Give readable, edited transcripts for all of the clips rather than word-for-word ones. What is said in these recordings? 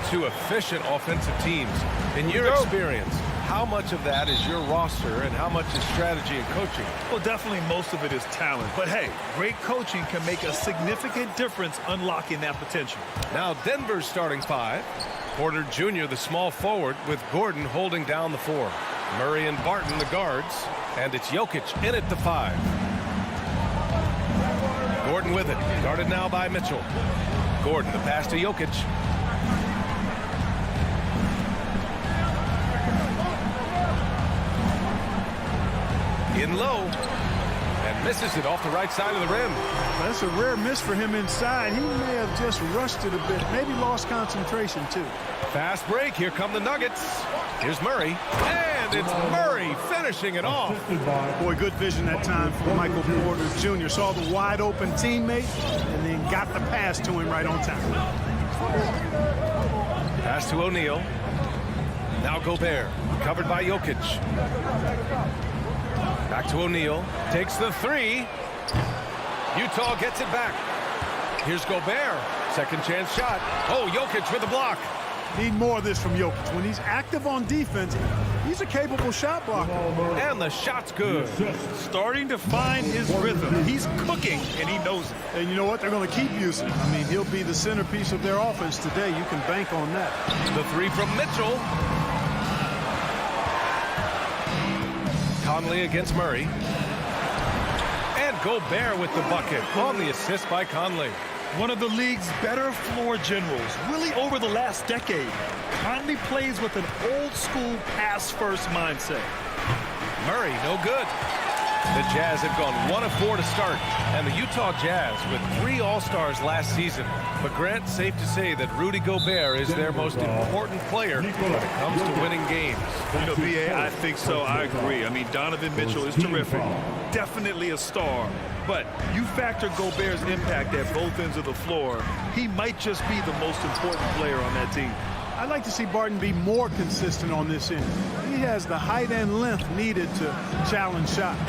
two efficient offensive teams. In your experience, how much of that is your roster and how much is strategy and coaching? Well, definitely most of it is talent. But, hey, great coaching can make a significant difference unlocking that potential. Now Denver's starting five. Porter Jr., the small forward, with Gordon holding down the four. Murray and Barton, the guards. And it's Jokic in at the five. Gordon with it. Guarded now by Mitchell. Gordon, the pass to Jokic. In low, and misses it off the right side of the rim. That's a rare miss for him inside. He may have just rushed it a bit, maybe lost concentration too. Fast break, here come the Nuggets. Here's Murray, and it's Murray finishing it off. Boy, good vision that time from Michael Porter Jr. Saw the wide open teammate and then got the pass to him right on time. Pass to O'Neal. Now Gobert, covered by Jokic. Back to O'Neal, takes the three. Utah gets it back. Here's Gobert, second chance shot. Oh, Jokic with the block. Need more of this from Jokic. When he's active on defense, he's a capable shot blocker. And the shot's good. Starting to find his rhythm. He's cooking, and he knows it. And you know what? They're going to keep using him. I mean, he'll be the centerpiece of their offense today. You can bank on that. The three from Mitchell. Conley against Murray. And Gobert with the bucket on the assist by Conley. One of the league's better floor generals, really over the last decade. Conley plays with an old-school pass-first mindset. Murray, no good. The Jazz have gone 1 of 4 to start, and the Utah Jazz with 3 All-Stars last season. But Grant, safe to say that Rudy Gobert is their most important player when it comes to winning games. You know, B.A., I think so. I agree. I mean, Donovan Mitchell is terrific. Definitely a star. But you factor Gobert's impact at both ends of the floor, he might just be the most important player on that team. I'd like to see Barton be more consistent on this end. He has the height and length needed to challenge shots.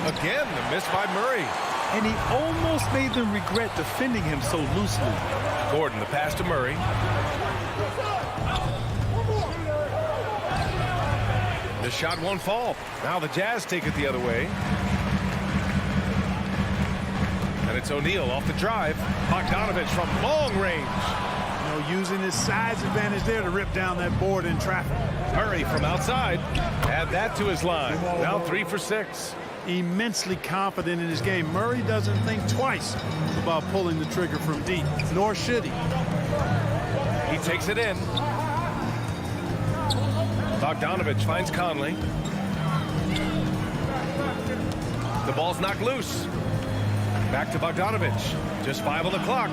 Again, the miss by Murray. And he almost made them regret defending him so loosely. Gordon, the pass to Murray. The shot won't fall. Now the Jazz take it the other way. And it's O'Neal off the drive. Bogdanovich from long range. You know, using his size advantage there to rip down that board in traffic. Murray from outside. Add that to his line. Now 3 for 6. Immensely confident in his game. Murray doesn't think twice about pulling the trigger from deep, nor should he. He takes it in. Bogdanovich finds Conley. The ball's knocked loose. Back to Bogdanovich. Just 5 on the clock.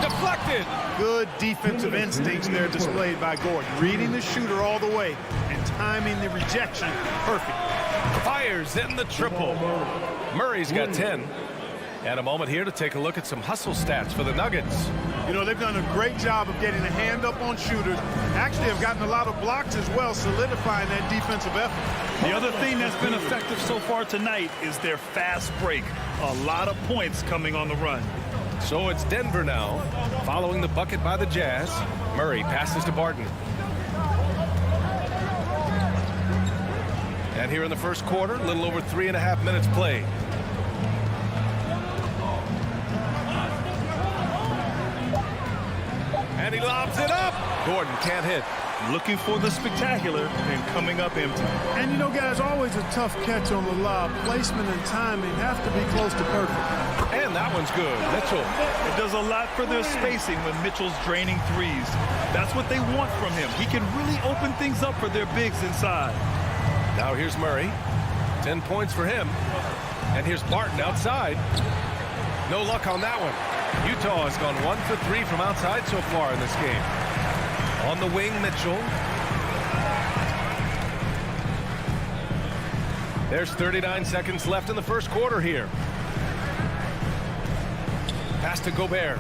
Deflected. Good defensive instincts there displayed by Gordon. Reading the shooter all the way and timing the rejection perfect. Fires in the triple. Murray's got 10. And a moment here to take a look at some hustle stats for the Nuggets. You know, they've done a great job of getting a hand up on shooters. Actually have gotten a lot of blocks as well, solidifying that defensive effort. The other thing that's been effective so far tonight is their fast break. A lot of points coming on the run. So it's Denver now, following the bucket by the Jazz. Murray passes to Barton. And here in the first quarter, a little over 3.5 minutes played. And he lobs it up. Gordon can't hit. Looking for the spectacular and coming up empty. And you know, guys, always a tough catch on the lob. Placement and timing have to be close to perfect. And that one's good. Mitchell. It does a lot for their spacing when Mitchell's draining threes. That's what they want from him. He can really open things up for their bigs inside. Now here's Murray. 10 points for him. And here's Barton outside. No luck on that one. Utah has gone 1 for 3 from outside so far in this game. On the wing, Mitchell. There's 39 seconds left in the first quarter here. Pass to Gobert.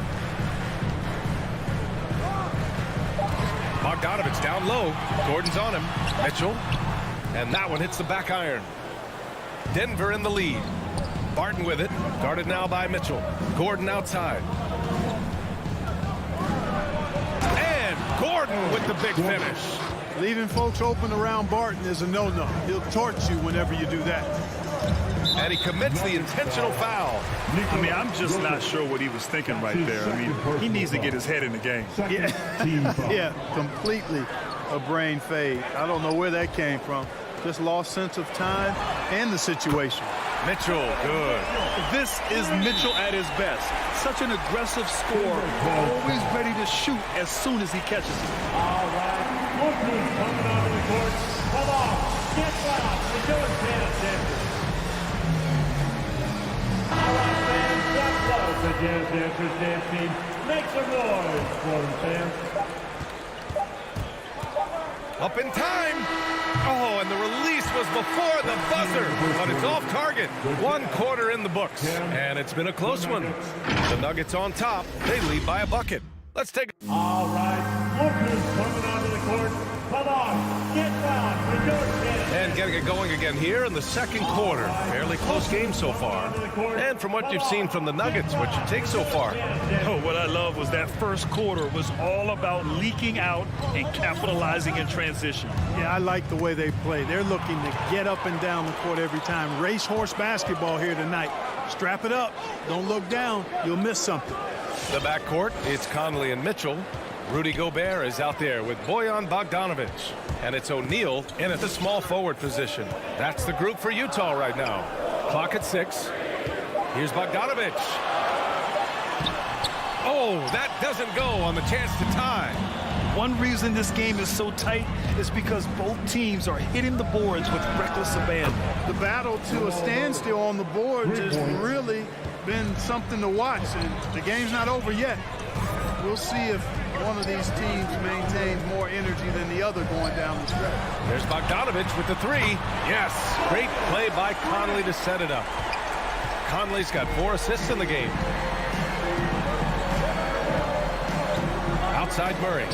Bogdanovich down low. Gordon's on him. Mitchell. And that one hits the back iron. Denver in the lead. Barton with it. Guarded now by Mitchell. Gordon outside. And Gordon Barton with the big finish. Leaving folks open around Barton is a no-no. He'll torch you whenever you do that. And he commits the intentional foul. I mean, I'm just not sure what he was thinking right there. I mean, he needs to get his head in the game. Yeah, completely a brain fade. I don't know where that came from. Just lost sense of time and the situation. Mitchell, good. This is Mitchell at his best. Such an aggressive scorer, always ready to shoot as soon as he catches it. All right, Brooklyn coming onto the court. Come on, get fouled. The George Jazz. All right, fans, that's close. The Jazz Dancers dance team. Make some noise for them, fans. Up in time. Oh, and the release was before the buzzer, but it's off target. 1 quarter in the books, and it's been a close one. The Nuggets on top. They lead by a bucket. Let's take All right, Brooklyn coming onto the court. Come on, get fouled. The George Jazz. and getting it going again here in the second quarter. Fairly close game so far. And from what you've seen from the Nuggets, what you take so far? Oh, what I love was that first quarter was all about leaking out and capitalizing in transition. Yeah, I like the way they play. They're looking to get up and down the court every time. Racehorse basketball here tonight. Strap it up. Don't look down. You'll miss something. The backcourt, it's Conley and Mitchell. Rudy Gobert is out there with Bojan Bogdanovic. And it's O'Neal in at the small forward position. That's the group for Utah right now. Clock at 6. Here's Bogdanovic. Oh, that doesn't go on the chance to tie. One reason this game is so tight is because both teams are hitting the boards with reckless abandon. The battle to a standstill on the boards has really been something to watch. And the game's not over yet. We'll see if one of these teams maintains more energy than the other going down the stretch. There's Bogdanovic with the 3. Yes, great play by Conley to set it up. Conley's got 4 assists in the game. Outside Murray.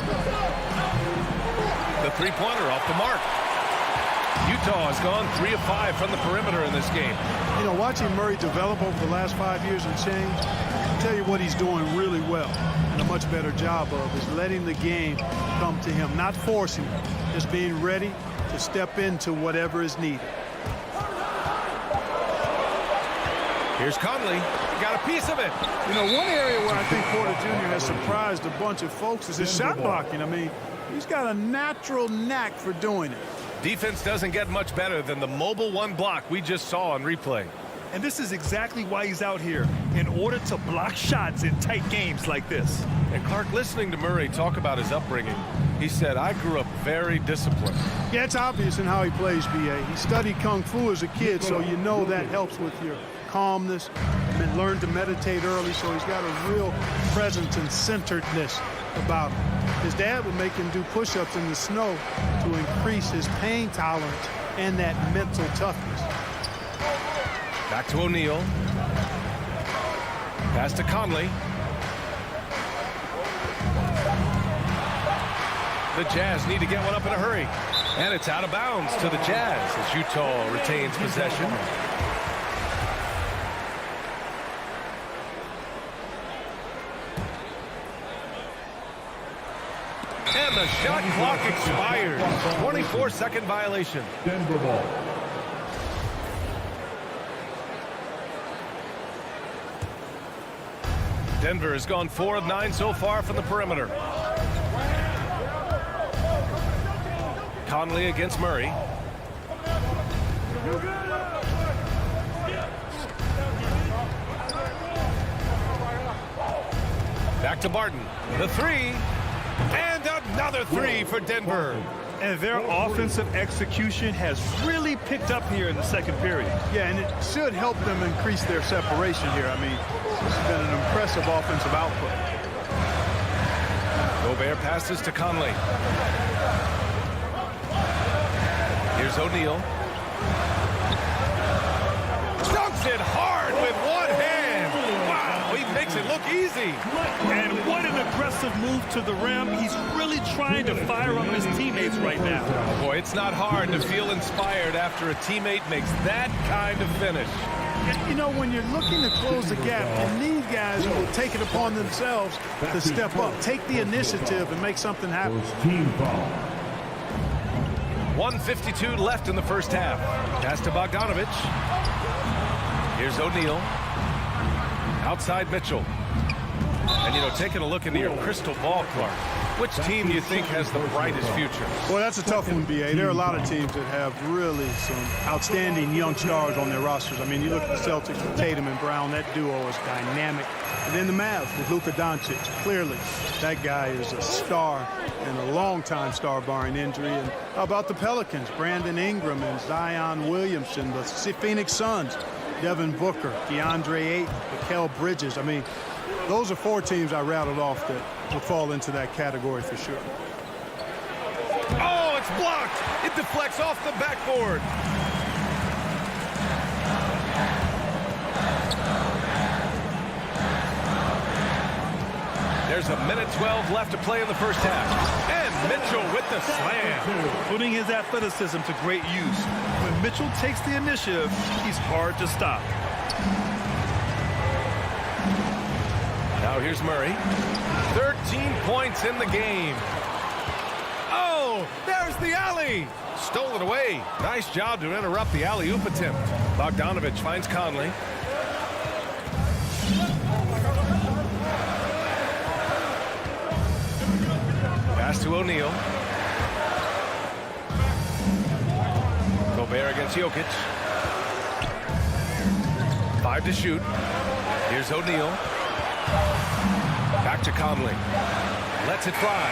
The three-pointer off the mark. Utah has gone 3 of 5 from the perimeter in this game. You know, watching Murray develop over the last 5 years and change, I'll tell you what he's doing really well and a much better job of is letting the game come to him, not forcing it, just being ready to step into whatever is needed. Here's Conley. Got a piece of it. You know, one area where I think Porter Jr. has surprised a bunch of folks is his shot blocking. I mean, he's got a natural knack for doing it. Defense doesn't get much better than the mobile one block we just saw on replay. And this is exactly why he's out here, in order to block shots in tight games like this. And Clark, listening to Murray talk about his upbringing, he said, I grew up very disciplined. Yeah, it's obvious in how he plays, B.A. He studied Kung Fu as a kid, so you know that helps with your calmness. And learned to meditate early, so he's got a real presence and centeredness about him. His dad would make him do push-ups in the snow to increase his pain tolerance and that mental toughness. Back to O'Neal. Pass to Conley. The Jazz need to get one up in a hurry. And it's out of bounds to the Jazz as Utah retains possession. And the shot clock expires. 24-second violation. Denver ball. Denver has gone 4 of 9 so far from the perimeter. Conley against Murray. Back to Barton. The 3. And another 3 for Denver. And their offensive execution has really picked up here in the second period. Yeah, and it should help them increase their separation here. I mean, this has been an impressive offensive output. Gobert passes to Conley. Here's O'Neal. Dunks it hard with one hand. Wow. Oh, he makes it look easy. And what an aggressive move to the rim. He's really trying to fire up his teammates right now. Boy, it's not hard to feel inspired after a teammate makes that kind of finish. You know, when you're looking to close the gap, you need guys who will take it upon themselves to step up, take the initiative, and make something happen. 1:52 left in the first half. Pass to Bogdanovic. Here's O'Neal. Outside Mitchell. And, you know, taking a look into your crystal ball, Clark, which team do you think has the brightest future? Boy, that's a tough one, B.A. There are a lot of teams that have really some outstanding young stars on their rosters. I mean, you look at the Celtics with Tatum and Brown. That duo is dynamic. And then the Mavs with Luka Doncic. Clearly, that guy is a star and a long-time star barring injury. And how about the Pelicans? Brandon Ingram and Zion Williamson. The Phoenix Suns, Devin Booker, DeAndre Ayton, Mikal Bridges. I mean, those are four teams I rattled off that will fall into that category for sure. Oh, it's blocked. It deflects off the backboard. There's a minute 12 left to play in the first half. And Mitchell with the slam. Putting his athleticism to great use. When Mitchell takes the initiative, he's hard to stop. Now here's Murray. 13 points in the game. Oh, there's the alley. Stolen away. Nice job to interrupt the alley-oop attempt. Bogdanovic finds Conley. Pass to O'Neal. Gobert against Jokic. 5 to shoot. Here's O'Neal. Back to Conley. Lets it fly.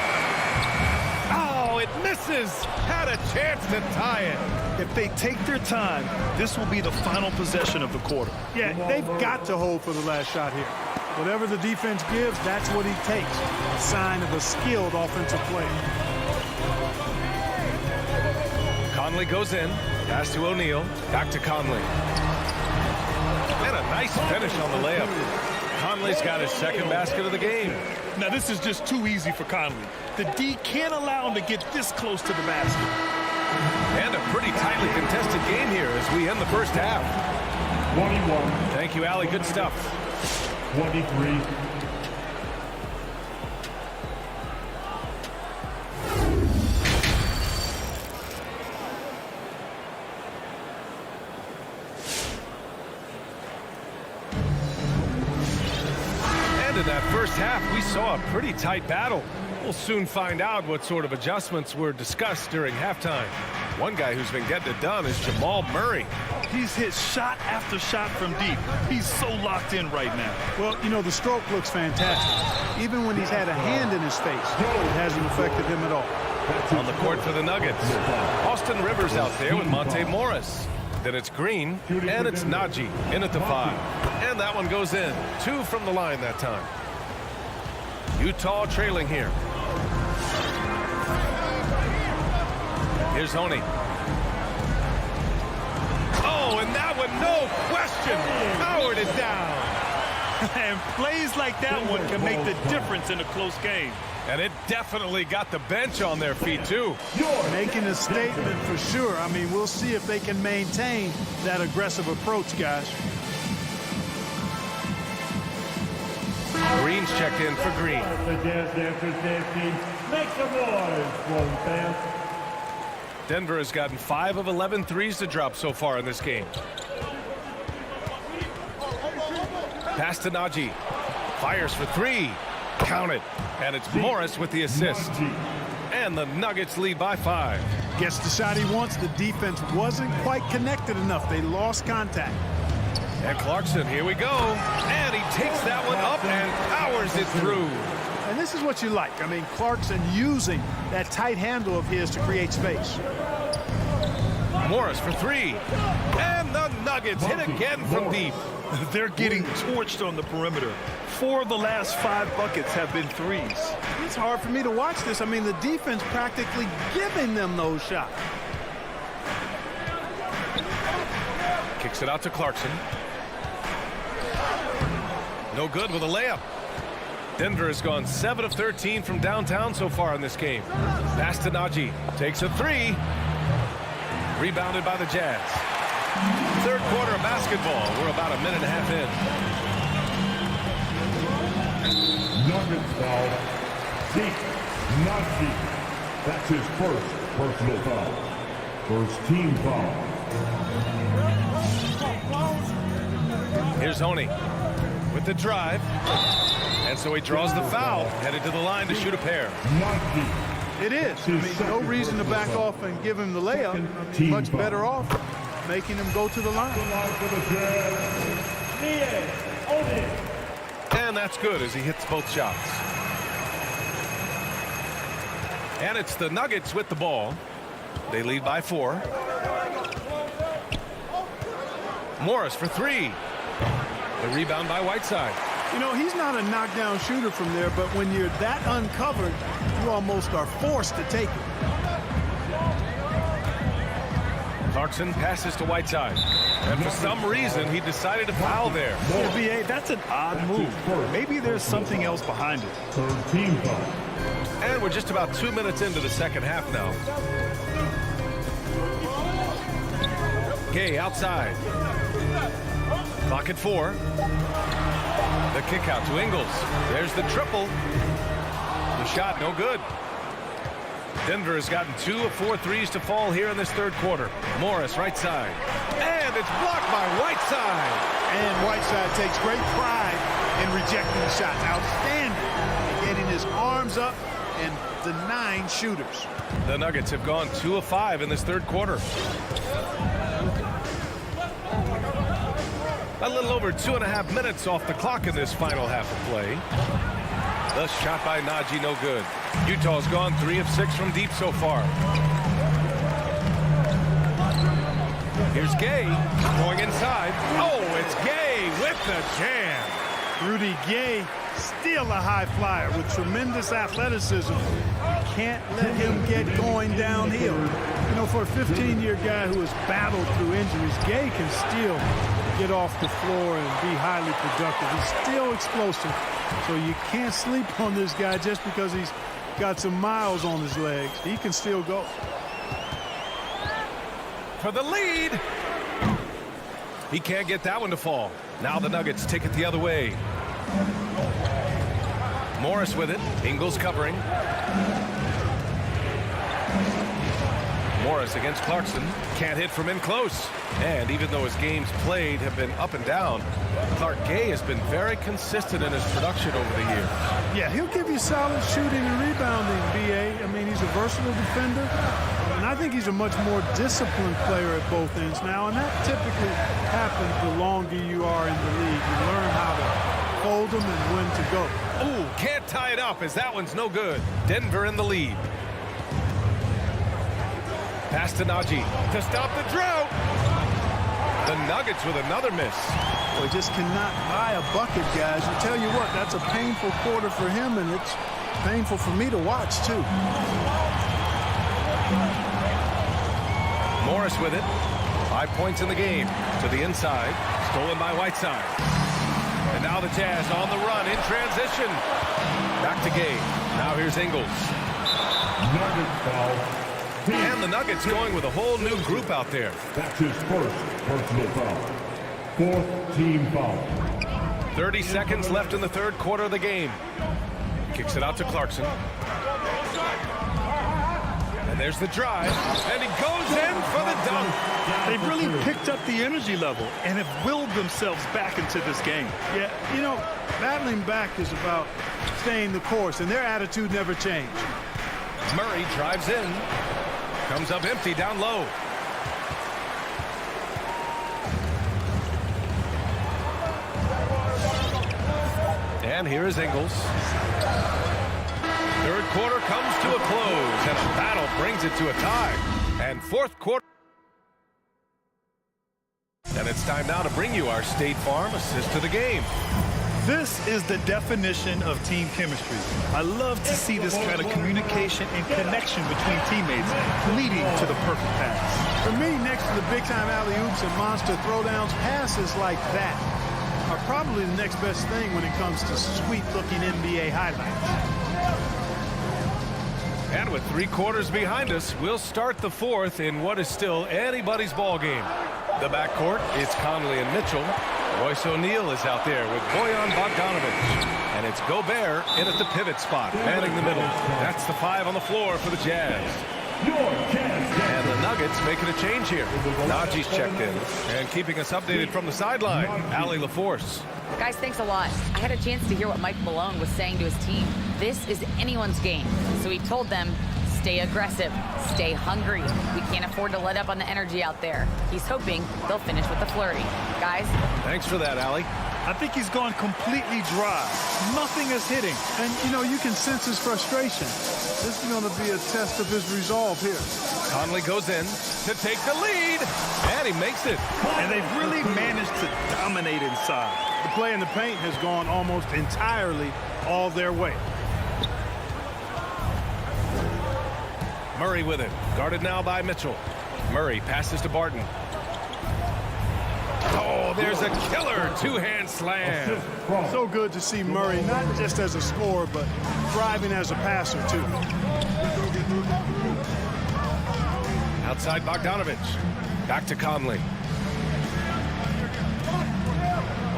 Oh, it misses. Had a chance to tie it. If they take their time, this will be the final possession of the quarter. Yeah, they've got to hold for the last shot here. Whatever the defense gives, that's what he takes. A sign of a skilled offensive player. Conley goes in. Pass to O'Neal. Back to Conley. And a nice finish on the layup. Conley's got his second basket of the game. Now, this is just too easy for Conley. The D can't allow him to get this close to the basket. And a pretty tightly contested game here as we end the first half. 21. Thank you, Allie. Good stuff. 23. In that first half, we saw a pretty tight battle. We'll soon find out what sort of adjustments were discussed during halftime. One guy who's been getting it done is Jamal Murray. He's hit shot after shot from deep. He's so locked in right now. Well, you know, the stroke looks fantastic. Even when he's had a hand in his face, it hasn't affected him at all. On the court for the Nuggets, Austin Rivers out there with Monte Morris. Then it's Green, and it's Najee in at the 5. And that one goes in. 2 from the line that time. Utah trailing here. Here's Honey. Oh, and that one, no question, powered it down. And plays like that one can make the difference in a close game. And it definitely got the bench on their feet, too. Making a statement for sure. I mean, we'll see if they can maintain that aggressive approach, guys. Green's checked in for Green. The Jazz Dancers dance team. Make some noise for them, fans. Denver has gotten 5 of 11 threes to drop so far in this game. Pass to Najee. Fires for 3. Count it. And it's Morris with the assist. And the Nuggets lead by 5. Gets the shot he wants. The defense wasn't quite connected enough. They lost contact. And Clarkson, here we go. And he takes that one up and powers it through. And this is what you like. I mean, Clarkson using that tight handle of his to create space. Morris for 3. And the Nuggets hit again from deep. They're getting torched on the perimeter. 4 of the last 5 buckets have been threes. It's hard for me to watch this. I mean, the defense practically giving them those shots. Kicks it out to Clarkson. No good with a layup. Denver has gone 7 of 13 from downtown so far in this game. Pass to Najee. Takes a three. Rebounded by the Jazz. Third quarter of basketball. We're about a minute and a half in. Nuggets foul. Zeke Najee. That's his first personal foul. First team foul. Here's Honey with the drive. And so he draws the foul, headed to the line to shoot a pair. Najee. It is. I mean, no reason to back off and give him the layup. Much better off making him go to the line. And that's good as he hits both shots. And it's the Nuggets with the ball. They lead by 4. Morris for 3. The rebound by Whiteside. You know, he's not a knockdown shooter from there, but when you're that uncovered, you almost are forced to take it. Clarkson passes to Whiteside. And for some reason, he decided to foul there. Yeah, B.A., that's an odd move. Maybe there's something else behind it. Third team foul. And we're just about 2 minutes into the second half now. Gay outside. Clock at 4. The kick out to Ingles. There's the triple. The shot no good. Denver has gotten 2 of 4 threes to fall here in this third quarter. Morris right side. And it's blocked by Whiteside. And Whiteside takes great pride in rejecting the shots. Outstanding. Getting his arms up and denying shooters. The Nuggets have gone 2 of 5 in this third quarter. A little over 2.5 minutes off the clock in this final half of play. The shot by Najee no good. Utah's gone 3 of 6 from deep so far. Here's Gay going inside. Oh, it's Gay with the jam. Rudy Gay, still a high flyer with tremendous athleticism. You can't let him get going downhill. You know, for a 15-year guy who has battled through injuries, Gay can still get off the floor and be highly productive. He's still explosive, so you can't sleep on this guy just because he's got some miles on his legs. He can still go. For the lead. He can't get that one to fall. Now the Nuggets take it the other way. Morris with it. Ingles covering. Morris against Clarkson. Can't hit from in close. And even though his games played have been up and down, Clark Gay has been very consistent in his production over the years. Yeah, he'll give you solid shooting and rebounding, B.A. I mean, he's a versatile defender. And I think he's a much more disciplined player at both ends now. And that typically happens the longer you are in the league. You learn how to hold them and when to go. Ooh, can't tie it up as that one's no good. Denver in the lead. Pass to Najee to stop the drought. The Nuggets with another miss. Well, he just cannot buy a bucket, guys. I tell you what, that's a painful quarter for him, and it's painful for me to watch, too. Morris with it. 5 points in the game. To the inside. Stolen by Whiteside. And now the Jazz on the run in transition. Back to Gay. Now here's Ingles. Nuggets foul. And the Nuggets going with a whole new group out there. That's his first personal foul. Fourth team foul. 30 seconds left in the third quarter of the game. Kicks it out to Clarkson. And there's the drive. And he goes in for the dunk. They've really picked up the energy level and have willed themselves back into this game. Yeah, you know, battling back is about staying the course, and their attitude never changed. Murray drives in. Comes up empty down low. And here is Ingles. Third quarter comes to a close, and a battle brings it to a tie. And fourth quarter. And it's time now to bring you our State Farm assist to the game. This is the definition of team chemistry. I love to see this kind of communication and connection between teammates leading to the perfect pass. For me, next to the big-time alley-oops and monster throwdowns, passes like that are probably the next best thing when it comes to sweet-looking NBA highlights. And with 3 quarters behind us, we'll start the 4th in what is still anybody's ball game. The backcourt is Conley and Mitchell. Royce O'Neal is out there with Bojan Bogdanovic. And it's Gobert in at the pivot spot, manning the middle. That's the 5 on the floor for the Jazz. And the Nuggets making a change here. Najee's checked in. And keeping us updated from the sideline, Allie LaForce. Guys, thanks a lot. I had a chance to hear what Mike Malone was saying to his team. This is anyone's game. So he told them, stay aggressive, stay hungry. We can't afford to let up on the energy out there. He's hoping they'll finish with a flurry. Guys? Thanks for that, Allie. I think he's gone completely dry. Nothing is hitting. And, you know, you can sense his frustration. This is going to be a test of his resolve here. Conley goes in to take the lead, and he makes it. And they've really managed to dominate inside. The play in the paint has gone almost entirely all their way. Murray with it, guarded now by Mitchell. Murray passes to Barton. Oh, there's a killer 2-hand slam. So good to see Murray, not just as a scorer, but thriving as a passer, too. Outside Bogdanovic. Back to Conley.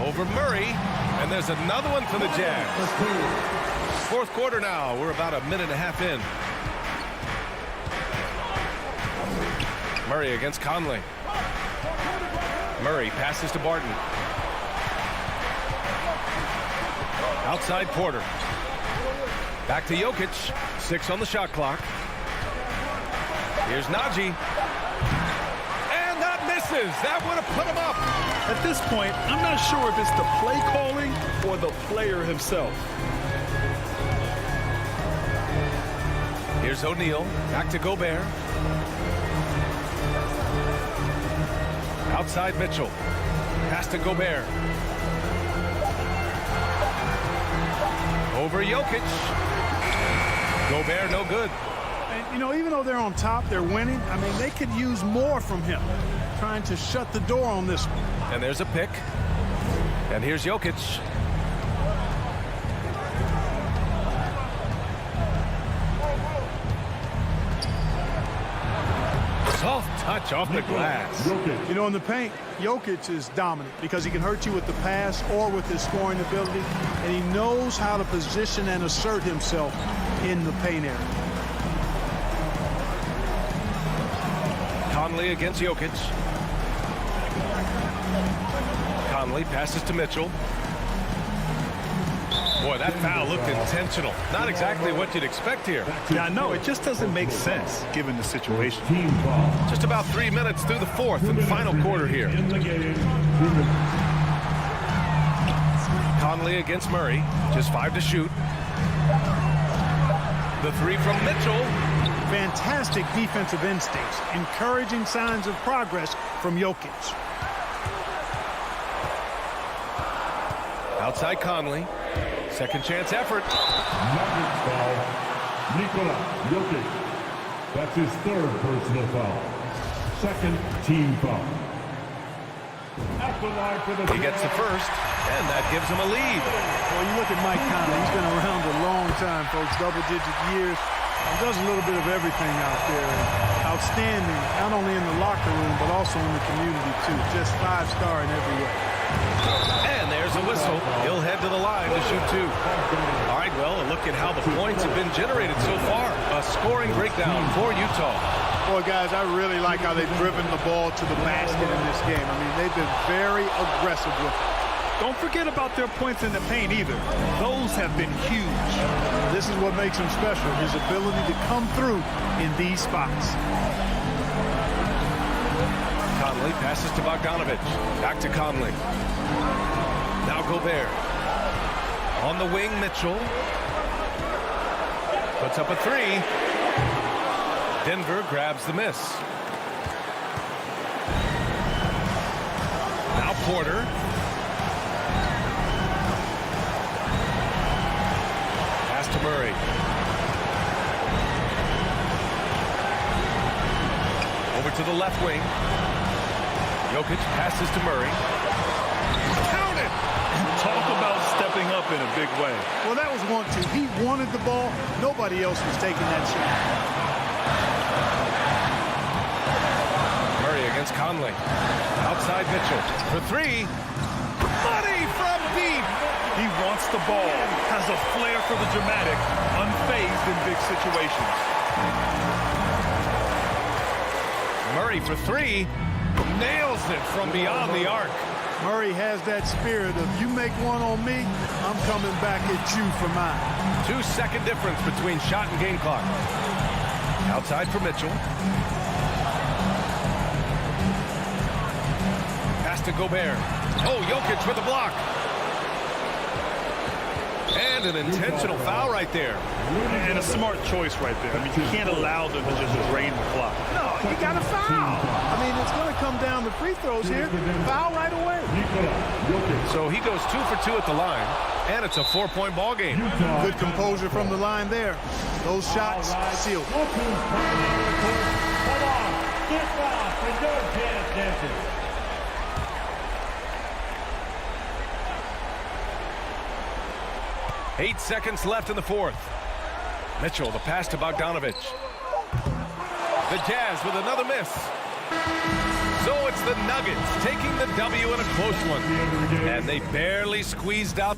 Over Murray. And there's another one for the Jazz. 4th quarter now. We're about a minute and a half in. Murray against Conley. Murray passes to Barton. Outside Porter. Back to Jokic. 6 on the shot clock. Here's Najee. And that misses. That would have put him up. At this point, I'm not sure if it's the play calling or the player himself. Here's O'Neal. Back to Gobert. Outside Mitchell. Pass to Gobert. Over Jokic. Gobert no good. And, you know, even though they're on top, they're winning. I mean, they could use more from him. Trying to shut the door on this one. And there's a pick. And here's Jokic. Soft touch off the glass. You know, in the paint, Jokic is dominant because he can hurt you with the pass or with his scoring ability, and he knows how to position and assert himself in the paint area. Conley against Jokic. Conley passes to Mitchell. Boy, that foul looked intentional. Not exactly what you'd expect here. Yeah, I know. It just doesn't make sense given the situation. Just about 3 minutes through the 4th and final quarter here. Conley against Murray. Just 5 to shoot. The 3 from Mitchell. Fantastic defensive instincts. Encouraging signs of progress from Jokic. Outside Conley. Second chance effort. Nuggets foul. Nikola Jokic. That's his 3rd personal foul. 2nd team foul. At the line for the He gets the first, and that gives him a lead. Well, you look at Mike Conley. He's been around a long time, folks. Double-digit years. He does a little bit of everything out there. Outstanding, not only in the locker room, but also in the community, too. Just 5-star in every way. And there's a whistle. He'll head to the line to shoot 2. All right, well, a look at how the points have been generated so far. A scoring breakdown for Utah. Boy, guys, I really like how they've driven the ball to the basket in this game. I mean, they've been very aggressive with it. Don't forget about their points in the paint either. Those have been huge. This is what makes him special, his ability to come through in these spots. Conley passes to Bogdanovic. Back to Conley. Now Gobert. On the wing, Mitchell. Puts up a 3. Denver grabs the miss. Now Porter. Pass to Murray. Over to the left wing. Jokic passes to Murray. Count it! up in a big way. Well, that was 1-2. He wanted the ball. Nobody else was taking that shot. Murray against Conley. Outside Mitchell for three. Money from deep. He wants the ball, has a flair for the dramatic, unfazed in big situations. Murray for three. Nails it from beyond the arc. Murray has that spirit of, you make one on me, I'm coming back at you for mine. 2-second difference between shot and game clock. Outside for Mitchell. Pass to Gobert. Oh, Jokic with a block. And an intentional foul right there. And a smart choice right there. I mean, you can't allow them to just drain the clock. No, you got to foul. I mean, it's going to come down to free throws here. Foul right away. So he goes 2 for 2 at the line, and it's a 4-point ball game. Good composure from the line there. Those shots sealed. Come on, get off and don't pay attention. 8 seconds left in the fourth. Mitchell, the pass to Bogdanovic. The Jazz with another miss. So it's the Nuggets taking the W in a close one. And they barely squeezed out.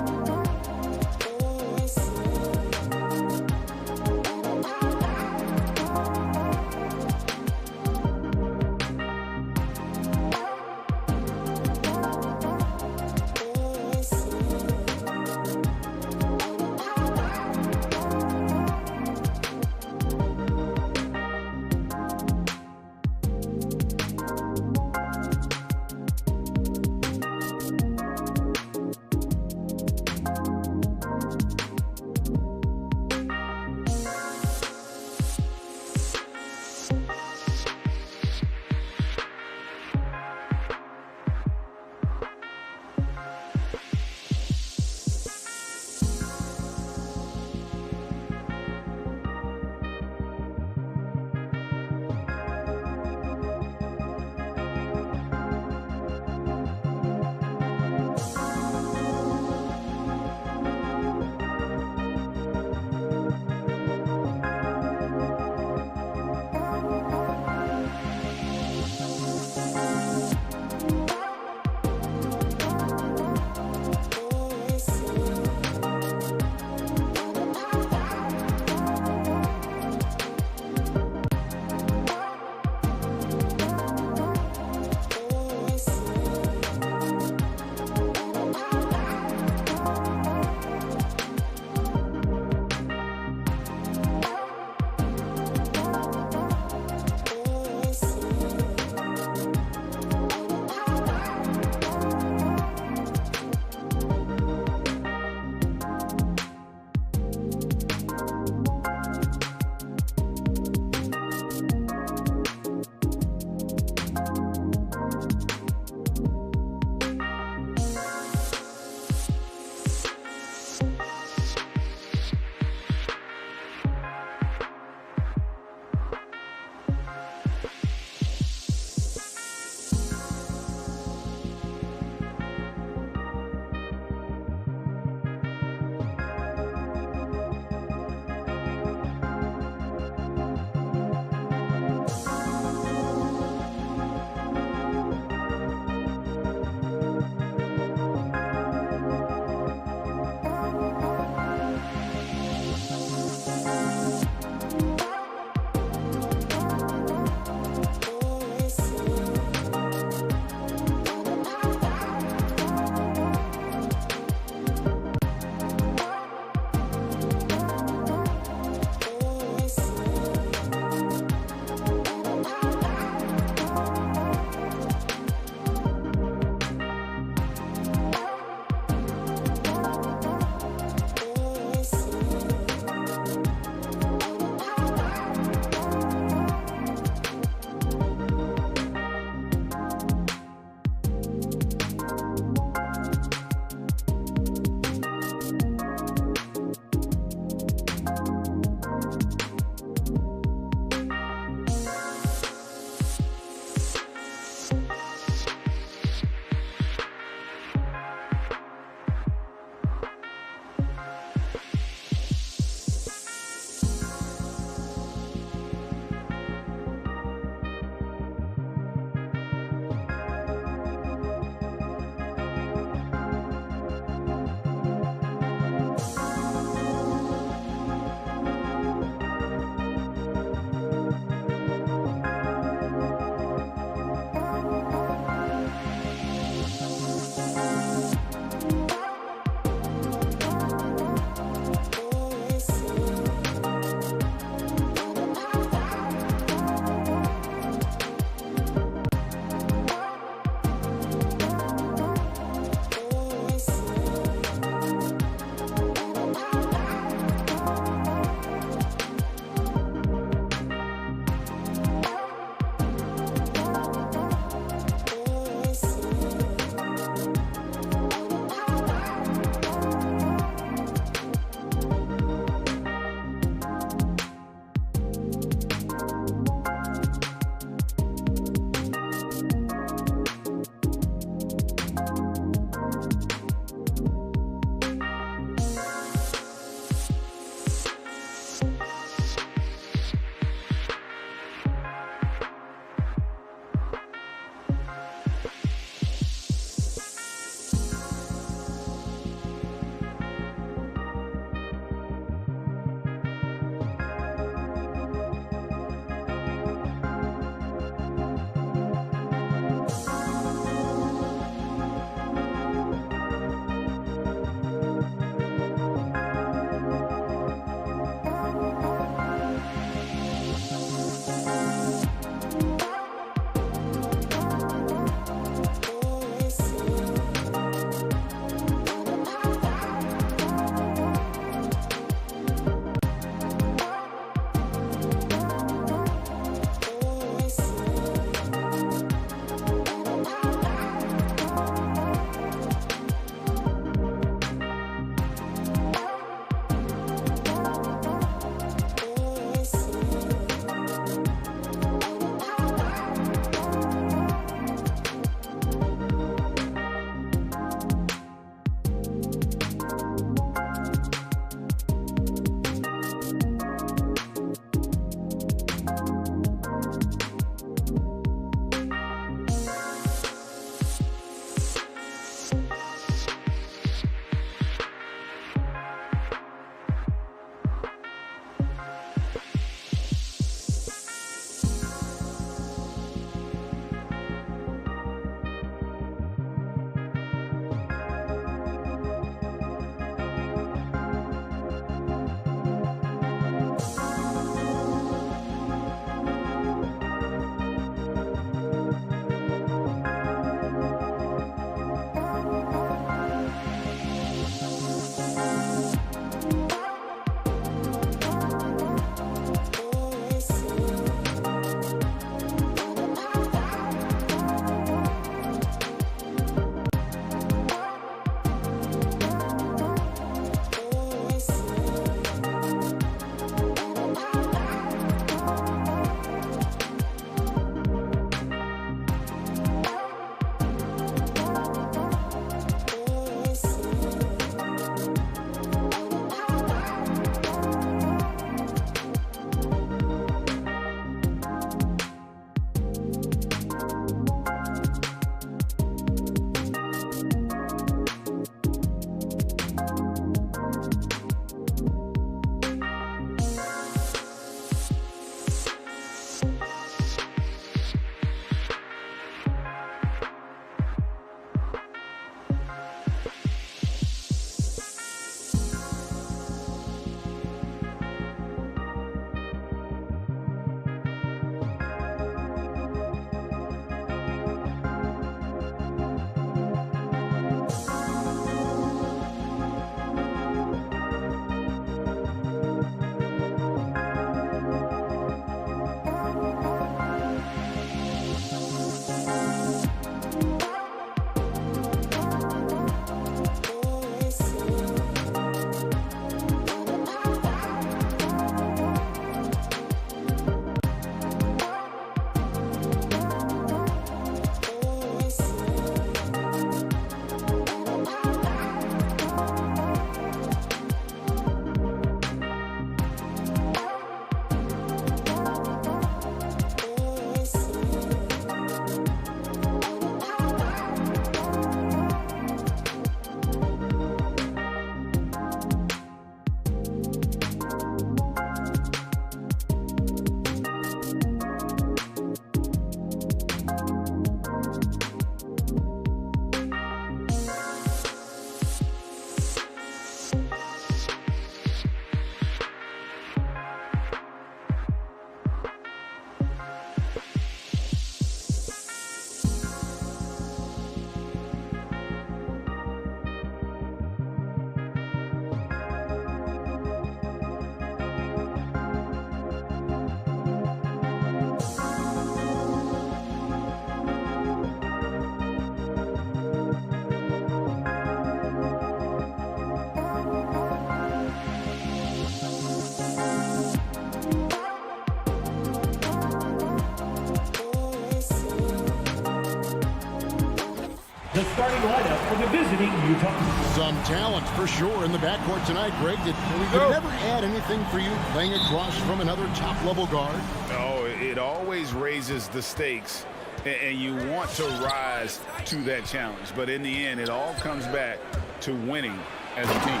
starting lineup for the visiting Utah. Some talent for sure in the backcourt tonight, Greg. Did it ever add anything for you playing across from another top-level guard? Oh, it always raises the stakes, and you want to rise to that challenge. But in the end, it all comes back to winning as a team.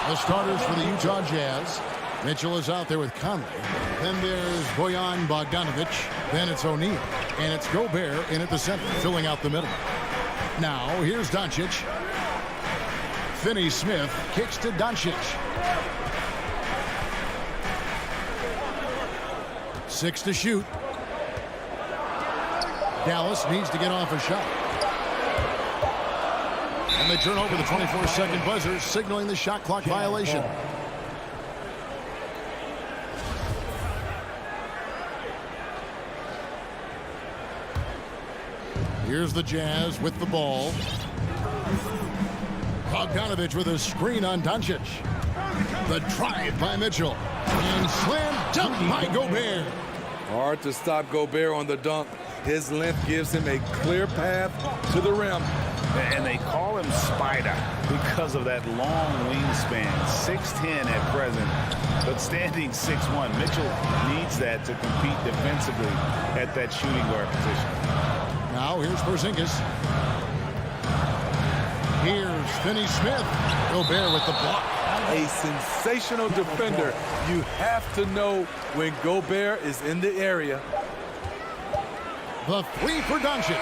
The starters for the Utah Jazz. Mitchell is out there with Conley. Then there's Bojan Bogdanovic. Then it's O'Neal. And it's Gobert in at the center, filling out the middle. Now, here's Doncic. Finney-Smith kicks to Doncic. 6 to shoot. Dallas needs to get off a shot. And they turn over the 24-second buzzer, signaling the shot clock violation. Here's the Jazz with the ball. Bogdanovic with a screen on Doncic. The drive by Mitchell. And slam dunk by Gobert. Hard to stop Gobert on the dunk. His length gives him a clear path to the rim. And they call him Spider because of that long wingspan, 6'10" at present, but standing 6'1". Mitchell needs that to compete defensively at that shooting guard position. Now here's Porzingis. Here's Finney-Smith. Gobert with the block. A sensational defender. You have to know when Gobert is in the area. The three for Doncic.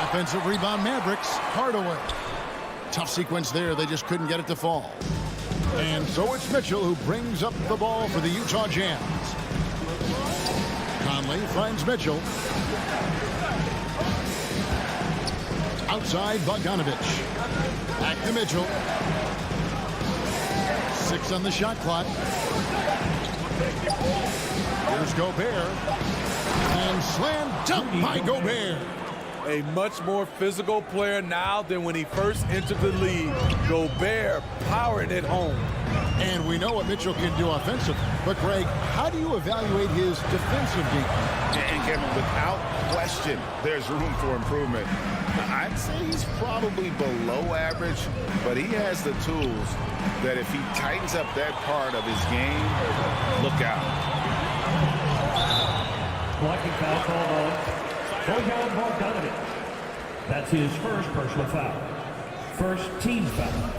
Offensive rebound Mavericks. Hardaway. Tough sequence there. They just couldn't get it to fall. And so it's Mitchell who brings up the ball for the Utah Jazz. Conley finds Mitchell. Outside Bogdanovic. Back to Mitchell. 6 on the shot clock. Here's Gobert. And slam dunk by Gobert. A much more physical player now than when he first entered the league. Gobert powering it home. And we know what Mitchell can do offensively. But, Greg, how do you evaluate his defensive defense? And Kevin, without question, there's room for improvement. I'd say he's probably below average, but he has the tools that if he tightens up that part of his game, look out. Blocking foul called on Bojan Bogdanovic. That's his first personal foul. First team foul.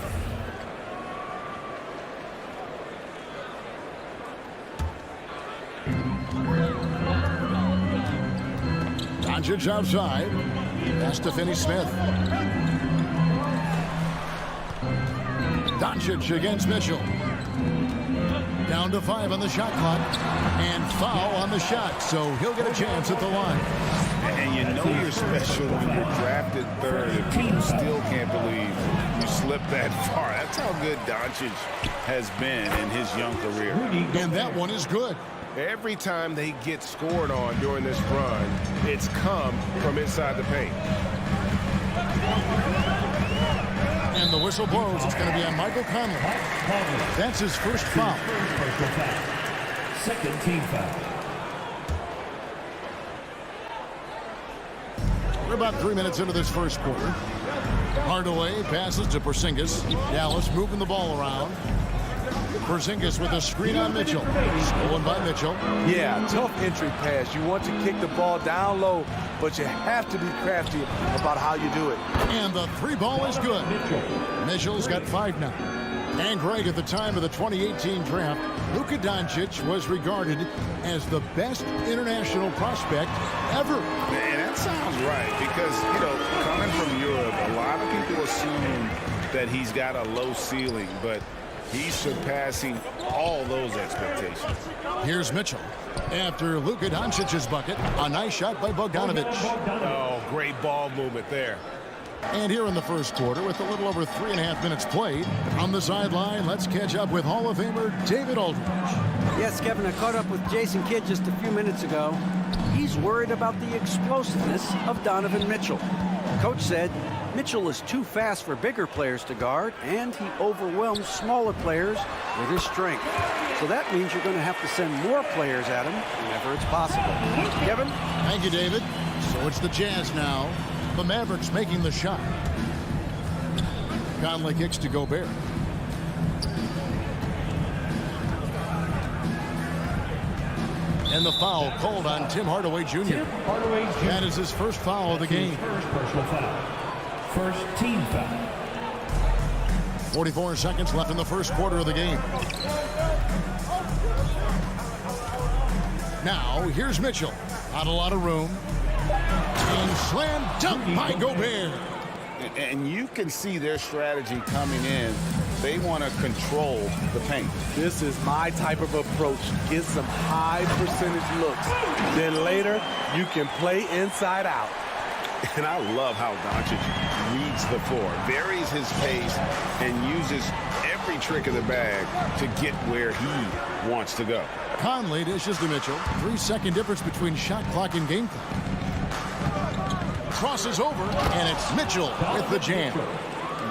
Doncic outside. Pass to Finney-Smith. Doncic against Mitchell. Down to 5 on the shot clock. And foul on the shot, so he'll get a chance at the line. And you know you're special when you're drafted third if you still can't believe you slipped that far. That's how good Doncic has been in his young career. And that one is good. Every time they get scored on during this run, it's come from inside the paint. And the whistle blows. It's going to be on Michael Conley. That's his first foul. Second team foul. We're about 3 minutes into this first quarter. Hardaway passes to Porzingis. Dallas moving the ball around. Porzingis with a screen on Mitchell. Stolen by Mitchell. Yeah, tough entry pass. You want to kick the ball down low, but you have to be crafty about how you do it. And the 3 ball is good. Mitchell's got 5 now. And Greg, at the time of the 2018 draft, Luka Doncic was regarded as the best international prospect ever. And that sounds right because, you know, coming from Europe, a lot of people assume that he's got a low ceiling, but he's surpassing all those expectations. Here's Mitchell. After Luka Doncic's bucket, a nice shot by Bogdanovic. Oh, great ball movement there. And here in the first quarter, with a little over 3.5 minutes played, on the sideline, let's catch up with Hall of Famer David Aldridge. Yes, Kevin, I caught up with Jason Kidd just a few minutes ago. He's worried about the explosiveness of Donovan Mitchell. Coach said Mitchell is too fast for bigger players to guard, and he overwhelms smaller players with his strength. So that means you're going to have to send more players at him whenever it's possible. Kevin? Thank you, David. So it's the Jazz now. the Mavericks making the shot. Conley kicks to Gobert. And the foul called on Tim Hardaway Jr. That is his first foul of the game. First personal foul. First team foul. 44 seconds left in the first quarter of the game. Now, here's Mitchell. Not a lot of room. And slam dunk by Gobert. And you can see their strategy coming in. They want to control the paint. This is my type of approach. Get some high percentage looks. Then later, you can play inside out. And I love how Doncic reads the floor, varies his pace, and uses every trick of the bag to get where he wants to go. Conley dishes to Mitchell. 3-second difference between shot clock and game clock. Crosses over, and it's Mitchell with the jam.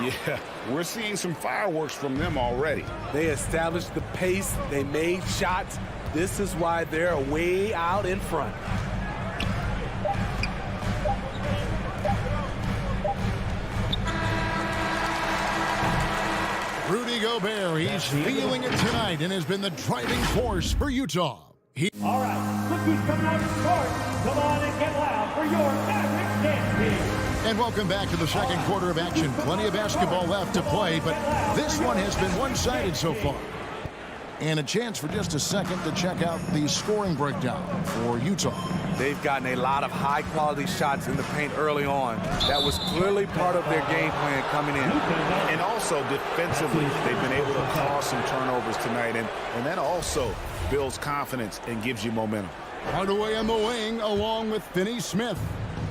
Yeah, we're seeing some fireworks from them already. They established the pace. They made shots. This is why they're way out in front. Rudy Gobert, he's feeling it tonight and has been the driving force for Utah. All right, look who's coming out to start. Come on and get loud for your Mavericks dance team. And welcome back to the second quarter of action. Plenty of basketball left to play, but this one has been one-sided so far. And a chance for just a second to check out the scoring breakdown for Utah. They've gotten a lot of high-quality shots in the paint early on. That was clearly part of their game plan coming in. And also defensively, they've been able to cause some turnovers tonight, and that also builds confidence and gives you momentum. Hardaway on the wing along with Finney Smith.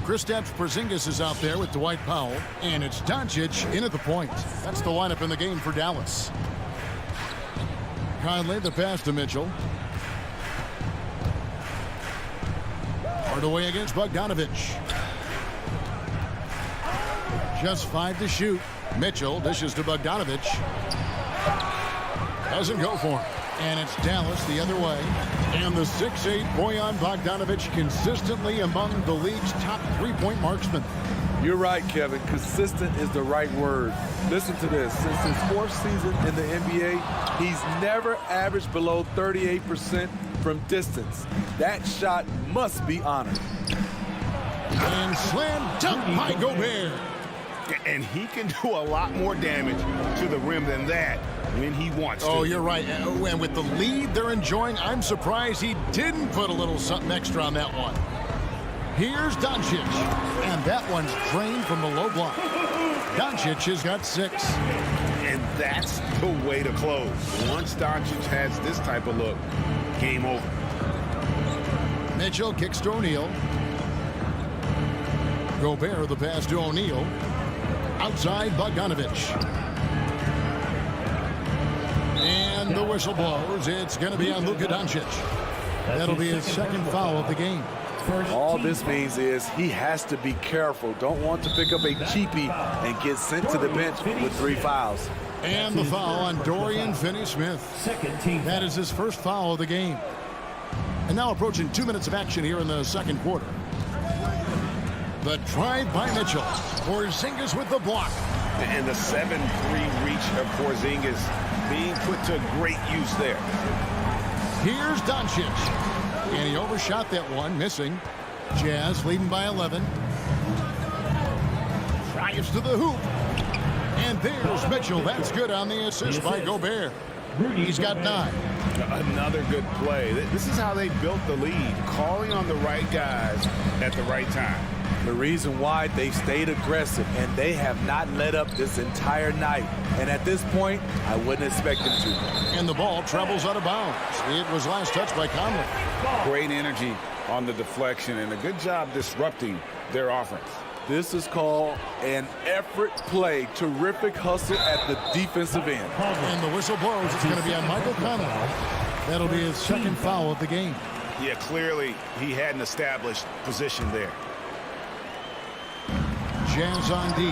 Kristaps Porzingis is out there with Dwight Powell, and it's Doncic in at the point. That's the lineup in the game for Dallas. Conley, the pass to Mitchell. Hardaway against Bogdanovich. Just 5 to shoot. Mitchell dishes to Bogdanovich. Doesn't go for him. And it's Dallas the other way. And the 6'8" Bojan Bogdanovic consistently among the league's top three-point marksmen. You're right, Kevin. Consistent is the right word. Listen to this. Since his 4th season in the NBA, he's never averaged below 38% from distance. That shot must be honored. And slam dunk by Gobert. And he can do a lot more damage to the rim than that when he wants to. Oh, you're right. And with the lead they're enjoying, I'm surprised he didn't put a little something extra on that one. Here's Doncic, and that one's drained from the low block. Doncic has got 6. And that's the way to close. Once Doncic has this type of look, game over. Mitchell kicks to O'Neal. Gobert the pass to O'Neal. Outside Bogdanovich. And the whistle blows. It's going to be on Luka Doncic. That'll be his second foul of the game. All this means is he has to be careful. Don't want to pick up a cheapie and get sent to the bench with 3 fouls. And the foul on Dorian Finney-Smith. That is his first foul of the game. And now approaching 2 minutes of action here in the second quarter. The drive by Mitchell. Porzingis with the block. And the 7-3 reach of Porzingis being put to great use there. Here's Doncic. And he overshot that one, missing. Jazz leading by 11. Drives to the hoop. And there's Mitchell. That's good on the assist by Gobert. He's got 9. Another good play. This is how they built the lead, calling on the right guys at the right time. The reason why they stayed aggressive, and they have not let up this entire night. And at this point, I wouldn't expect them to. And the ball travels out of bounds. It was last touched by Conley. Great energy on the deflection and a good job disrupting their offense. This is called an effort play. Terrific hustle at the defensive end. And the whistle blows. It's going to be on Michael Conley. That'll be his second foul of the game. Yeah, clearly he had an established position there. Jazz on D.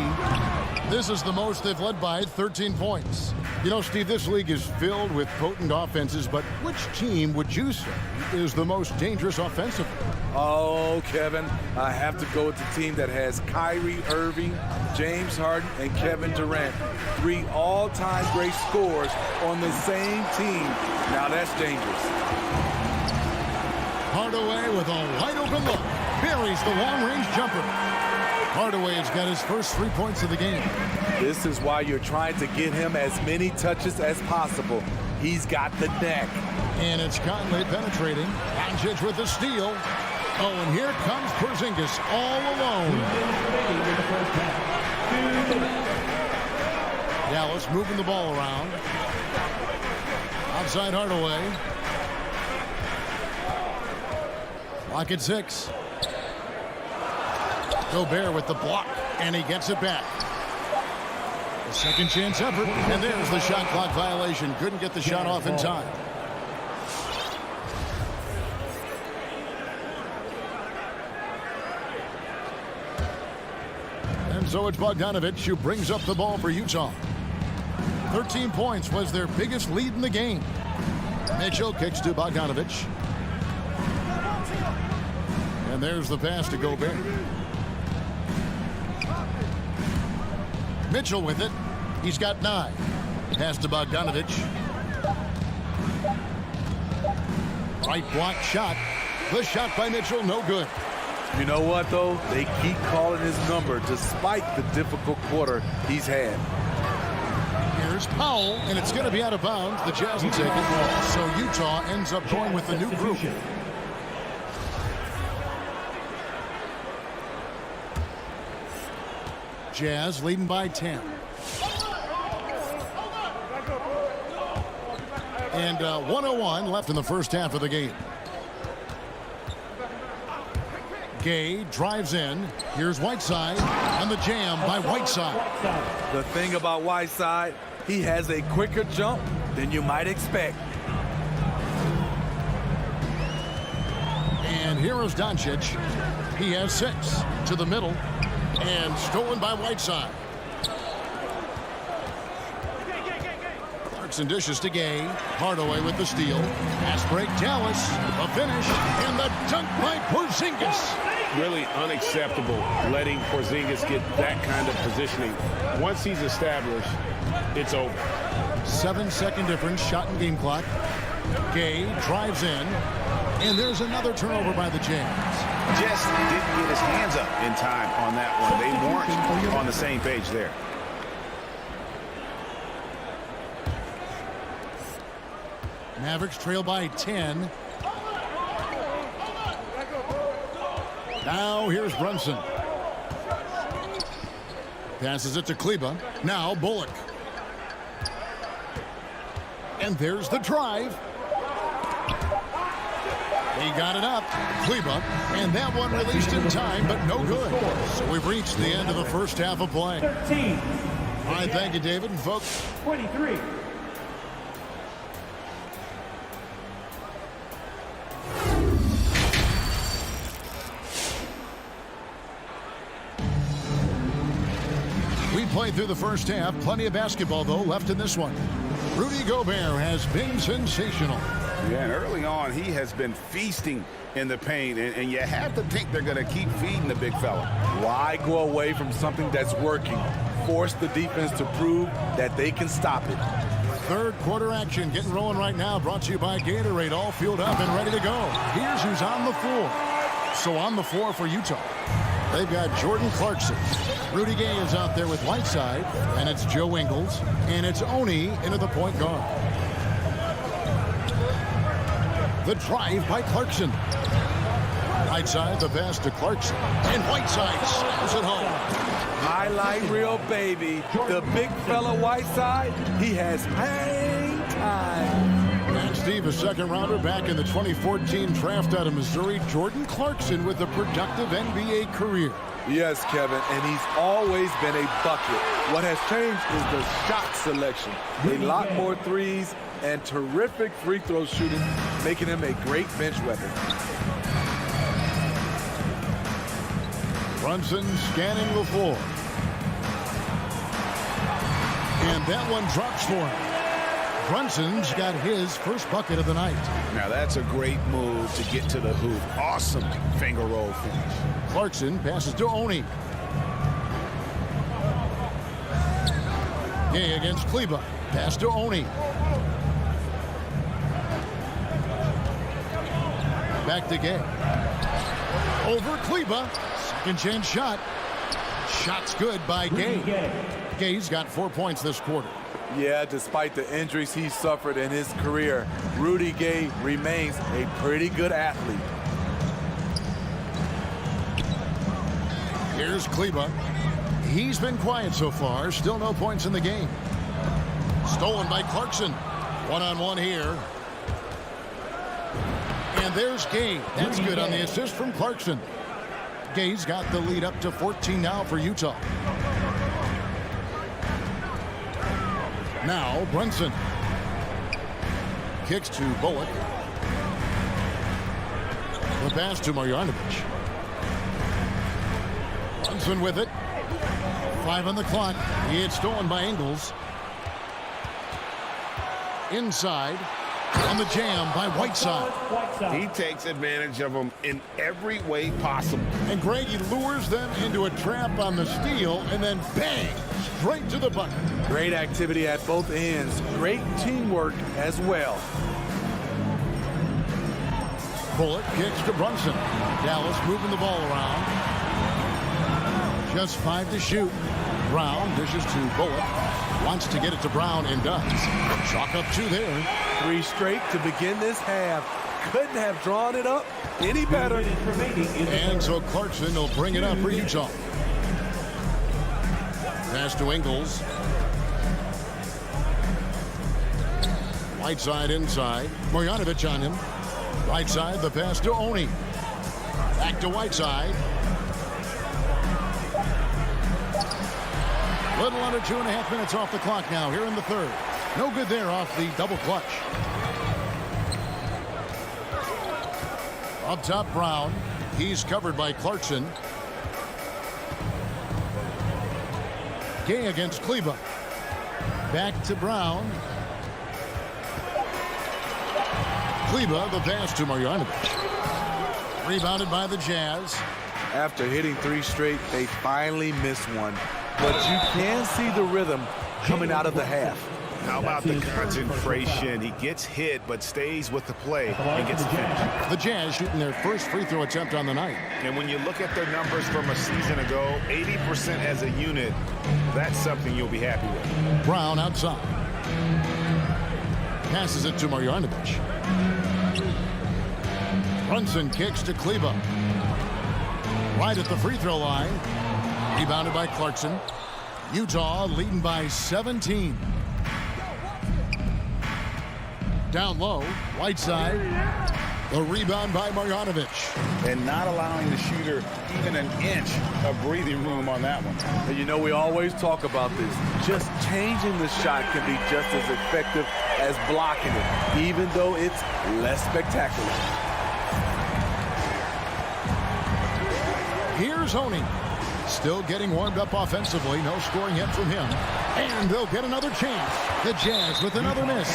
This is the most they've led by 13 points. You know, Steve, this league is filled with potent offenses, but which team would you say is the most dangerous offensively? Oh, Kevin, I have to go with the team that has Kyrie Irving, James Harden, and Kevin Durant. 3 all-time great scorers on the same team. Now that's dangerous. Hardaway with a wide-open look. Buries the long-range jumper. Hardaway has got his first 3 points of the game. This is why you're trying to get him as many touches as possible. He's got the neck. And it's Conley penetrating. Doncic with the steal. Oh, and here comes Porzingis all alone. Dallas moving the ball around. Outside Hardaway. Lock at 6. Gobert with the block, and he gets it back. A second chance effort, and there's the shot clock violation. Couldn't get the shot off in time. And so it's Bogdanovic who brings up the ball for Utah. 13 points was their biggest lead in the game. Mitchell kicks to Bogdanovic. And there's the pass to Gobert. Mitchell with it. He's got 9. Pass to Bogdanovic. Right block shot. The shot by Mitchell, no good. You know what, though? They keep calling his number despite the difficult quarter he's had. Here's Powell, and it's going to be out of bounds. The Jazz will take it. So Utah ends up going with the new group. Jazz leading by 10. And 1:01 left in the first half of the game. Gay drives in. Here's Whiteside on the jam by Whiteside. The thing about Whiteside, he has a quicker jump than you might expect. And here is Doncic. He has 6 to the middle. And stolen by Whiteside. Clarkson dishes to Gay. Hardaway with the steal. Pass break, Dallas. A finish. And the dunk by Porzingis. Really unacceptable letting Porzingis get that kind of positioning. Once he's established, it's over. 7-second difference. Shot and game clock. Gay drives in. And there's another turnover by the Jazz. Just didn't get his hands up in time on that one. They weren't on the same page there. Mavericks trail by 10. Now here's Brunson. Passes it to Kleba. Now Bullock. And there's the drive. He got it up. Kleba. And that one released in time, but no good. So we've reached the end of the first half of play. 13. All right, thank you, David. And folks, 23. we played through the first half. Plenty of basketball, though, left in this one. Rudy Gobert has been sensational. Yeah, and early on, he has been feasting in the paint, and you have to think they're going to keep feeding the big fella. Why go away from something that's working? Force the defense to prove that they can stop it. Third quarter action getting rolling right now. Brought to you by Gatorade. All fueled up and ready to go. Here's who's on the floor. So on the floor for Utah, they've got Jordan Clarkson. Rudy Gay is out there with Whiteside, and it's Joe Ingles, and it's Oni into the point guard. The drive by Clarkson. Right side, the pass to Clarkson. And Whiteside slams it home. Highlight reel, baby. The big fella Whiteside, he has hang time. And Steve, a second rounder back in the 2014 draft out of Missouri. Jordan Clarkson with a productive NBA career. Yes, Kevin, and he's always been a bucket. What has changed is the shot selection. A lot more threes and terrific free throw shooting, making him a great bench weapon. Brunson scanning the floor. And that one drops for him. Brunson's got his first bucket of the night. Now that's a great move to get to the hoop. Awesome finger roll finish. Clarkson passes to Oni. Gay against Kleba. Pass to Oni. Back to Gay. Over Kleba. Second chance shot. Shot's good by Gay. Gay's got 4 points this quarter. Yeah, despite the injuries he suffered in his career, Rudy Gay remains a pretty good athlete. Here's Kleba. He's been quiet so far. Still no points in the game. Stolen by Clarkson. One-on-one here. And there's Gay. That's good on the assist from Clarkson. Gay's got the lead up to 14 now for Utah. Now Brunson. Kicks to Bullock. The pass to Marjanovic. Brunson with it. 5 on the clock. It's stolen by Ingles. Inside. On the jam by Whiteside. He takes advantage of them in every way possible. And Greg, he lures them into a trap on the steal and then bang, straight to the bucket. Great activity at both ends. Great teamwork as well. Bullock kicks to Brunson. Dallas moving the ball around. Just 5 to shoot. Brown dishes to Bullock. Wants to get it to Brown and does. Chalk up 2 there. 3 straight to begin this half. Couldn't have drawn it up any better. And so Clarkson will bring it up for Utah. Pass to Ingles. Whiteside inside. Marjanovic on him. Right side, the pass to Oni. Back to Whiteside. Little under 2.5 minutes off the clock now here in the third. No good there off the double clutch. Up top, Brown. He's covered by Clarkson. Gay against Kleba. Back to Brown. Kleba, the pass to Marjanovic. Rebounded by the Jazz. After hitting 3 straight, they finally missed one. But you can see the rhythm coming out of the half. How about the concentration? He gets hit, but stays with the play and gets the finish. The Jazz shooting their first free throw attempt on the night. And when you look at their numbers from a season ago, 80% as a unit, that's something you'll be happy with. Brown outside. Passes it to Marjanovic. Brunson kicks to Kleba. Right at the free throw line. Rebounded by Clarkson. Utah leading by 17. Down low, Whiteside. The rebound by Marjanovic. And not allowing the shooter even an inch of breathing room on that one. And you know, we always talk about this. Just changing the shot can be just as effective as blocking it, even though it's less spectacular. Here's Oni. Still getting warmed up offensively. No scoring yet from him. And they'll get another chance. The Jazz with another miss.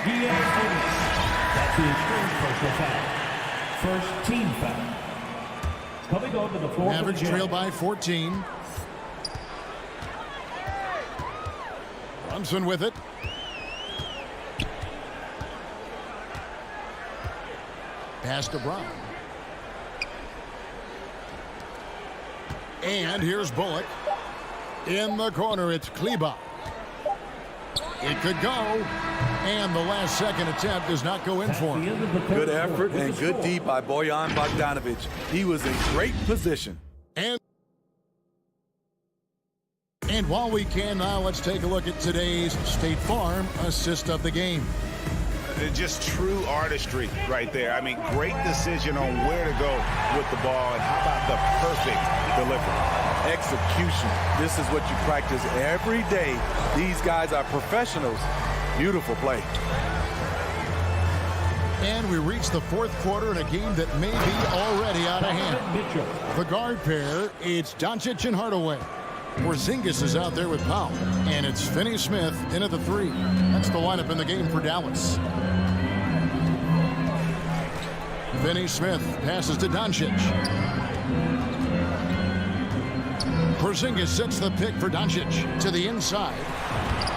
That's his first personal foul. First team foul. Coming onto the floor. Mavericks trail by 14. Brunson with it. Pass to Brown. And here's Bullock. In the corner, it's Kleba. It could go. And the last second attempt does not go in for him. Good effort and good D by Bojan Bogdanovic. He was in great position. And while we can now, let's take a look at today's State Farm assist of the game. Just true artistry right there. I mean, great decision on where to go with the ball, and how about the perfect delivery? Execution. This is what you practice every day. These guys are professionals. Beautiful play. And we reach the fourth quarter in a game that may be already out of hand. The guard pair, it's Doncic and Hardaway. Porzingis is out there with Powell. And it's Finney Smith in at the 3. That's the lineup in the game for Dallas. Finney Smith passes to Doncic. Porzingis sets the pick for Doncic to the inside.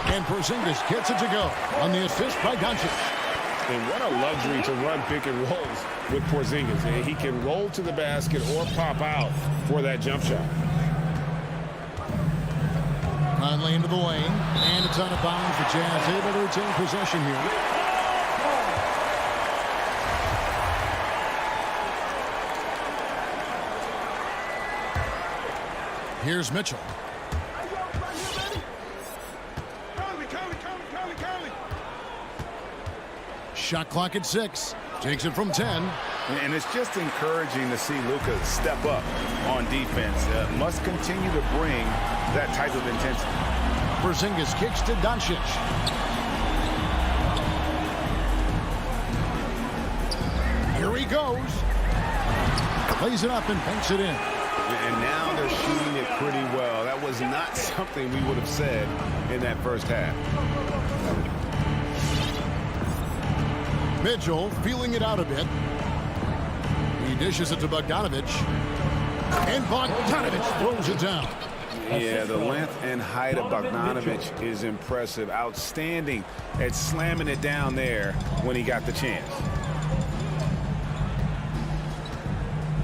And Porzingis gets it to go on the assist by Doncic. And what a luxury to run pick and rolls with Porzingis. And he can roll to the basket or pop out for that jump shot. Conley into the lane, and it's out of bounds. The Jazz able to retain possession here. Here's Mitchell. Shot clock at 6. Takes it from 10. And it's just encouraging to see Luka step up on defense. Must continue to bring that type of intensity. Porzingis kicks to Doncic. Here he goes. Plays it up and banks it in. And now they're shooting it pretty well. That was not something we would have said in that first half. Mitchell feeling it out a bit. He dishes it to Bogdanovic. And Bogdanovic throws it down. Yeah, the length and height of Bogdanovic is impressive. Outstanding at slamming it down there when he got the chance.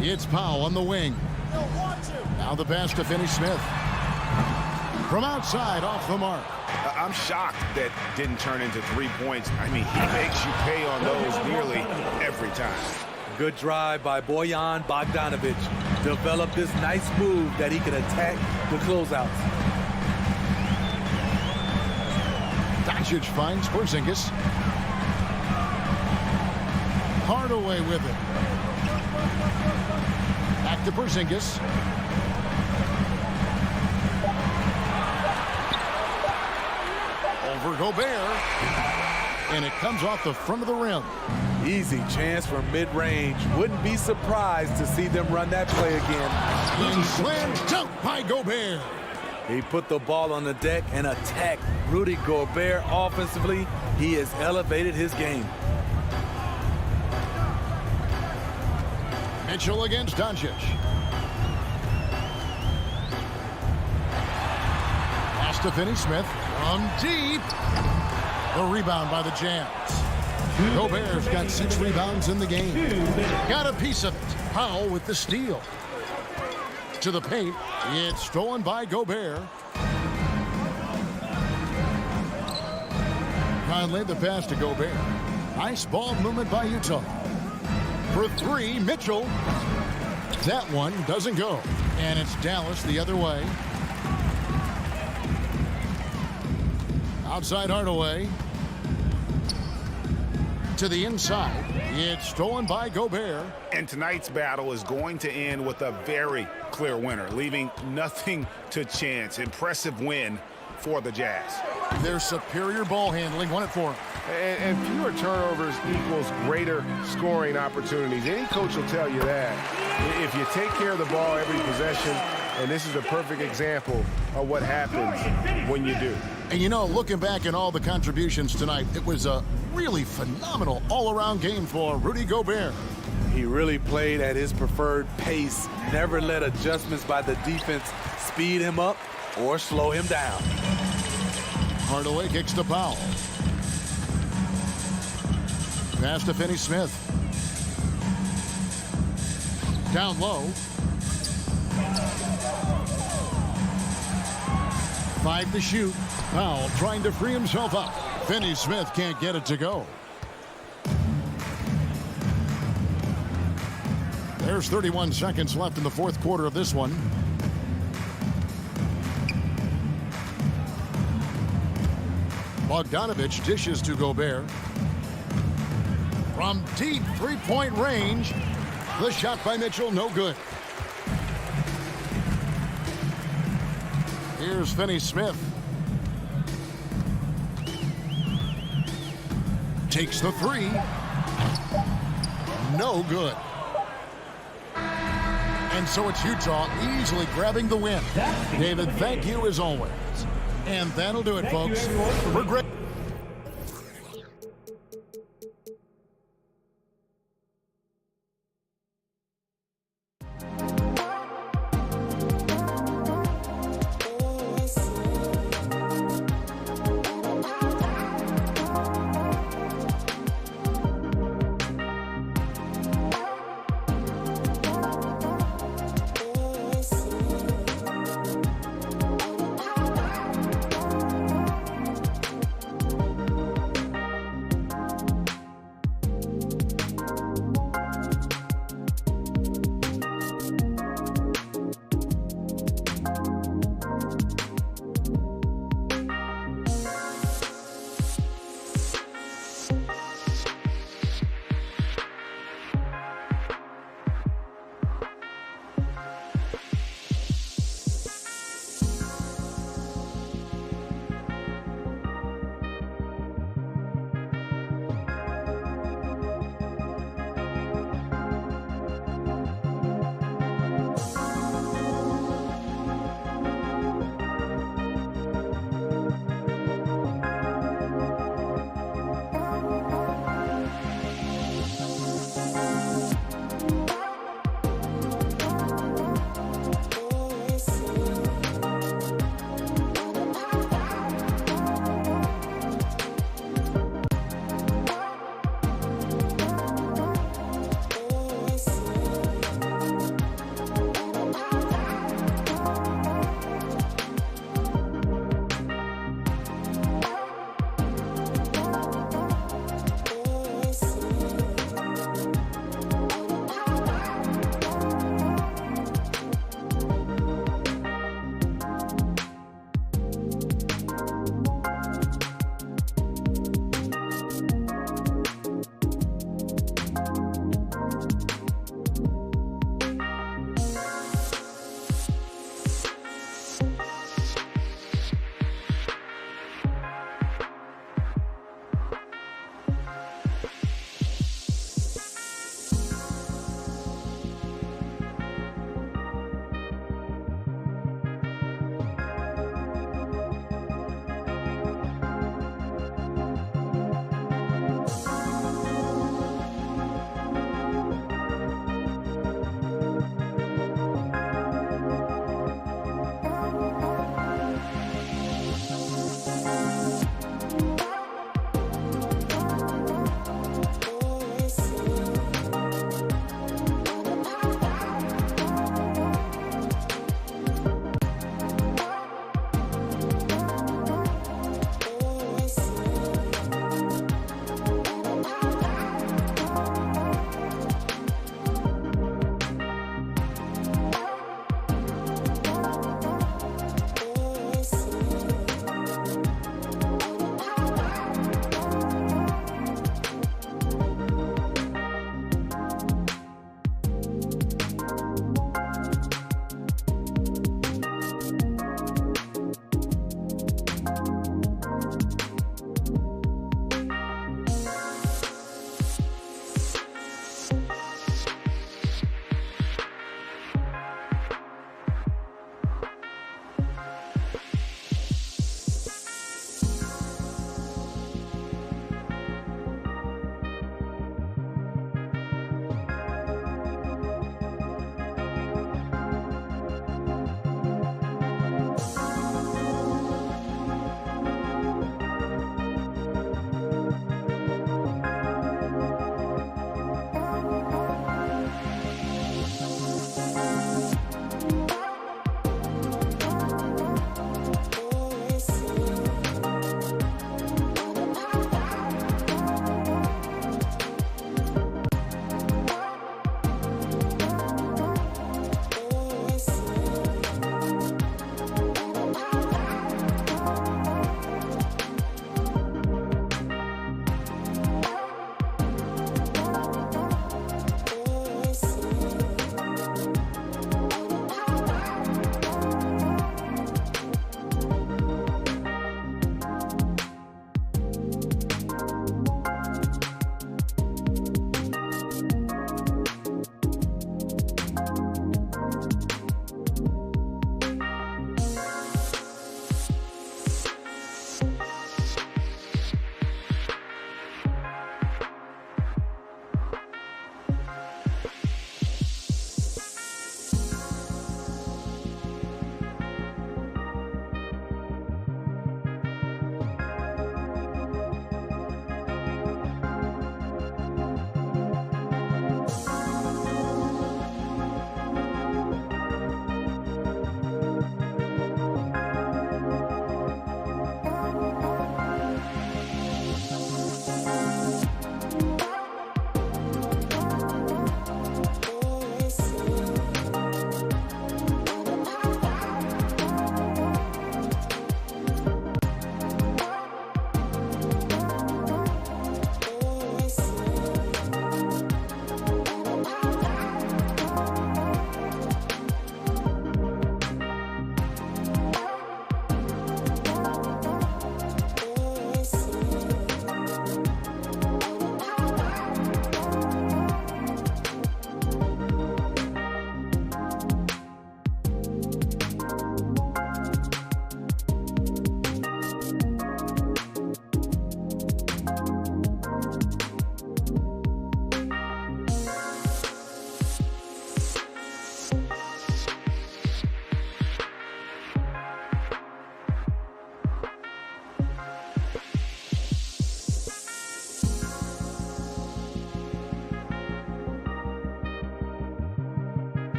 It's Powell on the wing. Now the pass to Finney Smith. From outside, off the mark. I'm shocked that didn't turn into 3 points. I mean, he makes you pay on those nearly every time. Good drive by Bojan Bogdanovic. Developed this nice move that he can attack the closeouts. Doncic finds Porzingis. Hardaway with it. Back to Porzingis. Over Gobert. And it comes off the front of the rim. Easy chance for mid-range. Wouldn't be surprised to see them run that play again. And slam dunk by Gobert. He put the ball on the deck and attacked Rudy Gobert offensively. He has elevated his game. Mitchell against Doncic. Pass to Finney Smith from deep. The rebound by the Jazz. Gobert's got 6 rebounds in the game. Got a piece of it. Powell with the steal. To the paint. It's stolen by Gobert. Conley the pass to Gobert. Nice ball movement by Utah. For 3, Mitchell. That one doesn't go. And it's Dallas the other way. Outside Hardaway. To the inside. It's stolen by Gobert. And tonight's battle is going to end with a very clear winner, leaving nothing to chance. Impressive win for the Jazz. Their superior ball handling won it for them. And fewer turnovers equals greater scoring opportunities. Any coach will tell you that. If you take care of the ball every possession, and this is a perfect example of what happens when you do. And you know, looking back at all the contributions tonight, it was a really phenomenal all-around game for Rudy Gobert. He really played at his preferred pace, never let adjustments by the defense speed him up or slow him down. Hardaway kicks to Powell. Pass to Finney Smith. Down low. 5 to shoot. Powell trying to free himself up. Finney Smith can't get it to go. There's 31 seconds left in the 4th quarter of this one. Bogdanovic dishes to Gobert. From deep 3-point range, the shot by Mitchell, no good. Here's Finney Smith. Takes the 3. No good. And so it's Utah easily grabbing the win. David, thank you as always. And that'll do it, folks. We're great.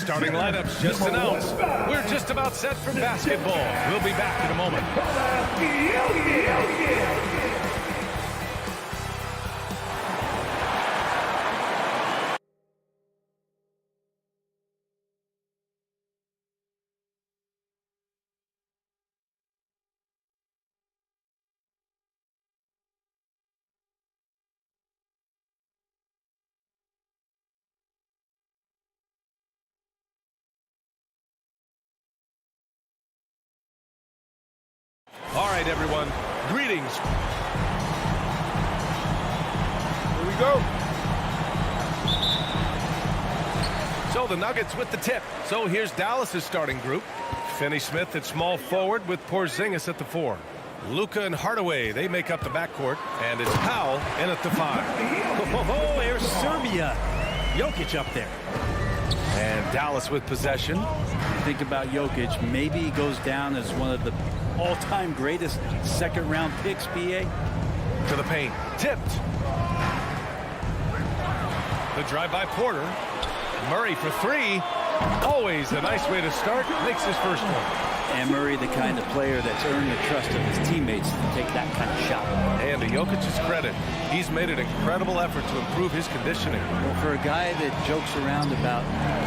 Starting lineups just announced. We're just about set for basketball. We'll be back in a moment. All right, everyone. Greetings. Here we go. So the Nuggets with the tip. So here's Dallas's starting group. Finney-Smith at small forward with Porzingis at the 4. Luka and Hardaway, they make up the backcourt. And it's Powell in at the 5. Oh, there's Serbia. Jokic up there. And Dallas with possession. Think about Jokic. Maybe he goes down as one of the all-time greatest second-round picks, B.A. To the paint. Tipped. The drive by Porter. Murray for 3. Always a nice way to start. Makes his first one. And Murray, the kind of player that's earned the trust of his teammates to take that kind of shot. And to Jokic's credit, he's made an incredible effort to improve his conditioning. Well, for a guy that jokes around about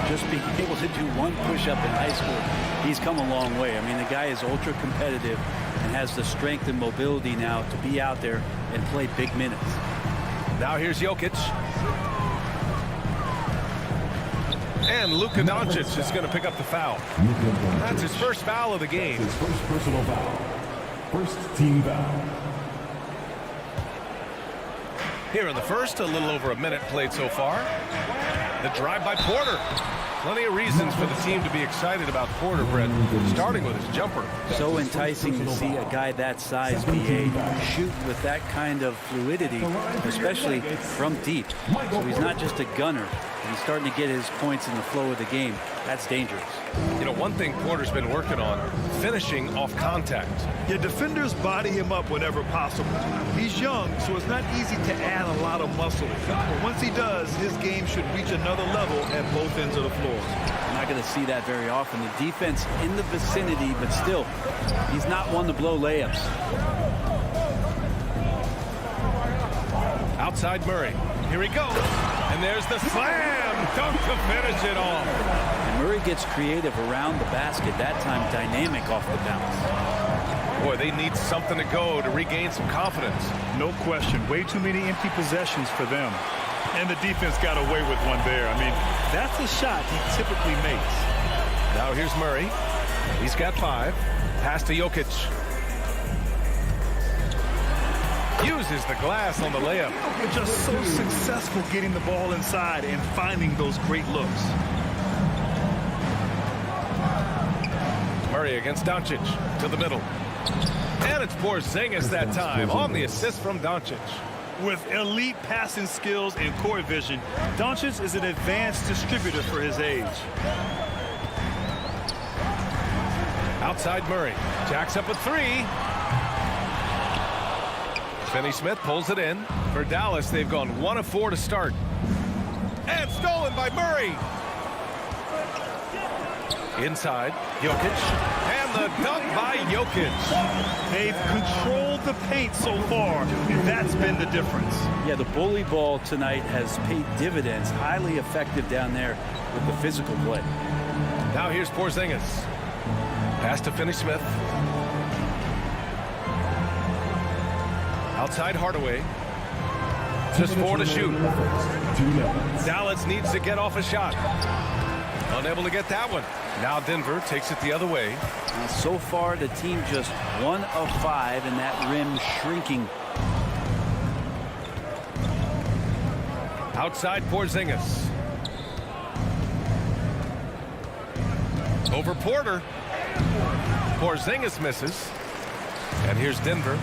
just being able to do one push-up in high school, he's come a long way. I mean, the guy is ultra-competitive and has the strength and mobility now to be out there and play big minutes. Now here's Jokic. And Luka Doncic is going to pick up the foul. That's his first foul of the game. His first personal foul. First team foul. Here in the first, a little over a minute played so far. The drive by Porter. Plenty of reasons for the team to be excited about Porter, Brett, starting with his jumper. So enticing to see a guy that size, B.A., shoot with that kind of fluidity, especially from deep. So he's not just a gunner. He's starting to get his points in the flow of the game. That's dangerous. You know, one thing Porter's been working on, finishing off contact. Your defenders body him up whenever possible. He's young, so it's not easy to add a lot of muscle. But once he does, his game should reach another level at both ends of the floor. You're not going to see that very often. The defense in the vicinity, but still, he's not one to blow layups. Outside Murray. Here he goes. And there's the slam dunk to finish it off. And Murray gets creative around the basket, that time dynamic off the bounce. Boy, they need something to go to regain some confidence. No question. Way too many empty possessions for them. And the defense got away with one there. I mean, that's a shot he typically makes. Now here's Murray. He's got 5. Pass to Jokic. Uses the glass on the layup. Just so successful getting the ball inside and finding those great looks. Murray against Doncic to the middle. And it's Porzingis that time on the assist from Doncic. With elite passing skills and court vision, Doncic is an advanced distributor for his age. Outside Murray. Jacks up a 3. Finney-Smith pulls it in. For Dallas, they've gone 1 of 4 to start. And stolen by Murray. Inside, Jokic. And the dunk by Jokic. They've controlled the paint so far, and that's been the difference. Yeah, the bully ball tonight has paid dividends. Highly effective down there with the physical play. Now here's Porzingis. Pass to Finney-Smith. Outside Hardaway. Just 4 to shoot. Dallas needs to get off a shot. Unable to get that one. Now Denver takes it the other way. So far, the team just 1 of 5, and that rim shrinking. Outside Porzingis. Over Porter. Porzingis misses. And here's Denver.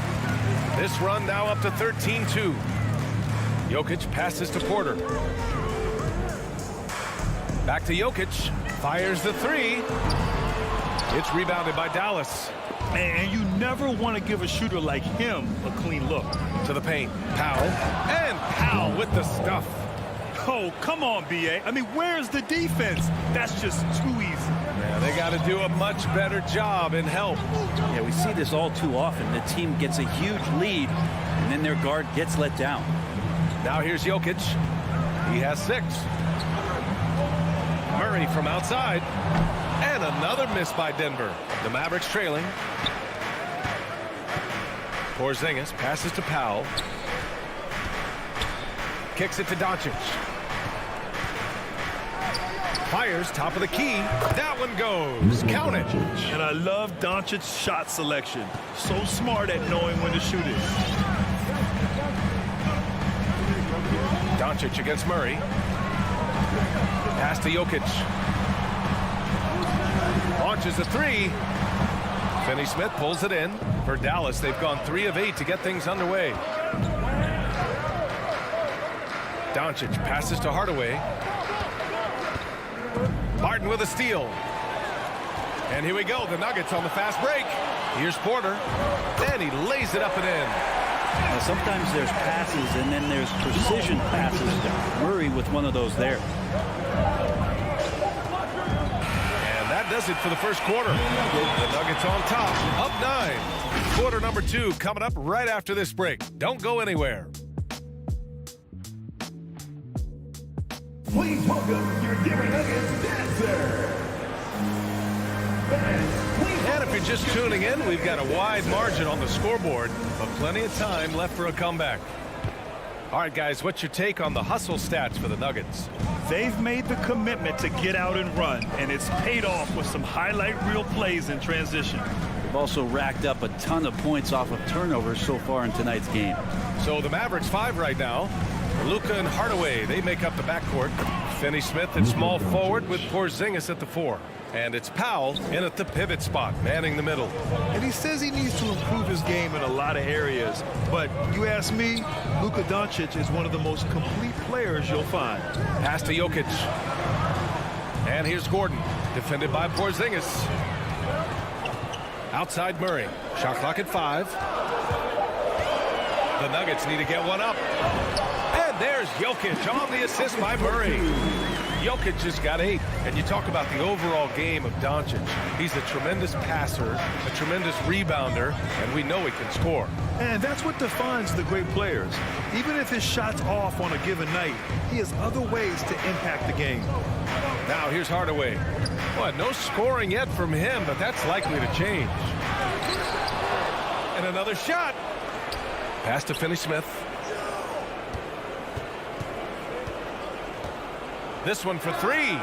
This run now up to 13-2. Jokic passes to Porter. Back to Jokic. Fires the 3. It's rebounded by Dallas. And you never want to give a shooter like him a clean look. To the paint. Powell. And Powell with the stuff. Oh, come on, B.A. I mean, where's the defense? That's just too easy. Yeah, they got to do a much better job in help. Yeah, we see this all too often. The team gets a huge lead, and then their guard gets let down. Now here's Jokic. He has 6. Murray from outside. And another miss by Denver. The Mavericks trailing. Porzingis passes to Powell. Kicks it to Doncic. Fires top of the key. That one goes. Count it. And I love Doncic's shot selection. So smart at knowing when to shoot it. Doncic against Murray. Pass to Jokic. Launches a 3. Finney-Smith pulls it in. For Dallas, they've gone 3 of 8 to get things underway. Doncic passes to Hardaway. Martin with a steal. And here we go. The Nuggets on the fast break. Here's Porter. And he lays it up and in. Now, sometimes there's passes and then there's precision passes. Murray with one of those there. And that does it for the first quarter. The Nuggets on top, up 9. Quarter number 2 coming up right after this break. Don't go anywhere. Please welcome your Denver Nuggets dancer. And if you're just tuning in, we've got a wide margin on the scoreboard, but plenty of time left for a comeback. All right, guys, what's your take on the hustle stats for the Nuggets? They've made the commitment to get out and run, and it's paid off with some highlight reel plays in transition. They've also racked up a ton of points off of turnovers so far in tonight's game. So the Mavericks 5 right now. Luka and Hardaway, they make up the backcourt. Finney-Smith at small forward with Porzingis at the 4. And it's Powell in at the pivot spot, manning the middle. And he says he needs to improve his game in a lot of areas. But you ask me, Luka Doncic is one of the most complete players you'll find. Pass to Jokic. And here's Gordon, defended by Porzingis. Outside Murray. Shot clock at 5. The Nuggets need to get one up. And there's Jokic on the assist by Murray. Jokic has got 8. And you talk about the overall game of Doncic. He's a tremendous passer, a tremendous rebounder, and we know he can score. And that's what defines the great players. Even if his shot's off on a given night, he has other ways to impact the game. Now here's Hardaway. Well, no scoring yet from him, but that's likely to change. And another shot. Pass to Finney-Smith. This one for 3.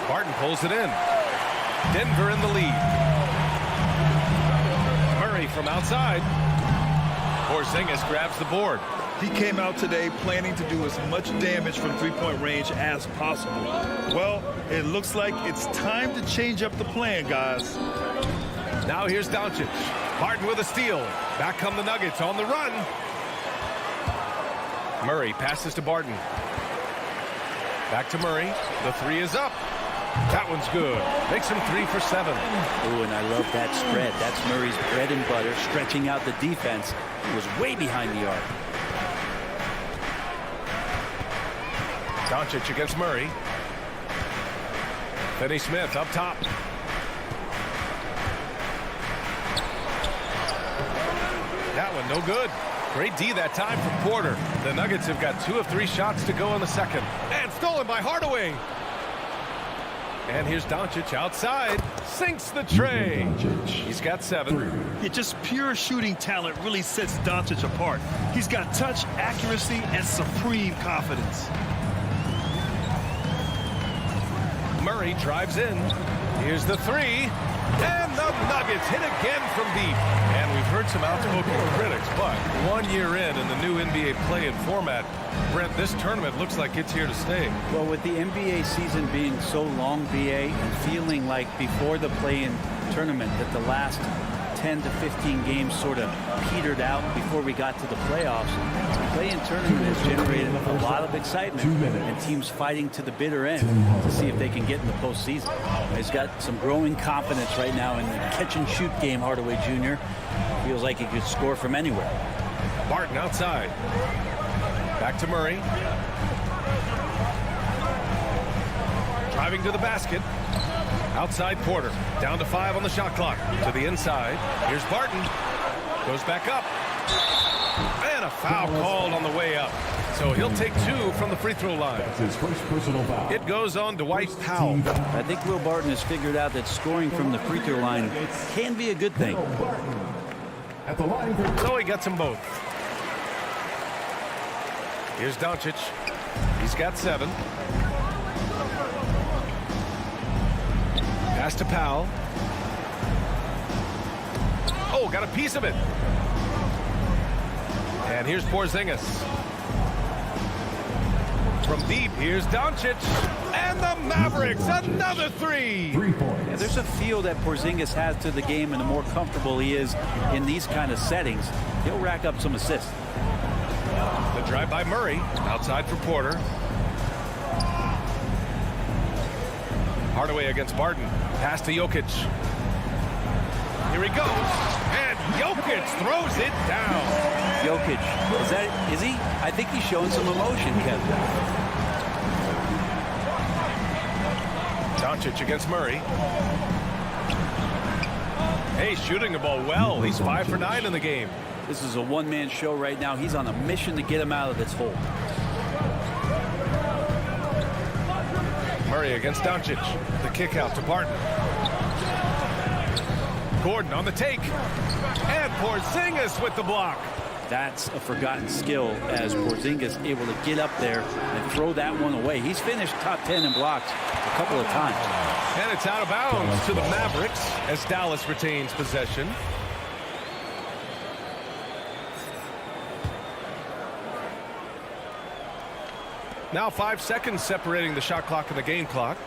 Barton pulls it in. Denver in the lead. Murray from outside. Porzingis grabs the board. He came out today planning to do as much damage from three-point range as possible. Well, it looks like it's time to change up the plan, guys. Now here's Doncic. Barton with a steal. Back come the Nuggets on the run. Murray passes to Barton. Back to Murray. The 3 is up. That one's good. Makes him 3 for 7. Oh, and I love that spread. That's Murray's bread and butter, stretching out the defense. He was way behind the arc. Doncic against Murray. Finney-Smith up top. That one no good. Great D that time from Porter. The Nuggets have got 2 of 3 shots to go in the second. And stolen by Hardaway. And here's Doncic outside. Sinks the tray. He's got 7. Yeah, just pure shooting talent really sets Doncic apart. He's got touch, accuracy, and supreme confidence. Murray drives in. Here's the 3. And the Nuggets hit again from deep. And we've heard some outspoken critics, but 1 year in the new NBA play-in format, Brent, this tournament looks like it's here to stay. Well, with the NBA season being so long, BA, and feeling like before the play-in tournament that the last 10 to 15 games sort of petered out before we got to the playoffs, the play-in tournament has generated a lot of excitement and teams fighting to the bitter end to see if they can get in the postseason. He's got some growing confidence right now in the catch-and-shoot game, Hardaway Jr. Feels like he could score from anywhere. Barton outside. Back to Murray. Driving to the basket. Outside Porter. Down to 5 on the shot clock. To the inside. Here's Barton. Goes back up. And a foul called on the way up. So he'll take 2 from the free throw line. That's his first personal foul. It goes on Dwight Powell. I think Will Barton has figured out that scoring from the free throw line can be a good thing. At the line for So he gets them both. Here's Doncic. He's got 7. Pass to Powell. Oh, got a piece of it. And here's Porzingis. From deep, here's Doncic. And the Mavericks, another 3. 3 points. Yeah, there's a feel that Porzingis has to the game, and the more comfortable he is in these kind of settings, he'll rack up some assists. The drive by Murray. Outside for Porter. Hardaway against Barton. Pass to Jokic. Here he goes. And Jokic throws it down. Jokic, is he? I think he's showing some emotion, Kevin. Doncic against Murray. Hey, shooting the ball well. He's 5 for 9 in the game. This is a one-man show right now. He's on a mission to get him out of this hole. Murray against Doncic. The kick out to Barton. Gordon on the take. And Porzingis with the block. That's a forgotten skill as Porzingis able to get up there and throw that one away. He's finished top 10 in blocks a couple of times. And it's out of bounds to the Mavericks as Dallas retains possession. Now 5 seconds separating the shot clock and the game clock.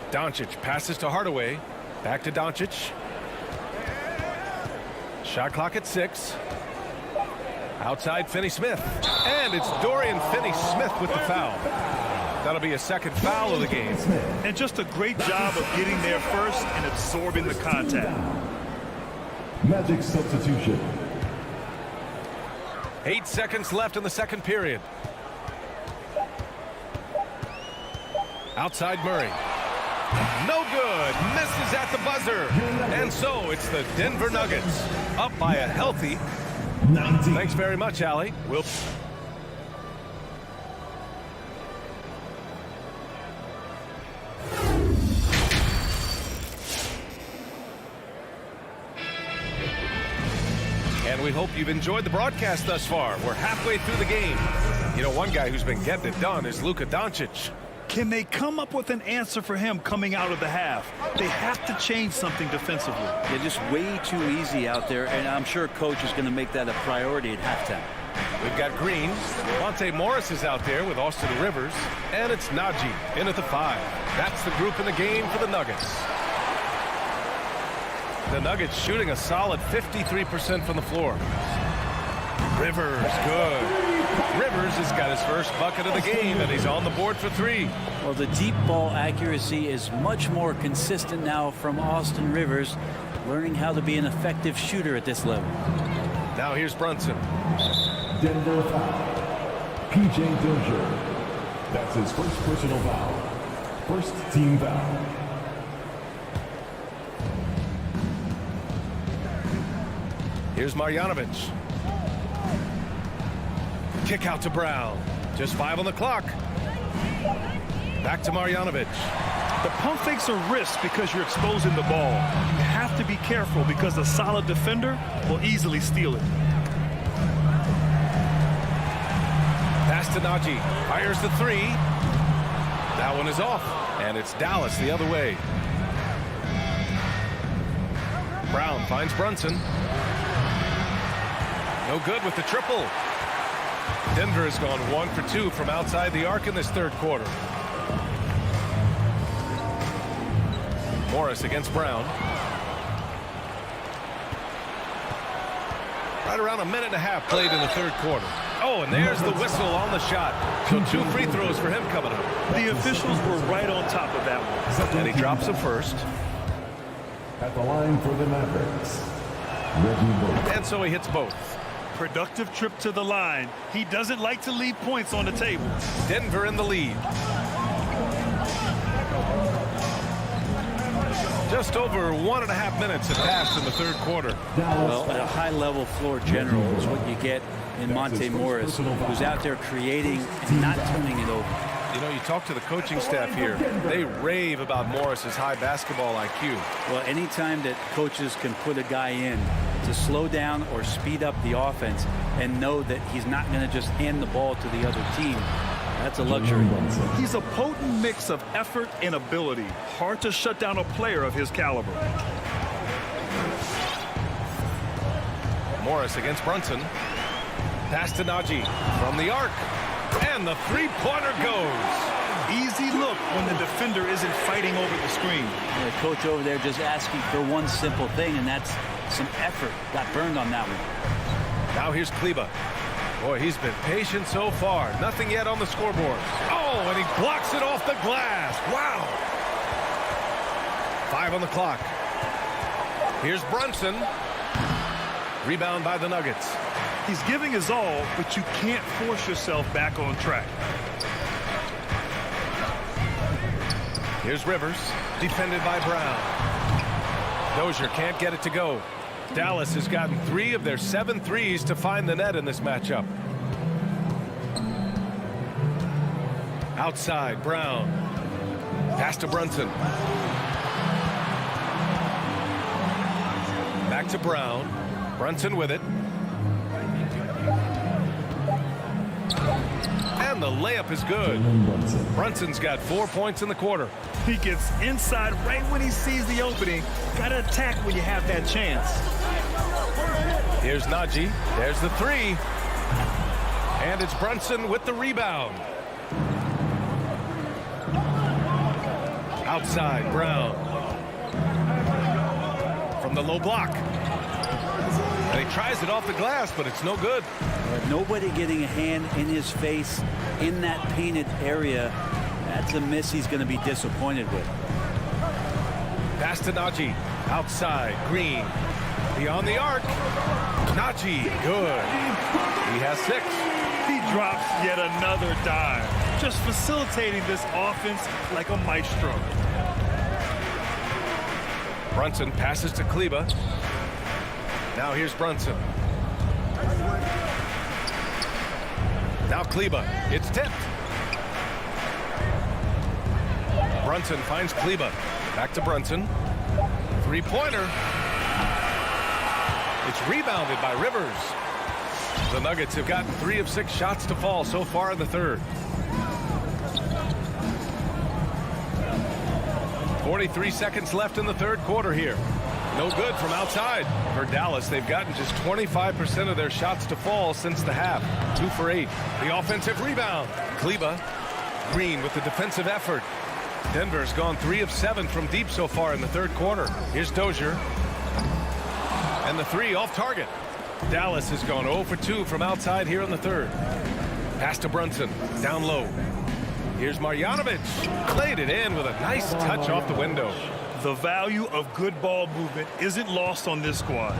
Doncic passes to Hardaway. Back to Doncic. Shot clock at 6. Outside Finney-Smith. And it's Dorian Finney-Smith with the foul. That'll be a second foul of the game. And just a great job of getting there first and absorbing the contact. Magic substitution. 8 seconds left in the second period. Outside Murray. No good. Misses at the buzzer. And so it's the Denver Nuggets up by a healthy 19. Thanks very much, Allie. We'll... And we hope you've enjoyed the broadcast thus far. We're halfway through the game. You know, one guy who's been getting it done is Luka Doncic. Can they come up with an answer for him coming out of the half? They have to change something defensively. They're just way too easy out there, and I'm sure coach is going to make that a priority at halftime. We've got Green. Monte Morris is out there with Austin Rivers. And it's Najee in at the 5. That's the group in the game for the Nuggets. The Nuggets shooting a solid 53% from the floor. Rivers, good. Rivers has got his first bucket of the game, and he's on the board for 3. Well, the deep ball accuracy is much more consistent now from Austin Rivers, learning how to be an effective shooter at this level. Now here's Brunson. Denver foul. P.J. Dozier. That's his first personal foul. First team foul. Here's Marjanovic. Kick out to Brown. Just 5 on the clock. Back to Marjanovic. The pump fakes are risk because you're exposing the ball. You have to be careful because a solid defender will easily steal it. Pass to Najee. Fires the 3. That one is off. And it's Dallas the other way. Brown finds Brunson. No good with the triple. Denver has gone 1 for 2 from outside the arc in this third quarter. Morris against Brown. Right around a minute and a half played in the third quarter. Oh, and there's the whistle on the shot. So 2 free throws for him coming up. The officials were right on top of that one. And he drops it first. At the line for the Mavericks, Reggie Bullock. And so he hits both. Productive trip to the line. He doesn't like to leave points on the table. Denver in the lead. Just over 1.5 minutes have passed in the third quarter. Well, a high-level floor general is what you get in Monte Morris, who's out there creating and not turning it over. You know, you talk to the coaching staff here, they rave about Morris's high basketball IQ. Well, anytime that coaches can put a guy in to slow down or speed up the offense and know that he's not going to just hand the ball to the other team, that's a luxury. He's a potent mix of effort and ability. Hard to shut down a player of his caliber. Morris against Brunson. Pass to Najee from the arc. And the three-pointer goes. Easy look when the defender isn't fighting over the screen. The coach over there just asking for one simple thing, and that's some effort. Got burned on that one. Now here's Kleber. Boy, he's been patient so far. Nothing yet on the scoreboard. Oh, and he blocks it off the glass. Wow. 5 on the clock. Here's Brunson. Rebound by the Nuggets. He's giving his all, but you can't force yourself back on track. Here's Rivers, defended by Brown. Dozier can't get it to go. Dallas has gotten 3 of their 7 threes to find the net in this matchup. Outside, Brown. Pass to Brunson. Back to Brown. Brunson with it. And the layup is good. Brunson's got 4 points in the quarter. He gets inside right when he sees the opening. Got to attack when you have that chance. Here's Najee. There's the 3. And it's Brunson with the rebound. Outside, Brown. From the low block. And he tries it off the glass, but it's no good. Nobody getting a hand in his face in that painted area. That's a miss he's going to be disappointed with. Pass to Najee. Outside, Green. Beyond the arc. Najee, good. He has 6. He drops yet another dime. Just facilitating this offense like a maestro. Brunson passes to Kleber. Now here's Brunson. Now Kleber. It's tipped. Brunson finds Kleber. Back to Brunson. Three-pointer. It's rebounded by Rivers. The Nuggets have gotten 3 of 6 shots to fall so far in the third. 43 seconds left in the third quarter here. No good from outside. For Dallas, they've gotten just 25% of their shots to fall since the half. 2 for 8. The offensive rebound. Kleber. Green with the defensive effort. Denver's gone 3 of 7 from deep so far in the third quarter. Here's Dozier. And the 3 off target. Dallas has gone 0 for 2 from outside here in the third. Pass to Brunson. Down low. Here's Marjanovic. Laid it in with a nice touch off the window. The value of good ball movement isn't lost on this squad.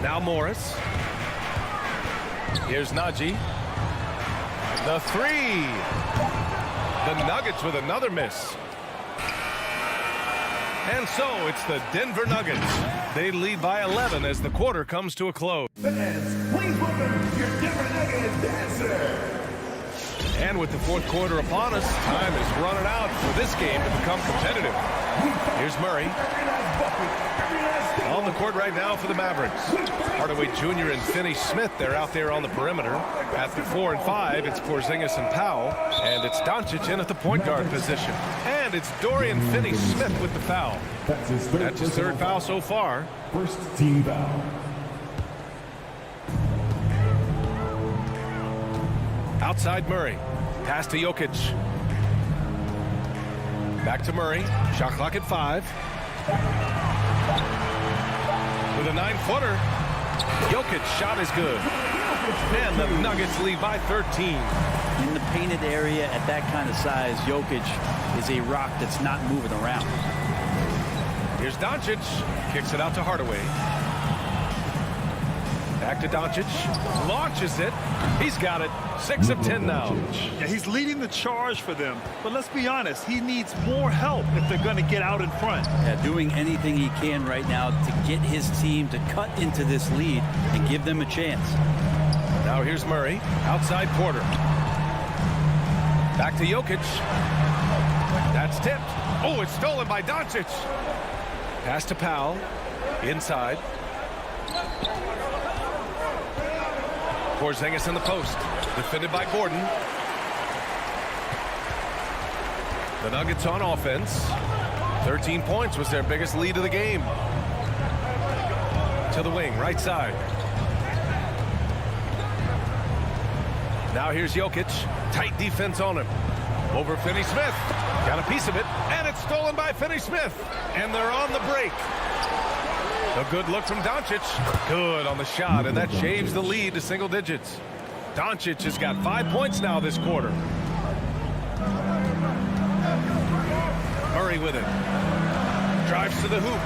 Now Morris. Here's Najee. The 3. The Nuggets with another miss. And so it's the Denver Nuggets. They lead by 11 as the quarter comes to a close. Fans, please welcome your Denver Nuggets dancer. And with the fourth quarter upon us, time is running out for this game to become competitive. Here's Murray. On the court right now for the Mavericks. Hardaway Jr. and Finney-Smith, they're out there on the perimeter. At the 4 and 5, it's Porzingis and Powell. And it's Doncic in at the point guard position. And it's Dorian Finney-Smith with the foul. That's his third foul so far. First team foul. Outside Murray. Pass to Jokic. Back to Murray. Shot clock at 5. With a 9-footer. Jokic shot is good. And the Nuggets lead by 13. In the painted area at that kind of size, Jokic is a rock that's not moving around. Here's Doncic. Kicks it out to Hardaway. Back to Doncic. Launches it. He's got it. 6 of 10 now. Yeah, he's leading the charge for them. But let's be honest, he needs more help if they're going to get out in front. Yeah, doing anything he can right now to get his team to cut into this lead and give them a chance. Now here's Murray. Outside Porter. Back to Jokic. That's tipped. Oh, it's stolen by Doncic. Pass to Powell. Inside. Porzingis in the post. Defended by Gordon. The Nuggets on offense. 13 points was their biggest lead of the game. To the wing, right side. Now here's Jokic. Tight defense on him. Over Finney-Smith. Got a piece of it, and it's stolen by Finney-Smith. And they're on the break. A good look from Doncic. Good on the shot, and that shaves the lead to single digits. Doncic has got 5 points now this quarter. Murray with it. Drives to the hoop.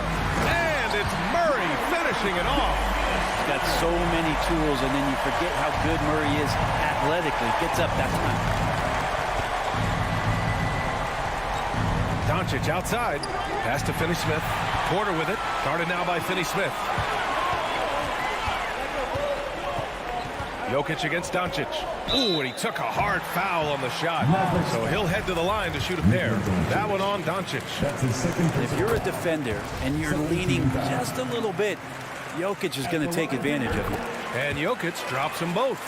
And it's Murray finishing it off. He's got so many tools, and then you forget how good Murray is athletically. Gets up that time. Doncic outside. Pass to Finney-Smith. Porter with it. Guarded now by Finney-Smith. Jokic against Doncic. Ooh, and he took a hard foul on the shot. So he'll head to the line to shoot a pair. That one on Doncic. If you're a defender and you're leaning just a little bit, Jokic is going to take advantage of you. And Jokic drops them both.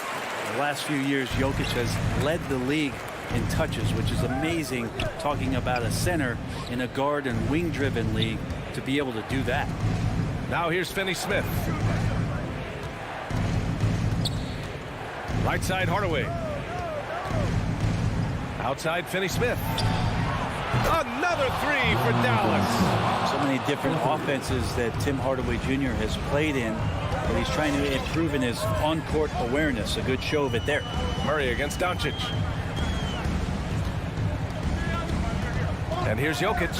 The last few years, Jokic has led the league in touches, which is amazing, talking about a center in a guard and wing-driven league to be able to do that. Now here's Finney-Smith. Right side Hardaway. Outside Finney-Smith. Another three for Dallas. So many different offenses that Tim Hardaway Jr. has played in, but he's trying to improve in his on-court awareness. A good show of it there. Murray against Doncic. And here's Jokic.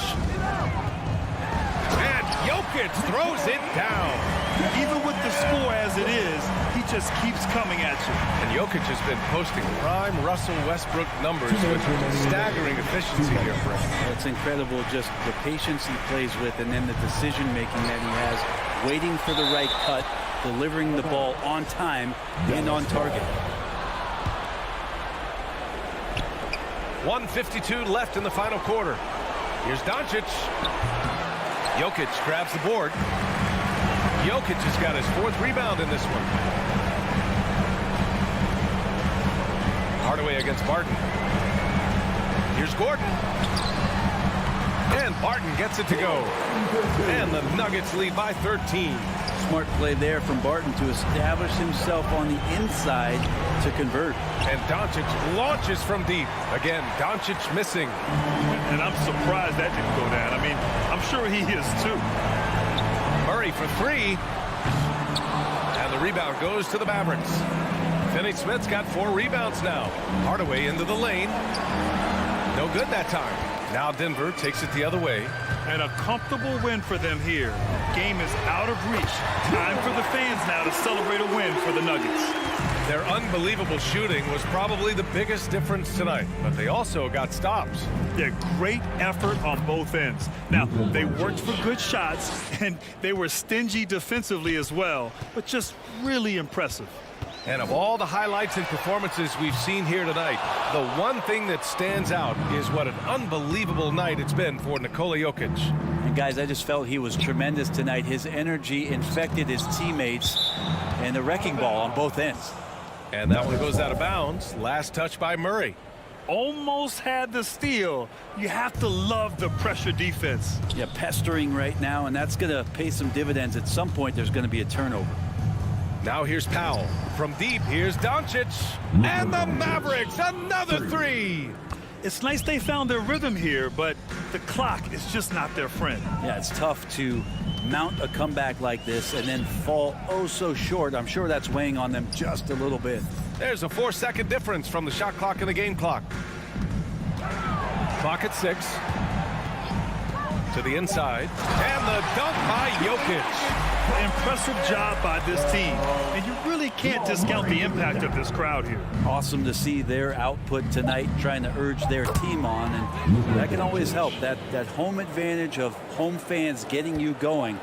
And Jokic throws it down. Even with the score as it is, he just keeps coming at you. And Jokic has been posting prime Russell Westbrook numbers with staggering efficiency here, Frank. It's incredible just the patience he plays with, and then the decision-making that he has, waiting for the right cut, delivering the ball on time and on target. 1:52 left in the final quarter. Here's Doncic. Jokic grabs the board. Jokic has got his 4th rebound in this one. Hardaway against Barton. Here's Gordon. And Barton gets it to go. And the Nuggets lead by 13. Smart play there from Barton to establish himself on the inside to convert. And Doncic launches from deep. Again, Doncic missing. And I'm surprised that didn't go down. I mean, I'm sure he is too. Murray for 3. And the rebound goes to the Mavericks. Finney-Smith's got 4 rebounds now. Hardaway into the lane. No good that time. Now Denver takes it the other way. And a comfortable win for them here. Game is out of reach. Time for the fans now to celebrate a win for the Nuggets. Their unbelievable shooting was probably the biggest difference tonight, but they also got stops. Yeah, great effort on both ends. Now, they worked for good shots, and they were stingy defensively as well, but just really impressive. And of all the highlights and performances we've seen here tonight, the one thing that stands out is what an unbelievable night it's been for Nikola Jokic. And guys, I just felt he was tremendous tonight. His energy infected his teammates, and the wrecking ball on both ends. And that one goes out of bounds. Last touch by Murray. Almost had the steal. You have to love the pressure defense. Yeah, pestering right now, and that's going to pay some dividends. At some point, there's going to be a turnover. Now here's Powell. From deep, here's Doncic. And the Mavericks, another 3. It's nice they found their rhythm here, but the clock is just not their friend. Yeah, it's tough to mount a comeback like this and then fall oh so short. I'm sure that's weighing on them just a little bit. There's a 4-second difference from the shot clock and the game clock. Clock at 6. To the inside. And the dunk by Jokic. Impressive job by this team. And you really can't discount the impact of this crowd here. Awesome to see their output tonight, trying to urge their team on, and that can always help. That home advantage of home fans getting you going,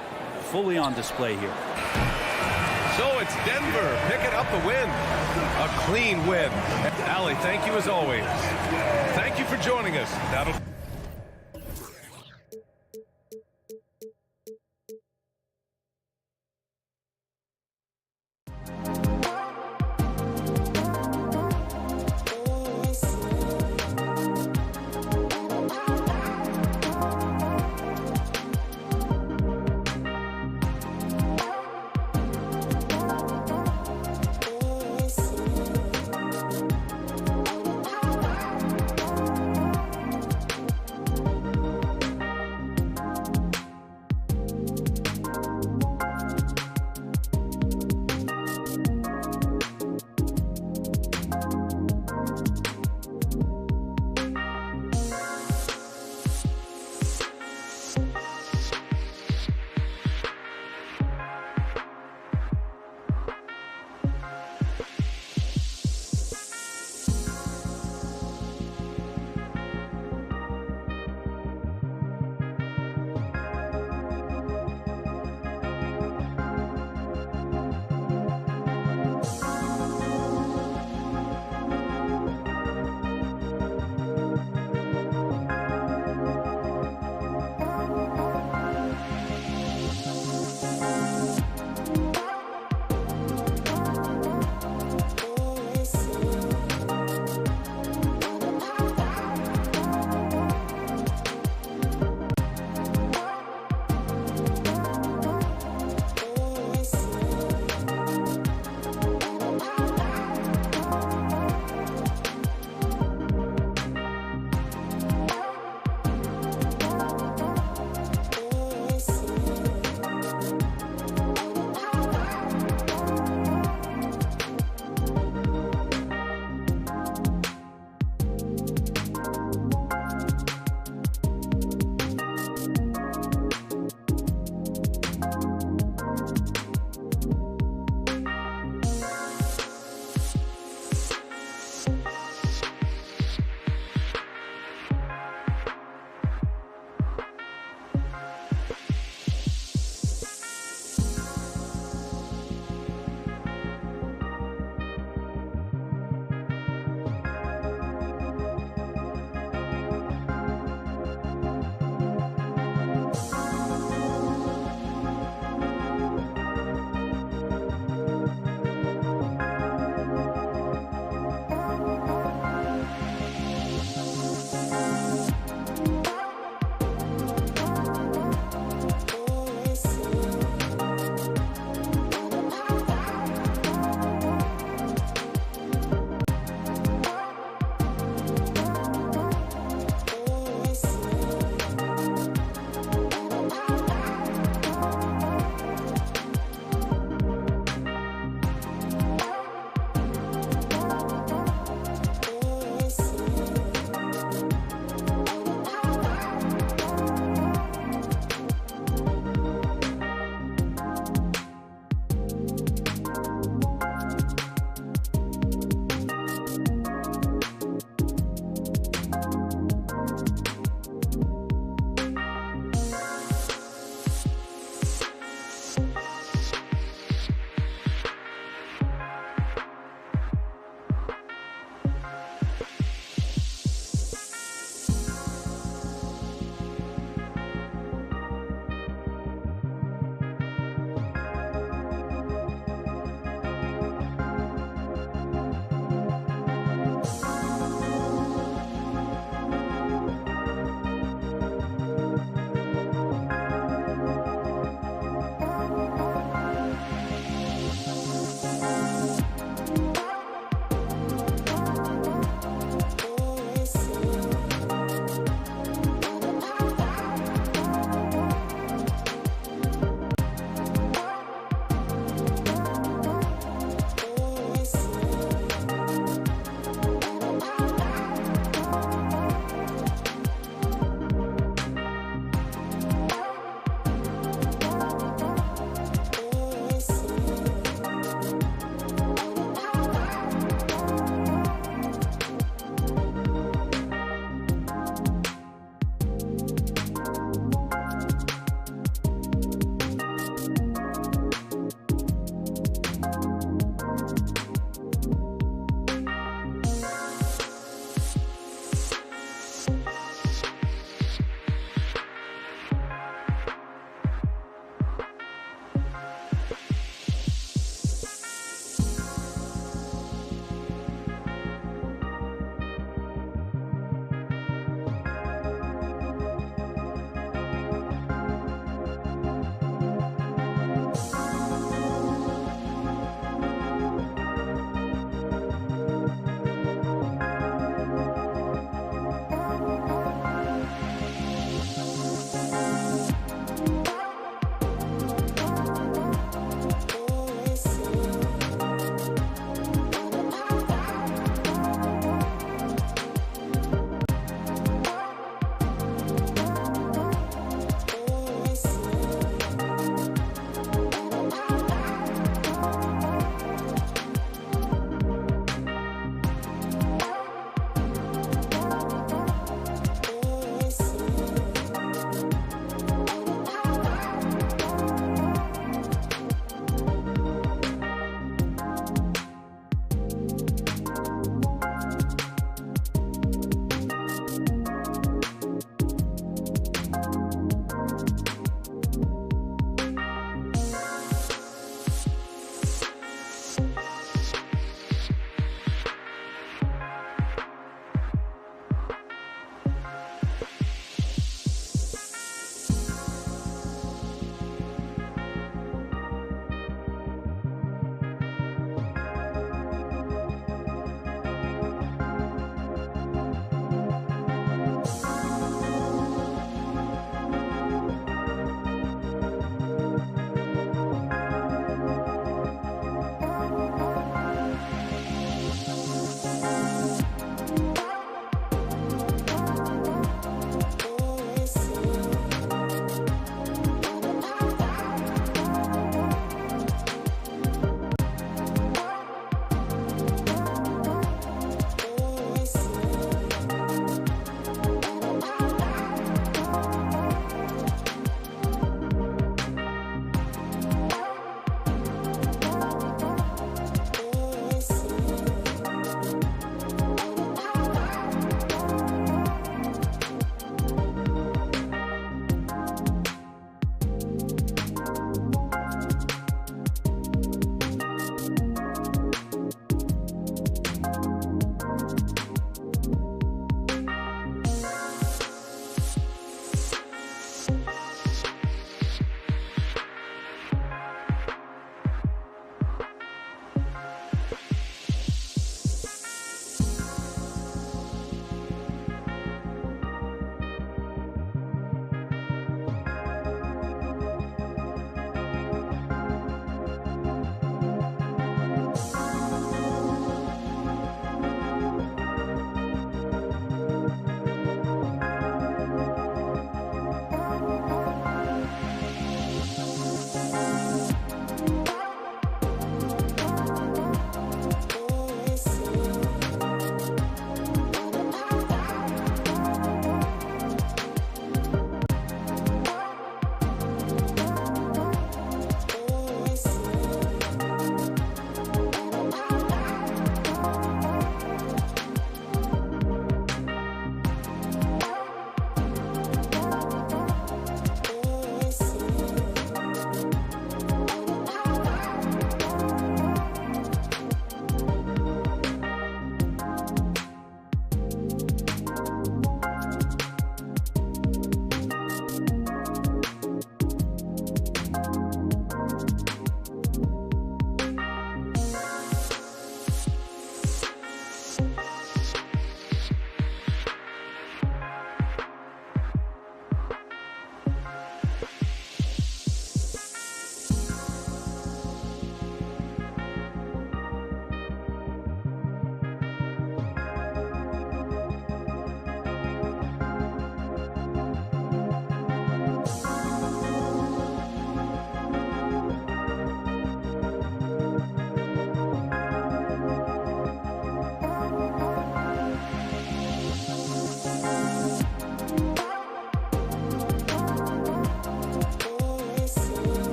fully on display here. So it's Denver picking up the win. A clean win. Allie, thank you as always. Thank you for joining us. That'll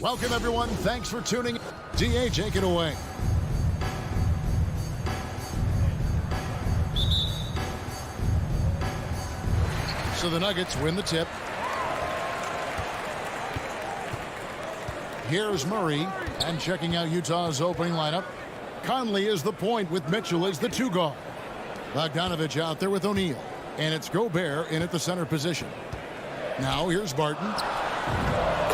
Welcome, everyone. Thanks for tuning in. DA, take it away. So the Nuggets win the tip. Here's Murray, and checking out Utah's opening lineup. Conley is the point with Mitchell as the two guard. Bogdanovich out there with O'Neal, and it's Gobert in at the center position. Now here's Barton.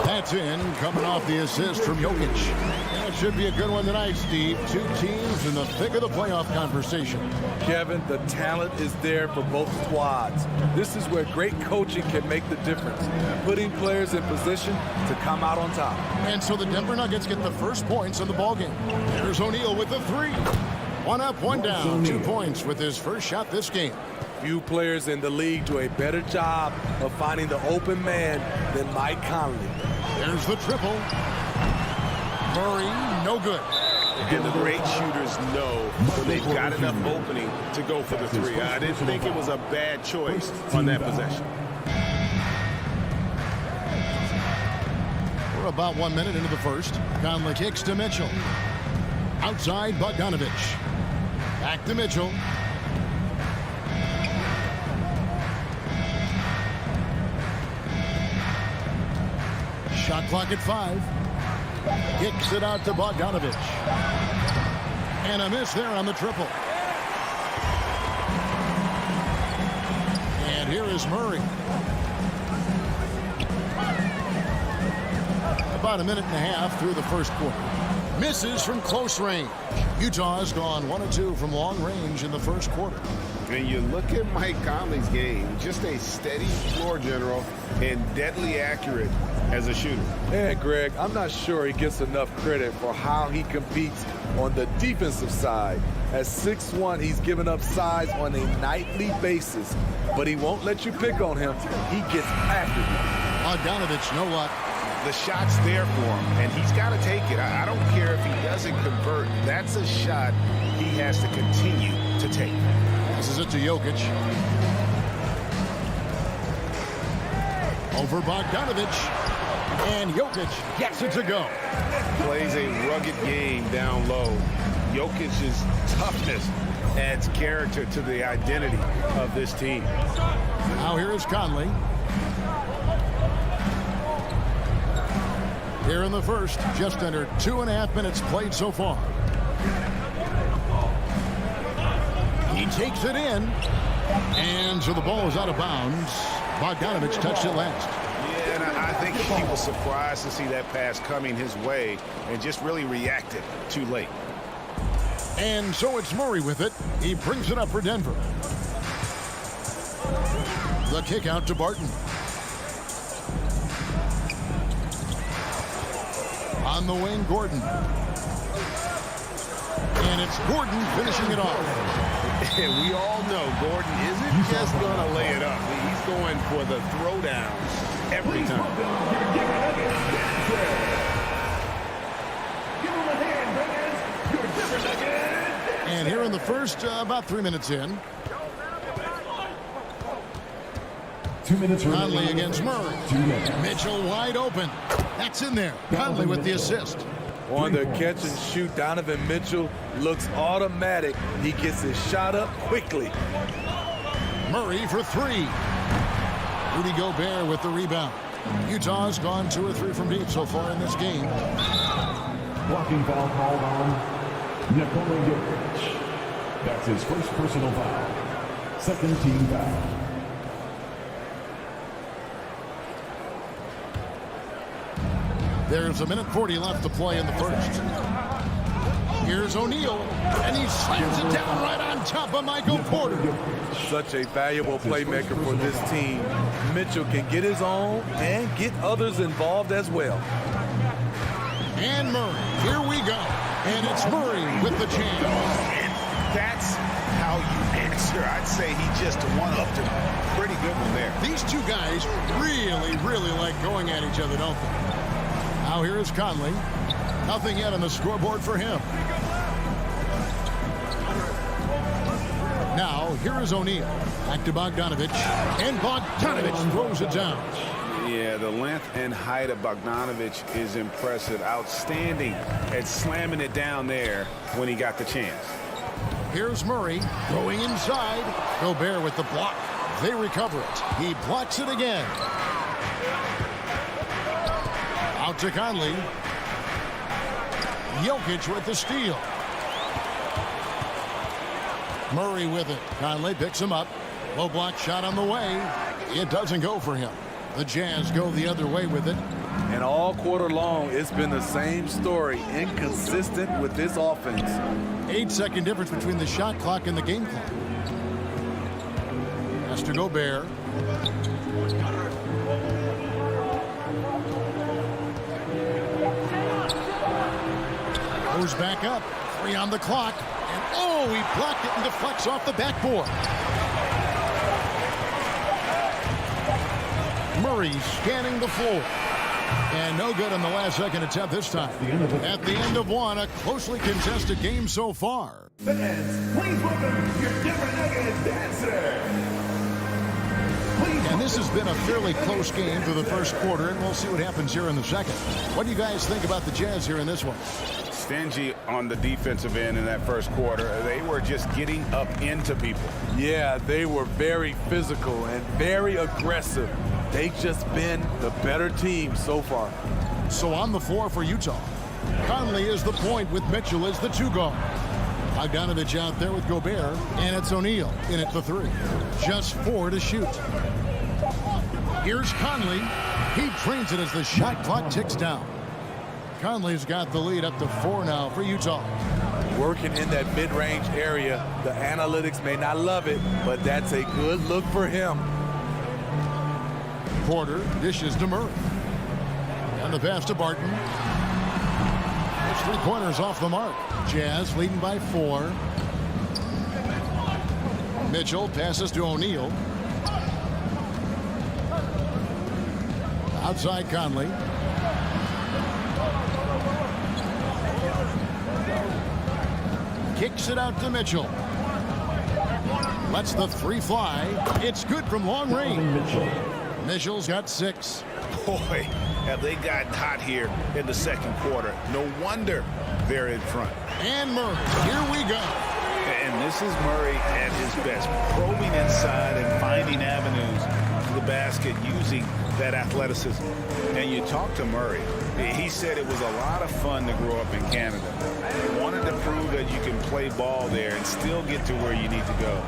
That's in, coming off the assist from Jokic. And it should be a good one tonight, Steve. Two teams in the thick of the playoff conversation. Kevin, the talent is there for both squads. This is where great coaching can make the difference, putting players in position to come out on top. And so the Denver Nuggets get the first points in the ballgame. There's O'Neal with the three. One up, one down. 2 points with his first shot this game. Few players in the league do a better job of finding the open man than Mike Conley. There's the triple. Murray, no good. And the great shooters know when they've got enough opening to go for the three. I didn't think it was a bad choice on that possession. We're about 1 minute into the first. Conley kicks to Mitchell. Outside, Bogdanovich. Back to Mitchell. Shot clock at 5. Kicks it out to Bogdanovich. And a miss there on the triple. And here is Murray. About a minute and a half through the first quarter. Misses from close range. Utah's gone 1 of 2 from long range in the first quarter. And you look at Mike Conley's game, just a steady floor general and deadly accurate as a shooter. And Greg, I'm not sure he gets enough credit for how he competes on the defensive side. At 6'1", he's given up size on a nightly basis, but he won't let you pick on him. He gets after you. Bogdanovich, no luck. The shot's there for him, and he's got to take it. I don't care if he doesn't convert. That's a shot he has to continue to take. This is it to Jokic. Over Bogdanovich. And Jokic gets it to go. Plays a rugged game down low. Jokic's toughness adds character to the identity of this team. Now here is Conley. Here in the first, just under 2.5 minutes played so far. He takes it in. And so the ball is out of bounds. Bogdanovich touched it last. Yeah, and I think he was surprised to see that pass coming his way and just really reacted too late. And so it's Murray with it. He brings it up for Denver. The kick out to Barton. On the wing, Gordon. And it's Gordon finishing it off. And we all know Gordon isn't just going to lay it up. He's going for the throwdown every time. And here in the first, about 3 minutes in. 2 minutes remaining. Conley against Murray. Mitchell wide open. That's in there. Conley with the assist. On the catch and shoot, Donovan Mitchell looks automatic. He gets his shot up quickly. Murray for 3. Rudy Gobert with the rebound. Utah's gone 2 or 3 from deep so far in this game. Blocking foul called on Nikola Jokic. That's his first personal foul. Second team foul. There's 1:40 left to play in the first. Here's O'Neal, and he slams it down right on top of Michael Porter. Such a valuable playmaker for this team. Mitchell can get his own and get others involved as well. And Murray, here we go. And it's Murray with the chance. And that's how you answer. Sure, I'd say he just one-upped a pretty good one there. These two guys really like going at each other, don't they? Now here is Conley. Nothing yet on the scoreboard for him. Now here is O'Neal. Back to Bogdanovic. And Bogdanovic throws it down. Yeah, the length and height of Bogdanovic is impressive. Outstanding at slamming it down there when he got the chance. Here's Murray going inside. Gobert with the block. They recover it. He blocks it again. Out to Conley. Jokic with the steal. Murray with it. Conley picks him up. Low block shot on the way. It doesn't go for him. The Jazz go the other way with it. And all quarter long, it's been the same story. Inconsistent with this offense. 8-second difference between the shot clock and the game clock. Has to Gobert. Goes back up. 3 on the clock. And oh, he blocked it and deflects off the backboard. Murray scanning the floor. And no good on the last second attempt this time. At the end of one, a closely contested game so far. Fans, please welcome your Denver Nuggets dancer. And this has been a fairly close game through the first quarter, and we'll see what happens here in the second. What do you guys think about the Jazz here in this one? Stingy on the defensive end in that first quarter. They were just getting up into people. Yeah, they were very physical and very aggressive. They've just been the better team so far. So on the floor for Utah, Conley is the point with Mitchell as the 2 guard. Bogdanovic out there with Gobert, and it's O'Neal in it for 3. Just 4 to shoot. Here's Conley. He drains it as the shot clock ticks down. Conley's got the lead up to 4 now for Utah. Working in that mid-range area. The analytics may not love it, but that's a good look for him. Porter dishes to Murray. And the pass to Barton. Those 3-pointers off the mark. Jazz leading by 4. Mitchell passes to O'Neal. Outside Conley. Kicks it out to Mitchell. Lets the 3 fly. It's good from long range. Mitchell's got 6. Boy, have they gotten hot here in the second quarter. No wonder they're in front. And Murray, here we go. And this is Murray at his best, probing inside and finding avenues to the basket using that athleticism. And you talk to Murray, he said it was a lot of fun to grow up in Canada. He wanted to prove that you can play ball there and still get to where you need to go.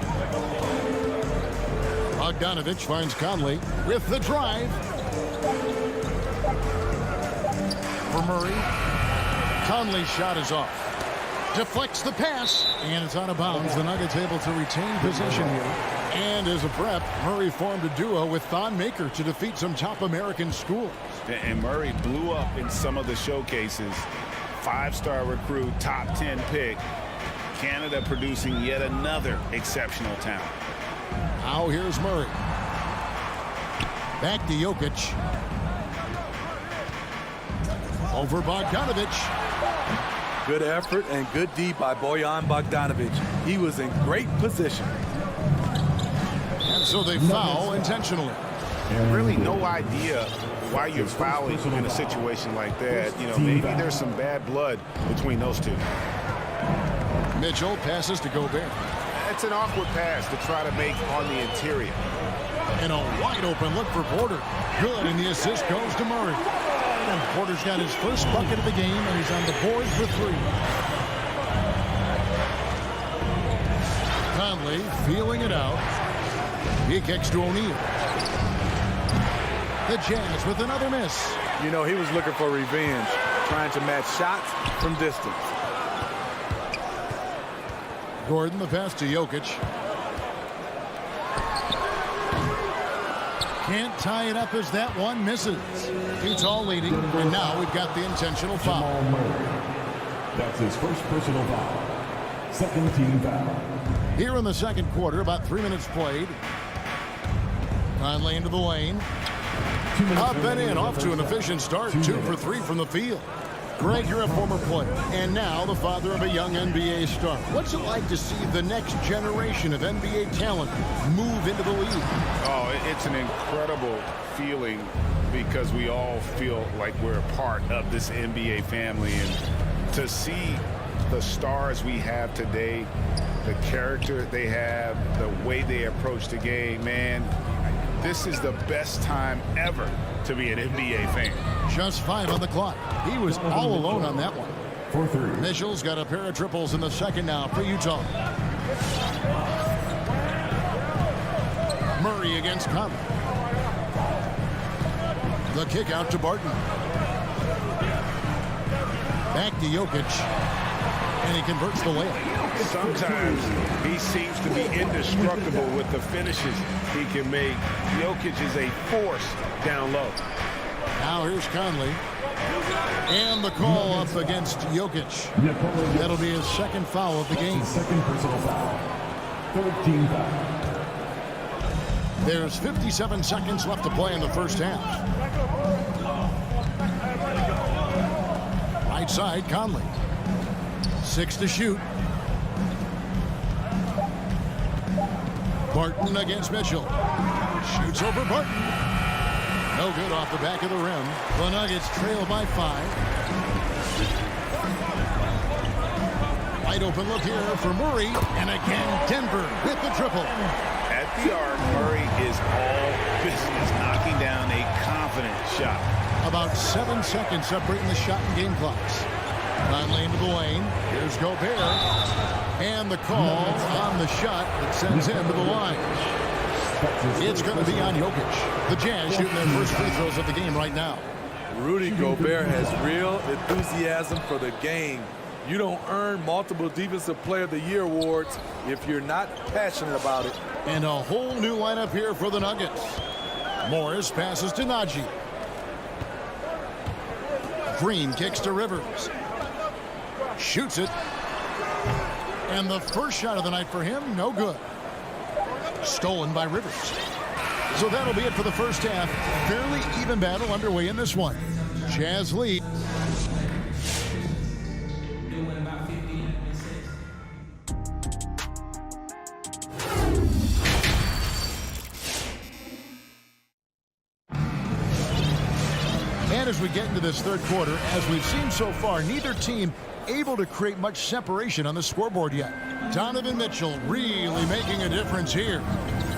Bogdanovic finds Conley with the drive. For Murray. Conley's shot is off. Deflects the pass, and it's out of bounds. The Nuggets able to retain possession here. And as a prep, Murray formed a duo with Thon Maker to defeat some top American schools. And Murray blew up in some of the showcases. 5-star recruit, top 10 pick. Canada producing yet another exceptional talent. Now here's Murray. Back to Jokic. Over Bogdanovic. Good effort and good D by Bojan Bogdanovic. He was in great position. And so they foul intentionally. Really no idea why you're fouling in a situation like that. You know, maybe there's some bad blood between those two. Mitchell passes to Gobert. It's an awkward pass to try to make on the interior. And a wide open look for Porter. Good, and the assist goes to Murray. And Porter's got his first bucket of the game, and he's on the board for 3. Conley feeling it out. He kicks to O'Neal. The Jazz with another miss. You know, he was looking for revenge, trying to match shots from distance. Gordon, the pass to Jokic. Can't tie it up as that one misses. Utah leading, and now we've got the intentional foul. Jamal Murray. That's his first personal foul. Second team foul. Here in the second quarter, about 3 minutes played. Conley into the lane. Up and in, off to an efficient start. 2 for 3 from the field. Greg, you're a former player, and now the father of a young NBA star. What's it like to see the next generation of NBA talent move into the league? Oh, it's an incredible feeling because we all feel like we're a part of this NBA family. And to see the stars we have today, the character they have, the way they approach the game, man, this is the best time ever to be an NBA fan. Just 5 on the clock. He was all alone on that one. 4-3. Mitchell's got a pair of triples in the second now for Utah. Murray against Conley. The kick out to Barton. Back to Jokic. And he converts the layup. Sometimes he seems to be indestructible with the finishes he can make. Jokic is a force down low. Now here's Conley. And the call up against Jokic. That'll be his second foul of the game. Second personal foul. 13 foul. There's 57 seconds left to play in the first half. Right side, Conley. 6 to shoot. Barton against Mitchell. Shoots over Barton. No good off the back of the rim. The Nuggets trail by 5. Wide open look here for Murray. And again, Denver with the triple. At the arc, Murray is all business, knocking down a confident shot. About 7 seconds separating the shot and game clocks. Conley into the lane. Here's Gobert. And the call on the shot that sends him to the line. It's going to be on Jokic. The Jazz shooting their first free throws of the game right now. Rudy Gobert has real enthusiasm for the game. You don't earn multiple Defensive Player of the Year awards if you're not passionate about it. And a whole new lineup here for the Nuggets. Morris passes to Najee. Green kicks to Rivers. Shoots it. And the first shot of the night for him, no good. Stolen by Rivers. So that'll be it for the first half. Fairly even battle underway in this one. Jazz lead. And as we get into this third quarter, as we've seen so far, neither team able to create much separation on the scoreboard yet. Donovan Mitchell really making a difference here.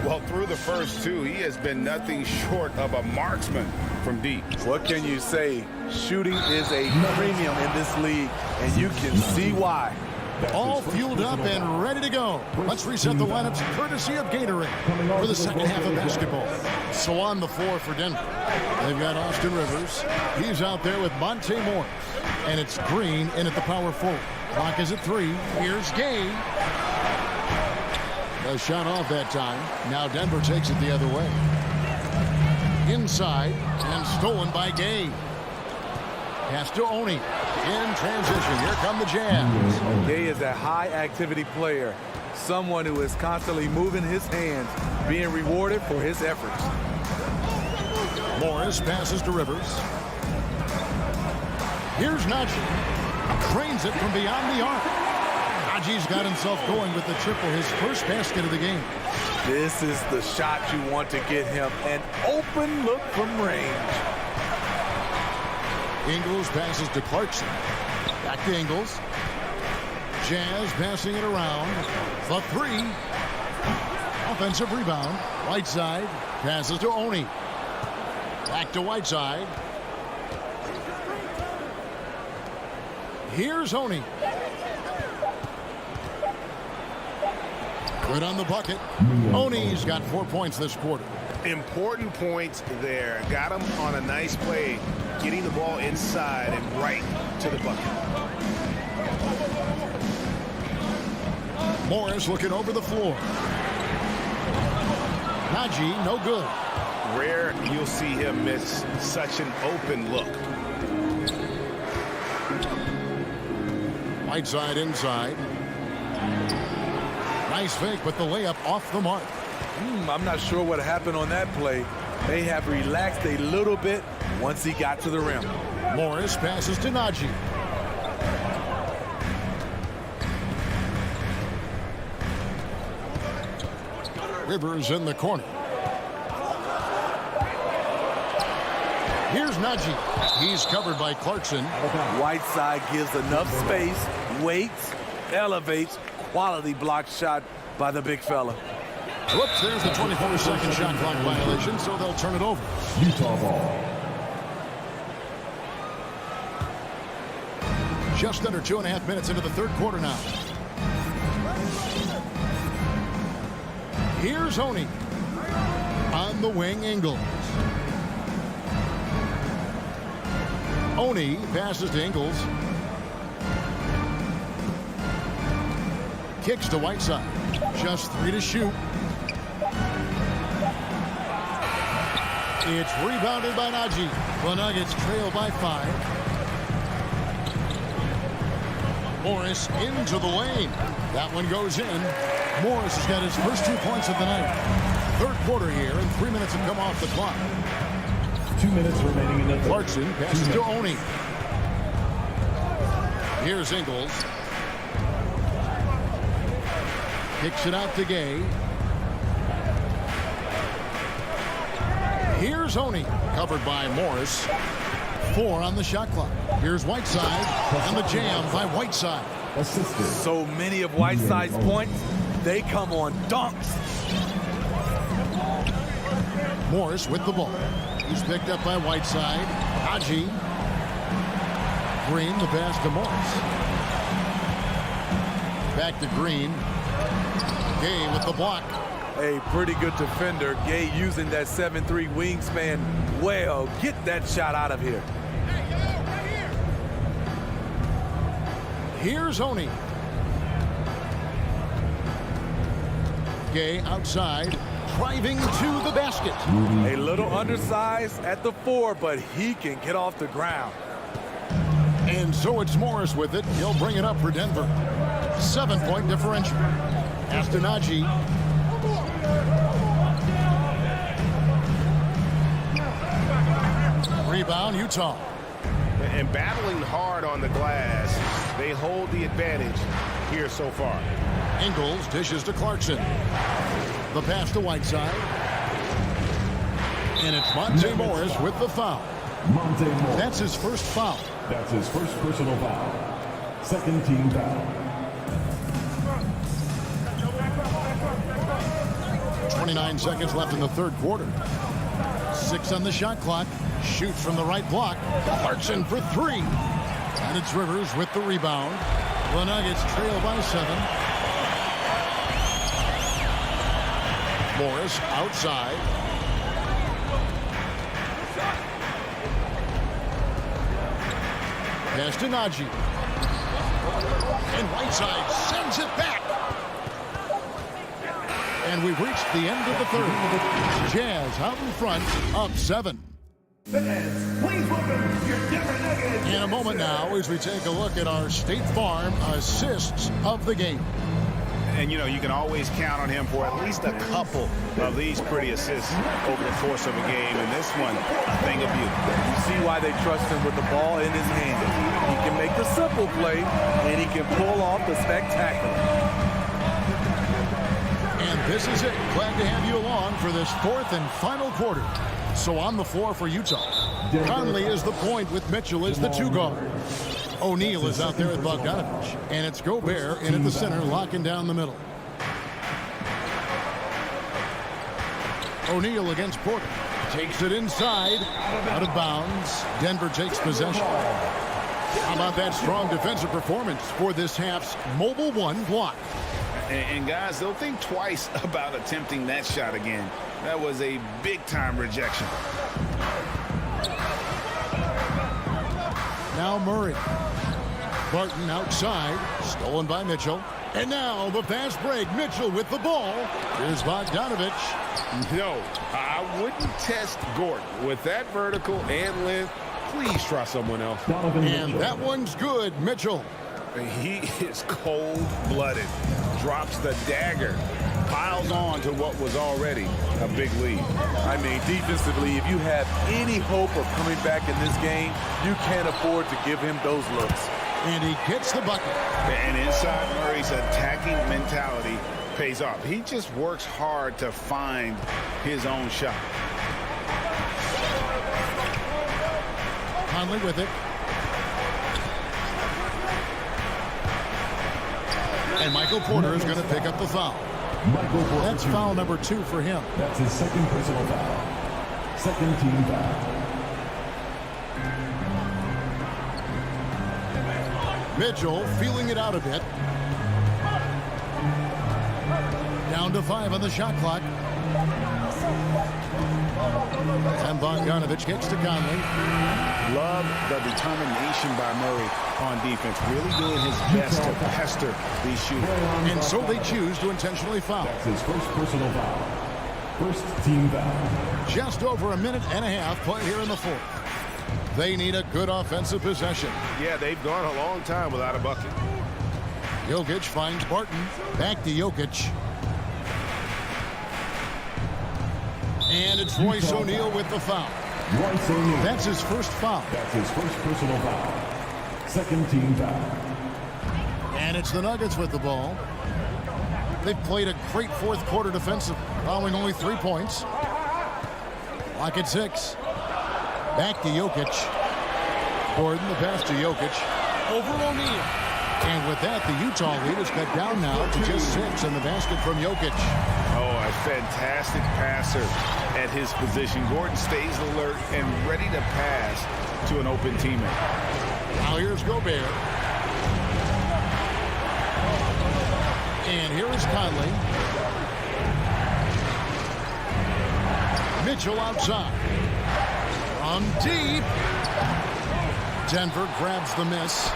Well, through the first 2, he has been nothing short of a marksman from deep. What can you say? Shooting is a premium in this league, and you can see why. All fueled up and ready to go. Let's reset the lineups courtesy of Gatorade for the second half of basketball. So on the floor for Denver, they've got Austin Rivers. He's out there with Monte Morris. And it's Green in at the power forward. Clock is at 3. Here's Gay. A shot off that time. Now Denver takes it the other way. Inside and stolen by Gay. Pass to Oni. In transition. Here come the Jazz. Gay is a high-activity player. Someone who is constantly moving his hands, being rewarded for his efforts. Morris passes to Rivers. Here's Najee. Cranes it from beyond the arc. Najee's got himself going with the triple, his first basket of the game. This is the shot you want to get him. An open look from range. Ingles passes to Clarkson. Back to Ingles. Jazz passing it around. The 3. Offensive rebound. Whiteside passes to Oni. Back to Whiteside. Here's Oni. Good on the bucket. Oni's got 4 points this quarter. Important points there. Got him on a nice play, getting the ball inside and right to the bucket. Morris looking over the floor. Najee, no good. Rare you'll see him miss such an open look. Whiteside inside. Nice fake, but the layup off the mark. I'm not sure what happened on that play. They have relaxed a little bit once he got to the rim. Morris passes to Najee. Rivers in the corner. Here's Najee. He's covered by Clarkson. Whiteside gives enough space, waits, elevates. Quality block shot by the big fella. Whoops, there's the 24-second shot clock violation, so they'll turn it over. Utah ball. Just under 2.5 minutes into the third quarter now. Here's Honey. On the wing, Ingles. Oni passes to Ingles. Kicks to Whiteside. Just 3 to shoot. It's rebounded by Najee. The Nuggets trail by 5. Morris into the lane. That one goes in. Morris has got his first 2 points of the night. Third quarter here, and 3 minutes have come off the clock. 2 minutes remaining in the third. Clarkson passes to Oni. Here's Ingles. Kicks it out to Gay. Here's Oni, covered by Morris. 4 on the shot clock. Here's Whiteside, and the jam by Whiteside. So many of Whiteside's points, they come on dunks. Morris with the ball. He's picked up by Whiteside. Najee. Green, the pass to Morris. Back to Green. Gay with the block. A pretty good defender. Gay using that 7'3" wingspan well. Get that shot out of here. Here's Oni. Gay outside, driving to the basket. A little undersized at the 4, but he can get off the ground. And so it's Morris with it. He'll bring it up for Denver. 7-point differential. Pass to Najee. Rebound, Utah. And battling hard on the glass, they hold the advantage here so far. Ingles dishes to Clarkson. The pass to Whiteside. And it's Monte Morris with the foul. Monte Morris. That's his first foul. That's his first personal foul. Second team foul. 29 seconds left in the third quarter. 6 on the shot clock. Shoots from the right block. Clarkson for 3. And it's Rivers with the rebound. The Nuggets trail by 7. Morris outside. Pass to Najee. And Whiteside sends it back. And we've reached the end of the third. Jazz out in front, up 7. In a moment now, as we take a look at our State Farm assists of the game. And, you know, you can always count on him for at least a couple of these pretty assists over the course of a game. And this one, a thing of beauty. You see why they trust him with the ball in his hand. He can make the simple play, and he can pull off the spectacular. And this is it. Glad to have you along for this fourth and final quarter. So on the floor for Utah, Conley is the point with Mitchell as the 2 guard. O'Neal is out there with Bogdanovich, and it's Gobert in at the center, locking down the middle. O'Neal against Porter. Takes it inside, out of bounds. Denver takes possession. How about that strong defensive performance for this half's Mobile One block? And guys, they'll think twice about attempting that shot again. That was a big-time rejection. Now Murray. Barton outside, stolen by Mitchell. And now the fast break. Mitchell with the ball. Here's Bogdanovich. No, I wouldn't test Gordon. With that vertical and length, please try someone else. And that one's good, Mitchell. He is cold-blooded. drops the dagger, piles on to what was already a big lead. I mean, defensively, if you have any hope of coming back in this game, you can't afford to give him those looks. And he gets the bucket. And inside Murray's attacking mentality pays off. He just works hard to find his own shot. Conley with it. And Michael Porter is going to pick up the foul. Michael Porter. That's foul number 2 for him. That's his second personal foul. Second team foul. Mitchell feeling it out a bit. Down to 5 on the shot clock. And Bogdanovic kicks to Conley. Love the determination by Murray on defense. Really doing his best to pester these shooters. And so they choose to intentionally foul. That's his first personal foul. First team foul. Just over a minute and a half played here in the fourth. They need a good offensive possession. Yeah, they've gone a long time without a bucket. Jokic finds Barton. Back to Jokic. And it's Royce O'Neal with the foul. Royce O'Neal. That's his first foul. That's his first personal foul. Second team foul. And it's the Nuggets with the ball. They've played a great fourth quarter defensive, allowing only 3 points. Clock at 6. Back to Jokic. Gordon, the pass to Jokic. Over O'Neal. And with that, the Utah lead is cut down now to just 6 in the basket from Jokic. Oh, a fantastic passer at his position. Gordon stays alert and ready to pass to an open teammate. Now here's Gobert. And here is Conley. Mitchell outside. From deep. Denver grabs the miss.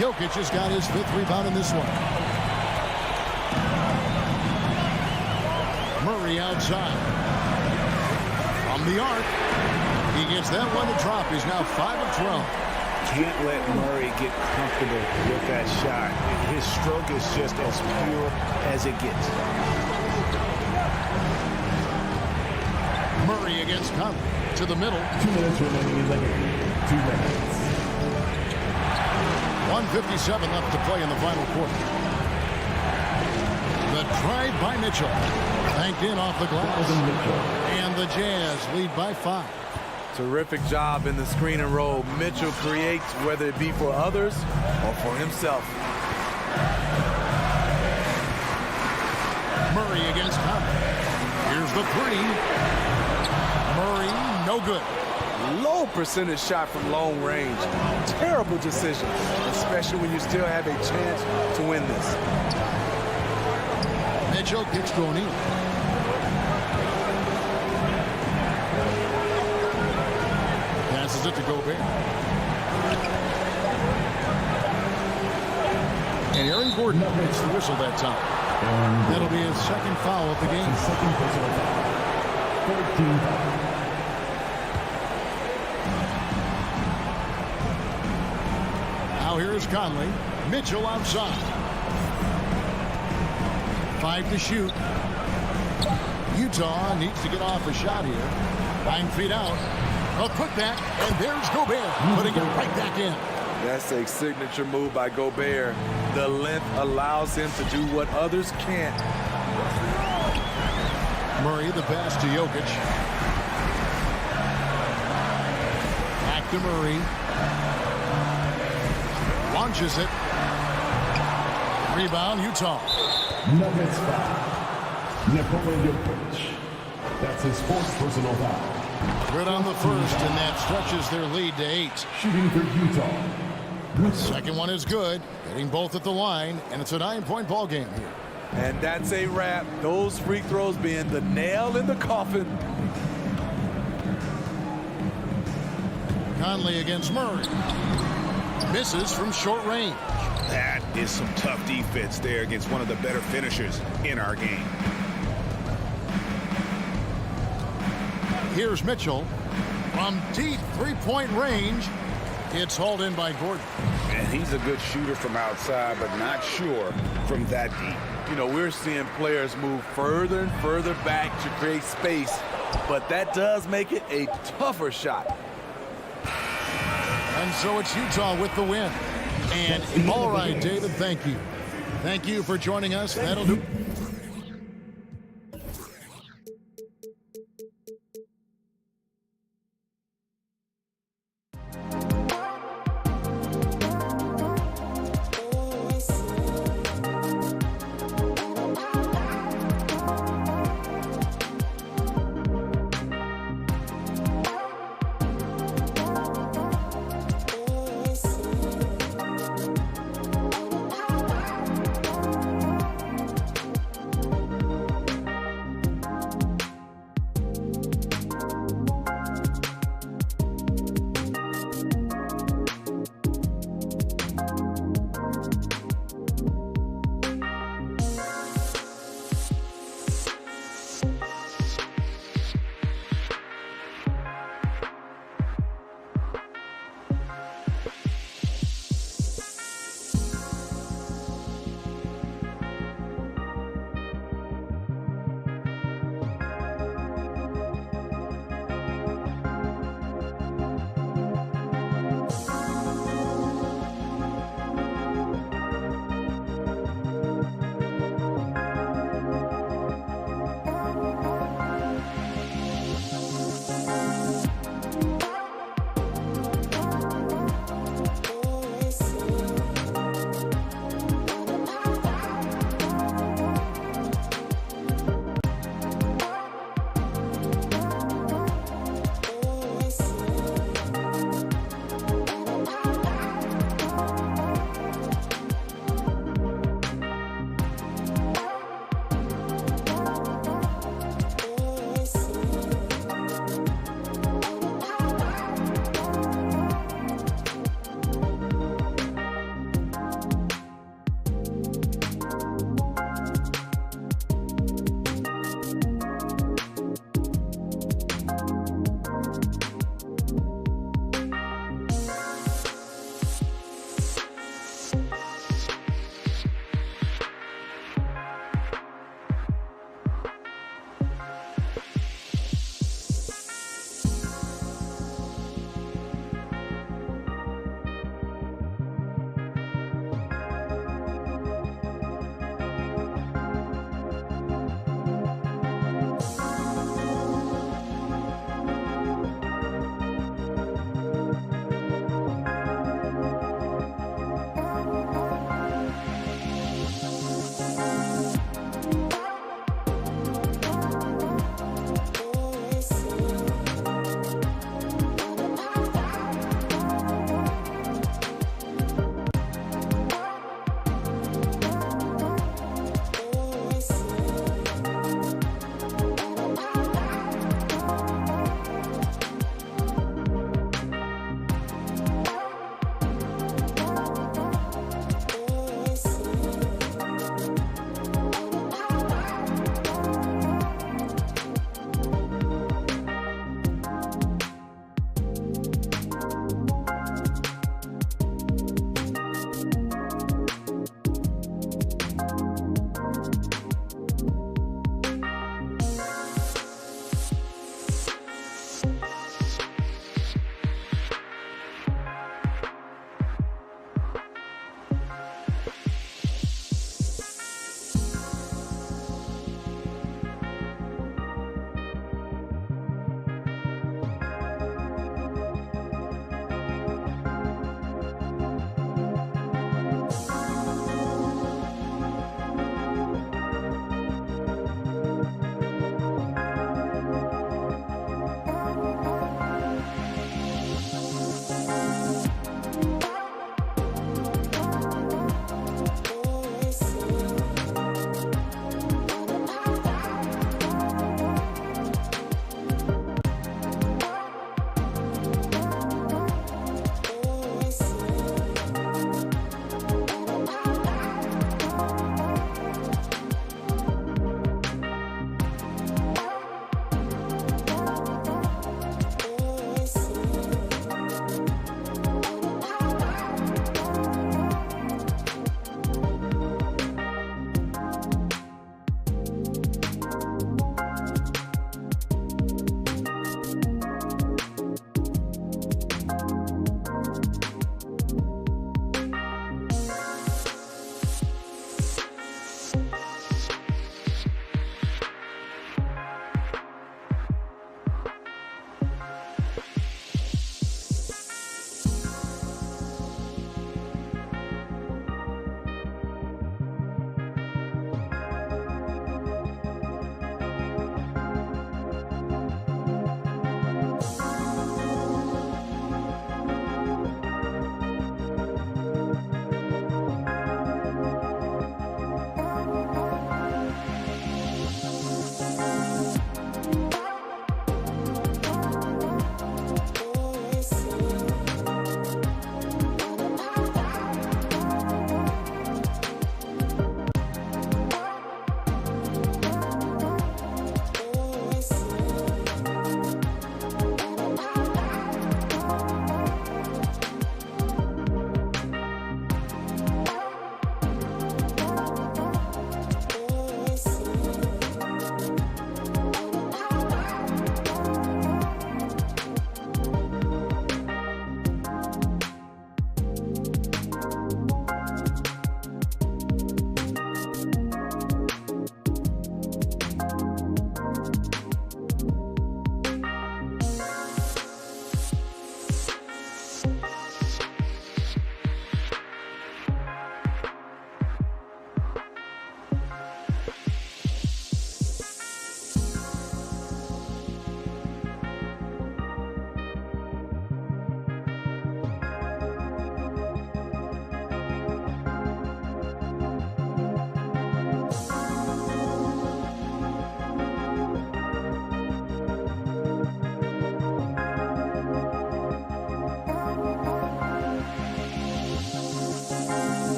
Jokic has got his 5th rebound in this one. Murray outside. From the arc. He gets that one to drop. He's now 5 of 12. Can't let Murray get comfortable with that shot. His stroke is just as pure as it gets. Murray against Conley. To the middle. 2 minutes remaining in the game. 2 minutes. 1:57 left to play in the final quarter. The drive by Mitchell. Banked in off the glass. And the Jazz lead by 5. Terrific job in the screen and roll. Mitchell creates, whether it be for others or for himself. Murray against Conley. Here's the 3. Murray, no good. Low percentage shot from long range. Terrible decision, especially when you still have a chance to win this. Mitchell kicks to O'Neal. Passes it to Gobert. And Aaron Gordon makes the whistle that time. That'll be his 2nd foul of the game. Second personal foul. 13 foul. Now here's Conley. Mitchell outside. 5 to shoot. Utah needs to get off a shot here. 9 feet out. A putback, and there's Gobert putting it right back in. That's a signature move by Gobert. The length allows him to do what others can't. Murray, the pass to Jokic. Back to Murray. Launches it. Rebound, Utah. Nuggets foul. Nikola Jokic. That's his 4th personal foul. Good on the first, and that stretches their lead to 8. Shooting for Utah. Second one is good. Hitting both at the line, and it's a 9-point ball game here. And that's a wrap. Those free throws being the nail in the coffin. Conley against Murray. Misses from short range. That is some tough defense there against one of the better finishers in our game. Here's Mitchell from deep 3-point range. It's hauled in by Gordon. And he's a good shooter from outside, but not sure from that deep. You know, we're seeing players move further and further back to create space, but that does make it a tougher shot. And so it's Utah with the win. And all right, David, thank you. Thank you for joining us. That'll do.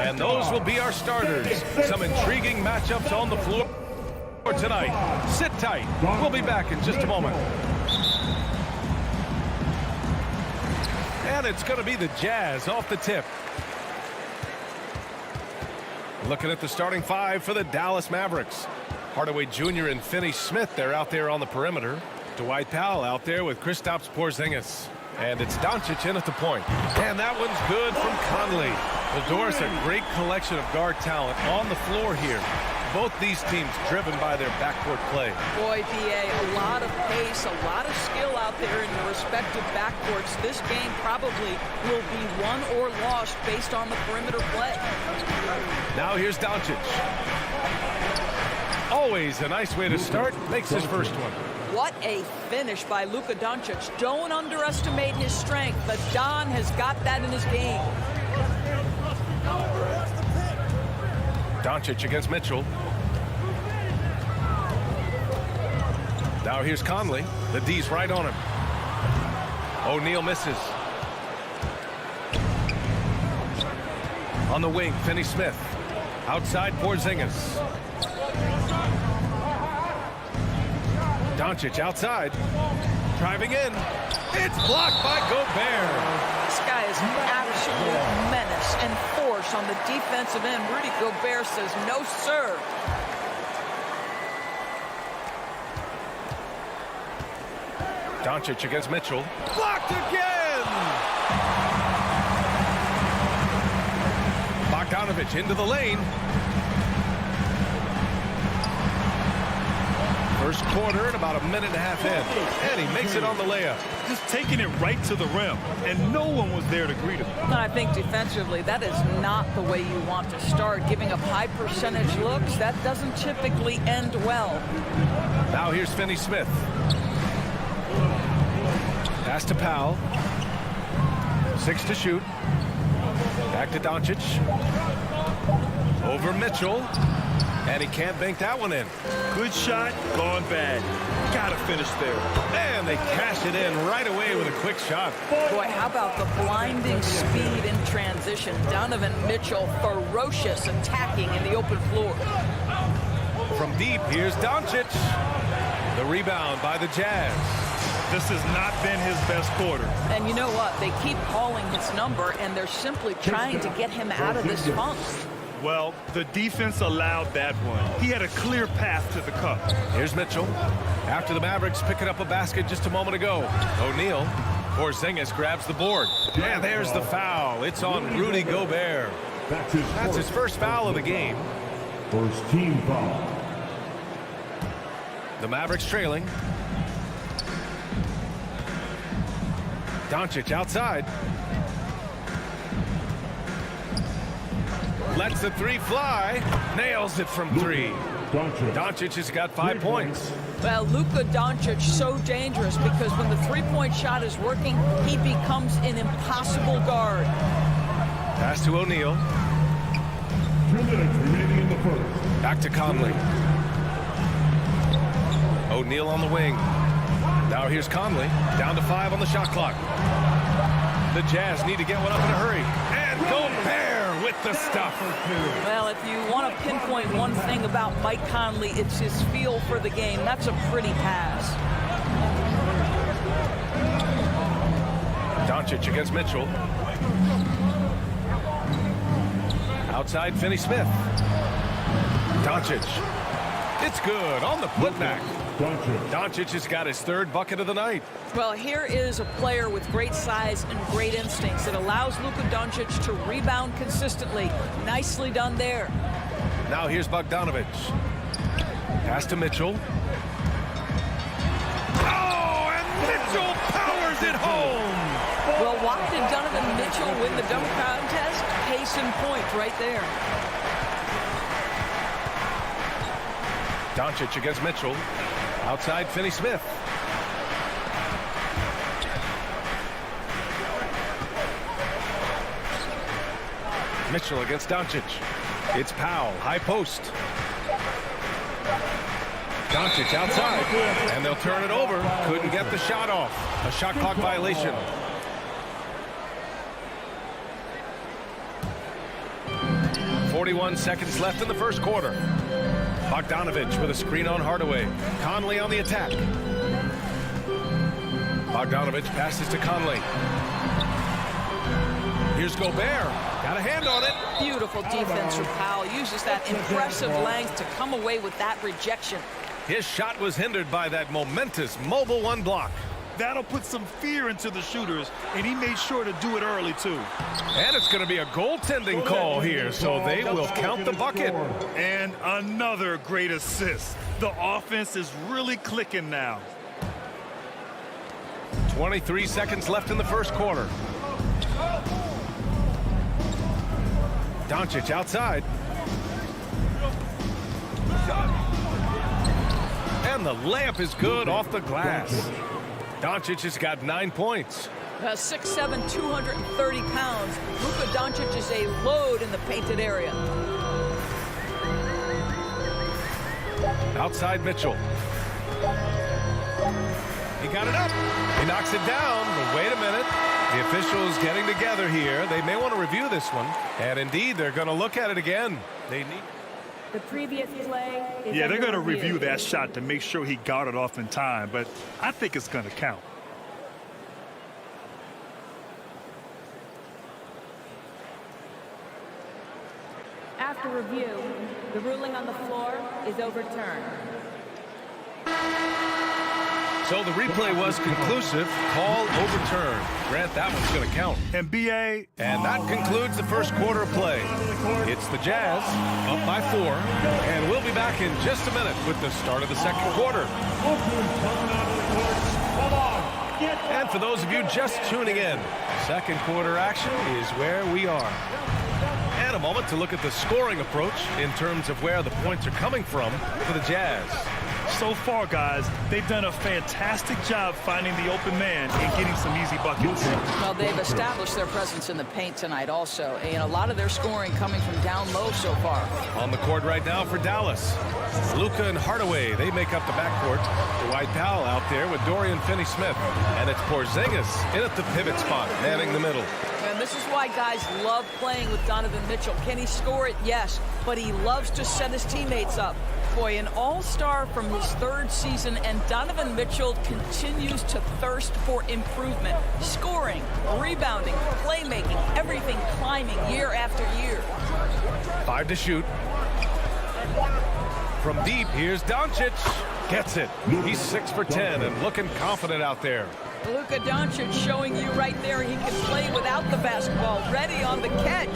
And those will be our starters. Some intriguing matchups on the floor tonight. Sit tight. We'll be back in just a moment. And it's going to be the Jazz off the tip. Looking at the starting five for the Dallas Mavericks. Hardaway Jr. and Finney Smith, they're out there on the perimeter. Dwight Powell out there with Kristaps Porzingis. And it's Doncic in at the point. And that one's good from Conley. Well, Doris, a great collection of guard talent on the floor here. Both these teams driven by their backcourt play. Boy, B.A., a lot of pace, a lot of skill out there in the respective backcourts. This game probably will be won or lost based on the perimeter play. Now here's Doncic. Always a nice way to start. Makes his first one. What a finish by Luka Doncic. Don't underestimate his strength, but Don has got that in his game. Doncic against Mitchell. Now here's Conley. The D's right on him. O'Neal misses. On the wing, Finney Smith. Outside, Porzingis. Doncic outside. Driving in. It's blocked by Gobert. This guy is an absolute menace and force on the defensive end. Rudy Gobert says no, sir. Doncic against Mitchell. Blocked again! Bogdanovich into the lane. First quarter and about a minute and a half in. And he makes it on the layup. Just taking it right to the rim, and no one was there to greet him. And I think defensively, that is not the way you want to start. Giving up high percentage looks, that doesn't typically end well. Now here's Finney Smith. Pass to Powell. 6 to shoot. Back to Doncic. Over Mitchell. And he can't bank that one in. Good shot, gone bad. Gotta finish there. And they cash it in right away with a quick shot. Boy, how about the blinding speed in transition? Donovan Mitchell, ferocious attacking in the open floor. From deep, here's Doncic. The rebound by the Jazz. This has not been his best quarter. And you know what? They keep calling his number, and they're simply trying to get him out of this funk. Well, the defense allowed that one. He had a clear path to the cup. Here's Mitchell. After the Mavericks picking up a basket just a moment ago. O'Neal. Porzingis grabs the board. And there's the foul. It's on Rudy Gobert. That's his first foul of the game. First team foul. The Mavericks trailing. Doncic outside. Lets the three fly. Nails it from three. Doncic has got 5 points. Well, Luka Doncic so dangerous because when the three-point shot is working, he becomes an impossible guard. Pass to O'Neal. 2 minutes remaining in the first. Back to Conley. O'Neal on the wing. Now here's Conley. Down to 5 on the shot clock. The Jazz need to get one up in a hurry. And Gobert with the stuff. Well, if you want to pinpoint one thing about Mike Conley, it's his feel for the game. That's a pretty pass. Doncic against Mitchell. Outside, Finney Smith. Doncic. It's good on the putback. Doncic has got his 3rd bucket of the night. Well, here is a player with great size and great instincts. It allows Luka Doncic to rebound consistently. Nicely done there. Now here's Bogdanovich. Pass to Mitchell. Oh, and Mitchell powers it home. Well, why did Donovan Mitchell win the dunk contest? Case in point right there. Doncic against Mitchell. Outside, Finney Smith. Mitchell against Doncic. It's Powell, high post. Doncic outside, and they'll turn it over. Couldn't get the shot off. A shot clock violation. 41 seconds left in the first quarter. Bogdanovich with a screen on Hardaway. Conley on the attack. Bogdanovich passes to Conley. Here's Gobert. Got a hand on it. Beautiful defense from Powell. Uses that impressive length to come away with that rejection. His shot was hindered by that momentous mobile one block. That'll put some fear into the shooters, and he made sure to do it early, too. And it's going to be a goaltending call here, so they will count the bucket. And another great assist. The offense is really clicking now. 23 seconds left in the first quarter. Doncic outside. And the layup is good off the glass. Doncic has got 9 points. 6'7", 230 pounds. Luka Doncic is a load in the painted area. Outside Mitchell. He got it up. He knocks it down, but wait a minute. The officials getting together here. They may want to review this one. And indeed, they're going to look at it again. They need... The previous play is they're going to review that shot to make sure he got it off in time, but I think it's going to count. After review, the ruling on the floor is overturned. So the replay was conclusive. Call overturned. Grant, that one's going to count. NBA. And that concludes the first quarter of play. It's the Jazz up by 4. And we'll be back in just a minute with the start of the second quarter. And for those of you just tuning in, second quarter action is where we are. And a moment to look at the scoring approach in terms of where the points are coming from for the Jazz. So far, guys, they've done a fantastic job finding the open man and getting some easy buckets. Well, they've established their presence in the paint tonight also, and a lot of their scoring coming from down low so far. On the court right now for Dallas, Luka and Hardaway, they make up the backcourt. Dwight Powell out there with Dorian Finney-Smith, and it's Porzingis in at the pivot spot, manning the middle. And this is why guys love playing with Donovan Mitchell. Can he score it? Yes, but he loves to set his teammates up. Boy, an all-star from his third season, and Donovan Mitchell continues to thirst for improvement. Scoring, rebounding, playmaking, everything climbing year after year. 5 to shoot. From deep, here's Doncic. Gets it. He's 6 for 10 and looking confident out there. Luka Doncic showing you right there he can play without the basketball. Ready on the catch.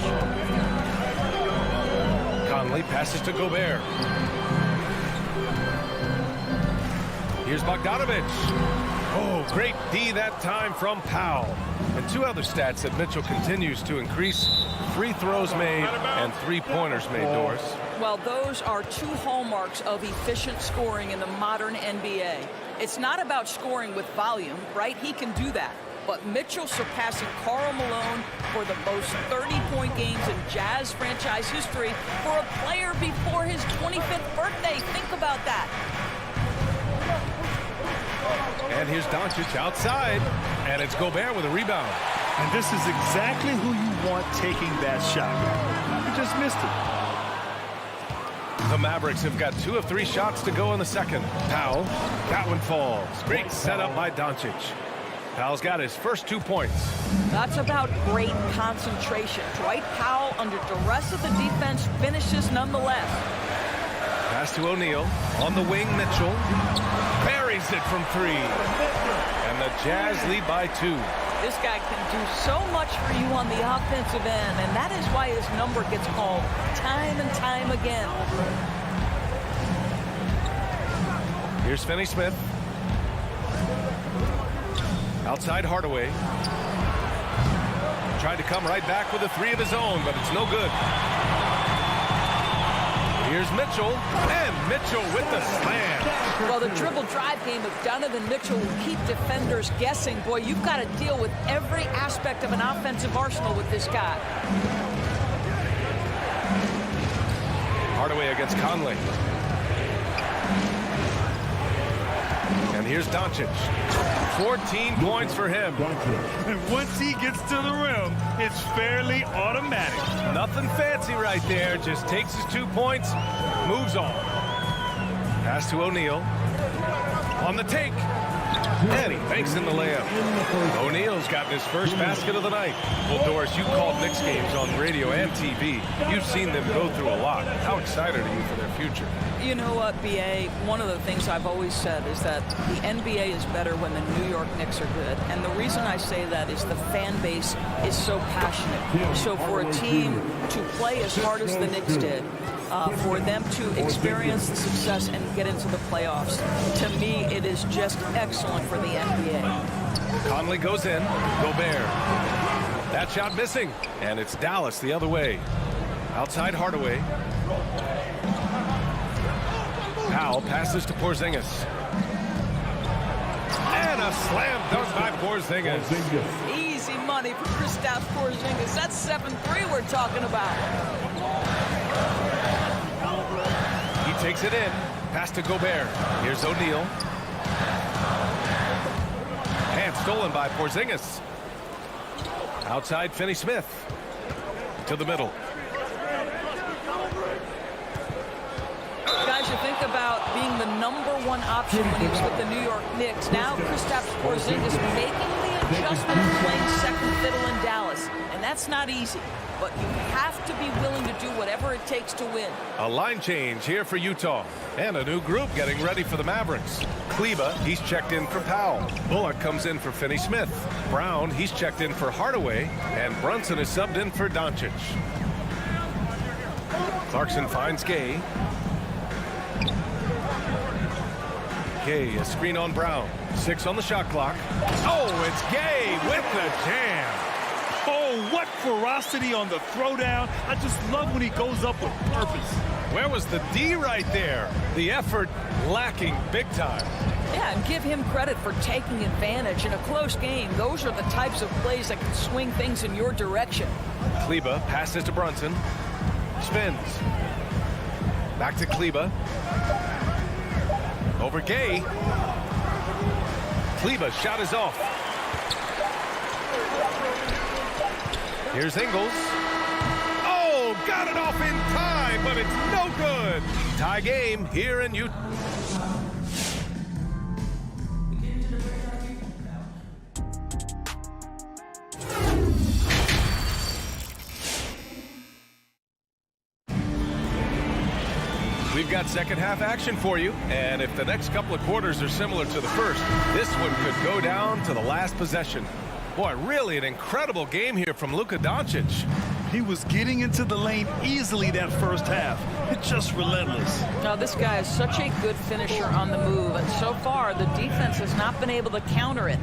Conley passes to Gobert. Here's Bogdanovich. Oh, great D that time from Powell. And 2 other stats that Mitchell continues to increase. Free throws made and 3-pointers made, Doris. Well, those are 2 hallmarks of efficient scoring in the modern NBA. It's not about scoring with volume, right? He can do that. But Mitchell surpassing Karl Malone for the most 30-point games in Jazz franchise history for a player before his 25th birthday. Think about that. And here's Doncic outside, and it's Gobert with a rebound. And this is exactly who you want taking that shot. He just missed it. The Mavericks have got 2 of 3 shots to go in the second. Powell, that one falls. Great setup by Doncic. Powell's got his first 2 points. That's about great concentration. Dwight Powell, under duress of the defense, finishes nonetheless. Pass to O'Neal. On the wing, Mitchell. Buries it from 3. And the Jazz lead by 2. This guy can do so much for you on the offensive end, and that is why his number gets called time and time again. Here's Finney-Smith. Outside Hardaway. Tried to come right back with a 3 of his own, but it's no good. Here's Mitchell, and Mitchell with the slam. Well, the dribble drive game of Donovan Mitchell will keep defenders guessing. Boy, you've got to deal with every aspect of an offensive arsenal with this guy. Hardaway against Conley. And here's Doncic. 14 points for him. And once he gets to the rim, it's fairly automatic. Nothing fancy right there. Just takes his 2 points, moves on. Pass to O'Neal. On the take. And he banks in the layup. O'Neal's gotten his first basket of the night. Well, Doris, you called Knicks games on radio and TV. You've seen them go through a lot. How excited are you for their future? You know what, B.A., one of the things I've always said is that the NBA is better when the New York Knicks are good. And the reason I say that is the fan base is so passionate. So for a team to play as hard as the Knicks did, for them to experience the success and get into the playoffs, to me, it is just excellent for the NBA. Conley goes in. Gobert. That shot missing. And it's Dallas the other way. Outside Hardaway. Powell passes to Porzingis. And a slam dunk by Porzingis. Easy money for Kristaps Porzingis. That's 7-3 we're talking about. He takes it in. Pass to Gobert. Here's O'Neal. And stolen by Porzingis. Outside Finney-Smith. To the middle. Guys, you think about being the #1 option when he was with the New York Knicks. Now Kristaps Porzingis making the adjustment of playing second fiddle in Dallas. And that's not easy. But you have to be willing to do whatever it takes to win. A line change here for Utah. And a new group getting ready for the Mavericks. Kleba, he's checked in for Powell. Bullock comes in for Finney-Smith. Brown, he's checked in for Hardaway. And Brunson is subbed in for Doncic. Clarkson finds Gay. Gay, a screen on Brown. 6 on the shot clock. Oh, it's Gay with the jam. Oh, what ferocity on the throwdown. I just love when he goes up with purpose. Where was the D right there? The effort lacking big time. Yeah, and give him credit for taking advantage in a close game. Those are the types of plays that can swing things in your direction. Kleba passes to Brunson. Spins. Back to Kleba. Over Gay. Kleba's shot is off. Here's Ingles. Oh, got it off in time, but it's no good. Tie game here in Utah. We've got second half action for you, and if the next couple of quarters are similar to the first, this one could go down to the last possession. Boy, really an incredible game here from Luka Doncic. He was getting into the lane easily that first half. It's just relentless. Now, this guy is such a good finisher on the move, and so far the defense has not been able to counter it.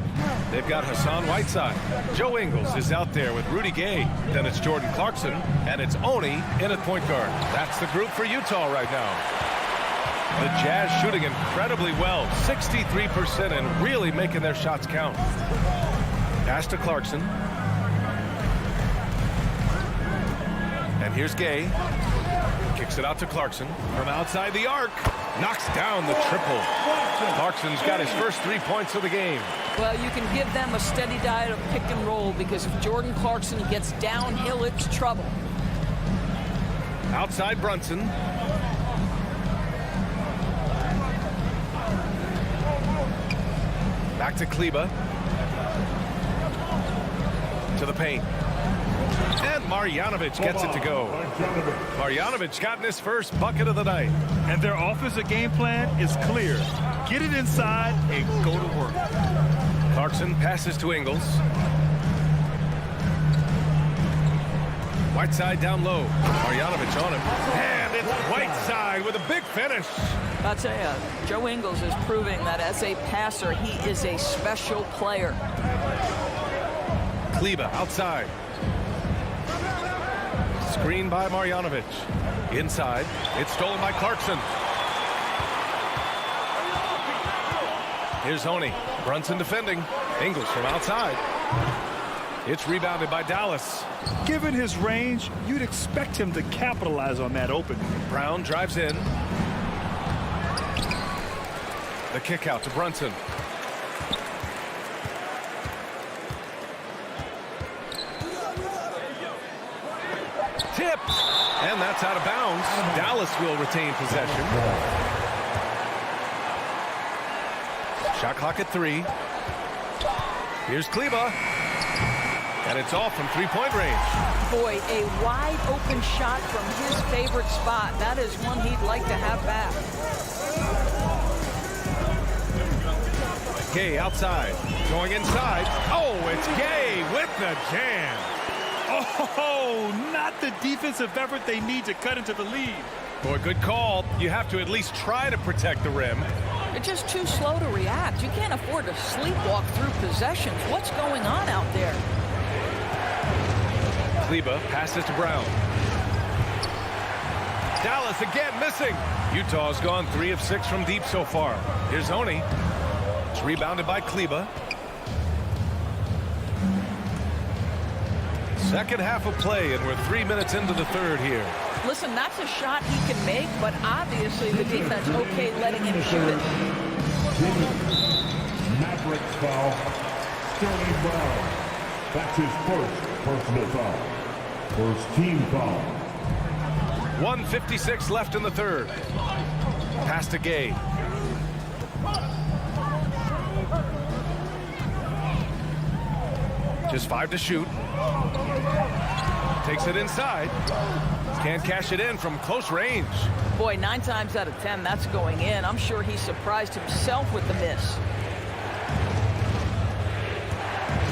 They've got Hassan Whiteside. Joe Ingles is out there with Rudy Gay. Then it's Jordan Clarkson, and it's Oni in at point guard. That's the group for Utah right now. The Jazz shooting incredibly well, 63%, and really making their shots count. Pass to Clarkson. And here's Gay. Kicks it out to Clarkson. From outside the arc. Knocks down the triple. Clarkson's got his first 3 points of the game. Well, you can give them a steady diet of pick and roll because if Jordan Clarkson gets downhill, it's trouble. Outside Brunson. Back to Kleba. To the paint. And Marjanovic gets it to go. Marjanovic gotten his first bucket of the night. And their offensive game plan is clear. Get it inside and go to work. Clarkson passes to Ingles. Whiteside down low. Marjanovic on him. And it's Whiteside with a big finish. I'll tell you, Joe Ingles is proving that as a passer, he is a special player. Kleba outside. Screen by Marjanovic. Inside. It's stolen by Clarkson. Here's Oni. Brunson defending. Ingles from outside. It's rebounded by Dallas. Given his range, you'd expect him to capitalize on that opening. Brown drives in. The kick out to Brunson. Tipped, and that's out of bounds. Dallas will retain possession. Shot clock at 3. Here's Kleber, and it's off from three-point range. Boy, a wide open shot from his favorite spot. That is one he'd like to have back. Gay outside, going inside. Oh, it's Gay with the jam. Oh, not the defensive effort they need to cut into the lead. Boy, good call. You have to at least try to protect the rim. You're just too slow to react. You can't afford to sleepwalk through possessions. What's going on out there? Kleber passes to Brown. Dallas again missing. Utah's gone 3 of 6 from deep so far. Here's Oni. It's rebounded by Kleber. Second half of play, and we're 3 minutes into the third here. Listen, that's a shot he can make, but obviously the defense okay letting him shoot it. Mavericks foul. Sterling Brown. That's his first personal foul. First team foul. 1:56 left in the third. Pass to Gay. Just 5 to shoot. Takes it inside. Can't cash it in from close range. Boy, 9 times out of 10, that's going in. I'm sure he surprised himself with the miss.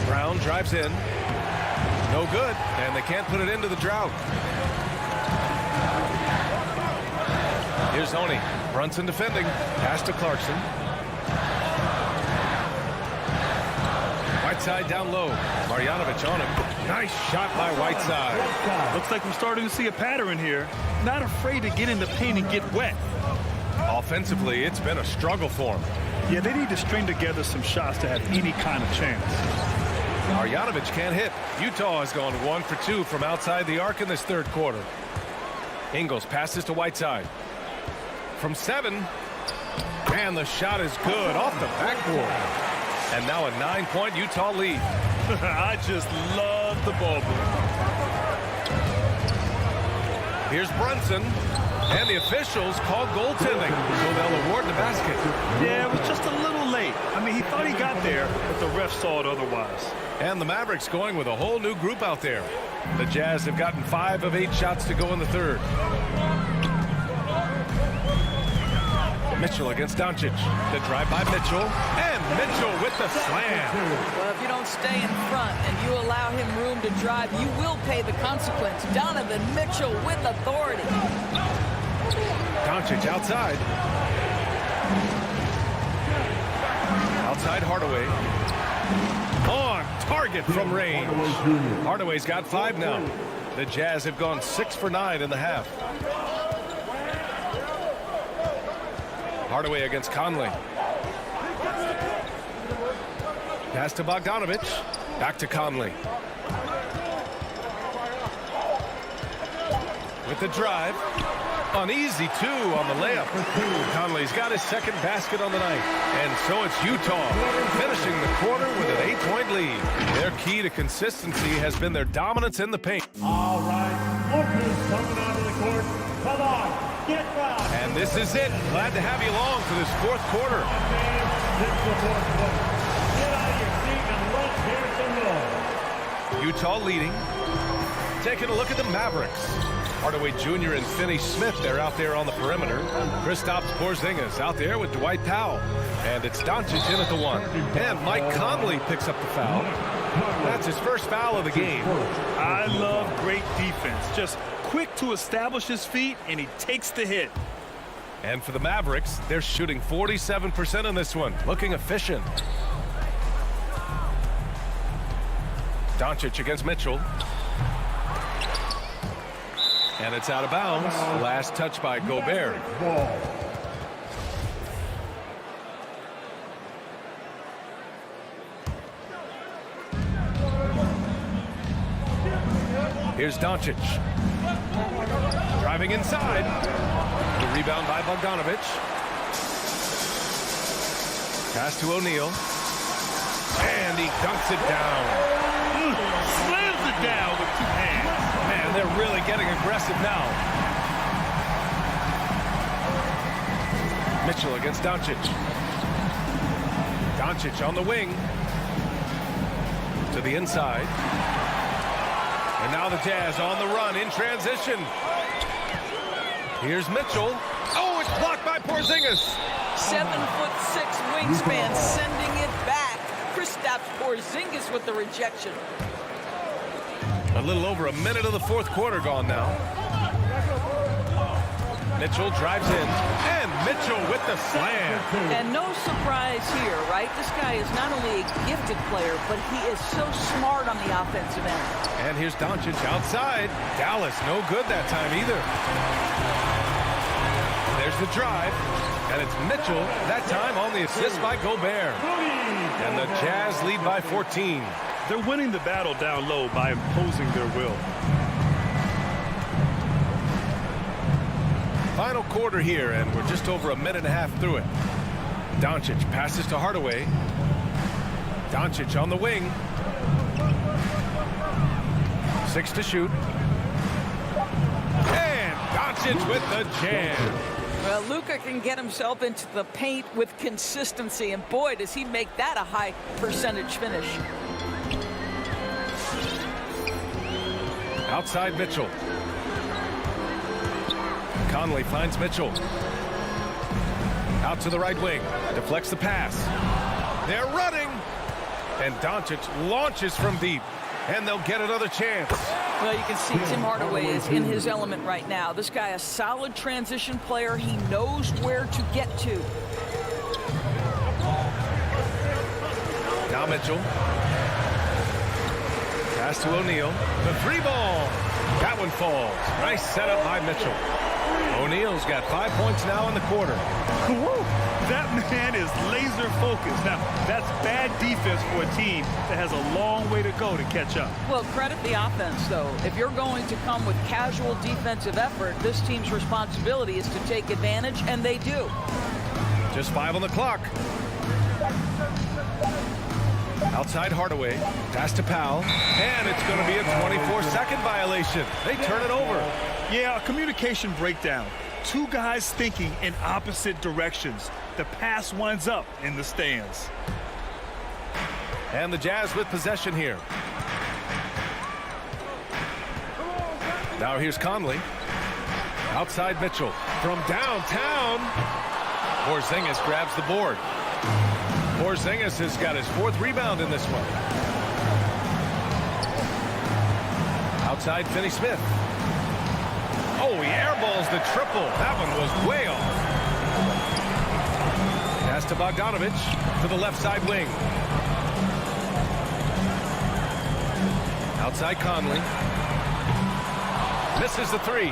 Brown drives in. No good, and they can't put it into the drought. Here's Oni. Brunson defending. Pass to Clarkson. Whiteside down low. Marjanovic on him. Nice shot by Whiteside. Looks like we're starting to see a pattern here. Not afraid to get in the paint and get wet. Offensively, it's been a struggle for him. Yeah, they need to string together some shots to have any kind of chance. Marjanovic can't hit. Utah has gone 1 for 2 from outside the arc in this third quarter. Ingles passes to Whiteside. From 7. And the shot is good off the backboard. And now a 9-point Utah lead. I just love the ball. Here's Brunson. And the officials call goaltending, so they'll award the basket. Yeah, it was just a little late. I mean, he thought he got there, but the ref saw it otherwise. And the Mavericks going with a whole new group out there. The Jazz have gotten 5 of 8 shots to go in the third. Mitchell against Doncic. The drive by Mitchell. And Mitchell with the slam. Well, if you don't stay in front and you allow him room to drive, you will pay the consequence. Donovan Mitchell with authority. Doncic outside. Outside Hardaway. On target from range. Hardaway's got 5 now. The Jazz have gone 6 for 9 in the half. Hardaway against Conley. Pass to Bogdanovic. Back to Conley. With the drive. Uneasy 2 on the layup. Conley's got his second basket on the night. And so it's Utah finishing the quarter with an 8-point lead. Their key to consistency has been their dominance in the paint. All right, Orcas coming onto the court. Come on. And this is it. Glad to have you along for this fourth quarter. Utah leading. Taking a look at the Mavericks. Hardaway Jr. and Finney Smith, they're out there on the perimeter. Kristaps Porzingis out there with Dwight Powell. And it's Doncic in at the 1. And Mike Conley picks up the foul. That's his first foul of the game. I love great defense. Just quick to establish his feet, and he takes the hit. And for the Mavericks, they're shooting 47% in this one. Looking efficient. Doncic against Mitchell. And it's out of bounds. Last touch by Gobert. Here's Doncic. Driving inside. The rebound by Bogdanovic. Pass to O'Neal. And he dunks it down. Slams it down with 2 hands. Man, they're really getting aggressive now. Mitchell against Doncic. Doncic on the wing. To the inside. And now the Jazz on the run in transition. Here's Mitchell. Oh, it's blocked by Porzingis. 7'6" wingspan, sending it back. Kristaps Porzingis with the rejection. A little over a minute of the fourth quarter gone now. Mitchell drives in, and Mitchell with the slam. And no surprise here, right? This guy is not only a gifted player, but he is so smart on the offensive end. And here's Doncic outside. Dallas no good that time either. There's the drive, and it's Mitchell, that time on the assist by Gobert. And the Jazz lead by 14. They're winning the battle down low by imposing their will. Final quarter here, and we're just over a minute and a half through it. Doncic passes to Hardaway. Doncic on the wing. 6 to shoot. And Doncic with the jam. Well, Luka can get himself into the paint with consistency, and boy, does he make that a high percentage finish. Outside Mitchell. Conley finds Mitchell. Out to the right wing. Deflects the pass. They're running. And Doncic launches from deep. And they'll get another chance. Well, you can see Tim Hardaway is in his element right now. This guy, a solid transition player. He knows where to get to. Now Mitchell. Pass to O'Neal. The 3 ball. That one falls. Nice setup by Mitchell. O'Neal's got 5 points now in the quarter. Woo! That man is laser focused. Now, that's bad defense for a team that has a long way to go to catch up. Well, credit the offense, though. If you're going to come with casual defensive effort, this team's responsibility is to take advantage, and they do. Just 5 on the clock. Outside Hardaway. Pass to Powell. And it's going to be a 24-second violation. They turn it over. Yeah, a communication breakdown. 2 guys thinking in opposite directions. The pass winds up in the stands. And the Jazz with possession here. Now here's Conley. Outside Mitchell. From downtown. Porzingis grabs the board. Porzingis has got his 4th rebound in this one. Outside Finney-Smith. Oh, he airballs the triple. That one was way off. Pass to Bogdanovich to the left side wing. Outside Conley. Misses the 3.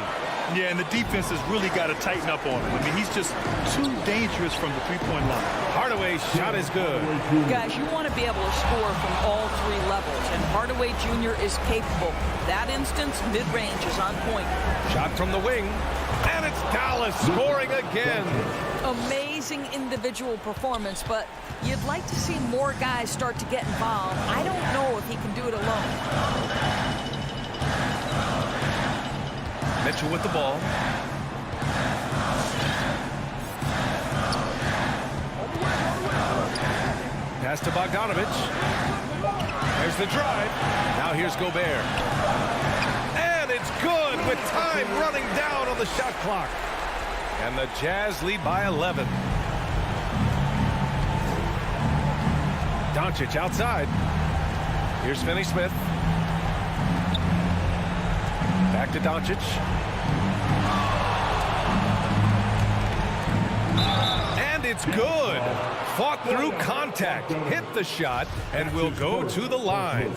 Yeah, and the defense has really got to tighten up on him. I mean, he's just too dangerous from the three-point line. Hardaway's shot is good. Guys, you want to be able to score from all 3 levels, and Hardaway Jr. is capable. That instance, mid-range is on point. Shot from the wing, and it's Dallas scoring again. Amazing individual performance, but you'd like to see more guys start to get involved. I don't know if he can do it alone. Mitchell with the ball. Pass to Bogdanovich. There's the drive. Now here's Gobert. And it's good with time running down on the shot clock. And the Jazz lead by 11. Doncic outside. Here's Finney-Smith. Back to Doncic. And it's good. Fought through contact, hit the shot, and will go to the line.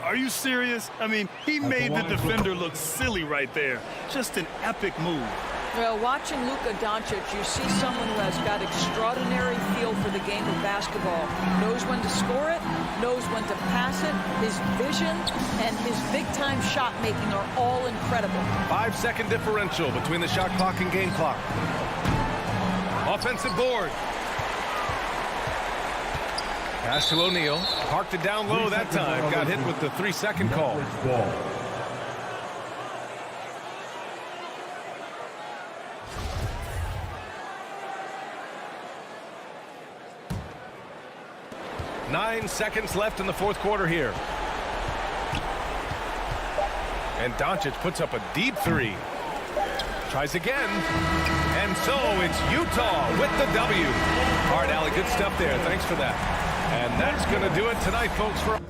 Are you serious? I mean, he made the defender look silly right there. Just an epic move. Well, watching Luka Doncic, you see someone who has got extraordinary feel for the game of basketball. Knows when to score it, knows when to pass it. His vision and his big-time shot making are all incredible. 5-second differential between the shot clock and game clock. Offensive board. Pass to O'Neal. Parked it down low that time. Got hit with the 3-second call. Ball. Nine seconds left in the fourth quarter here. And Doncic puts up a deep three. Tries again. And so it's Utah with the W. All right, Allie, good stuff there. Thanks for that. And that's going to do it tonight, folks. For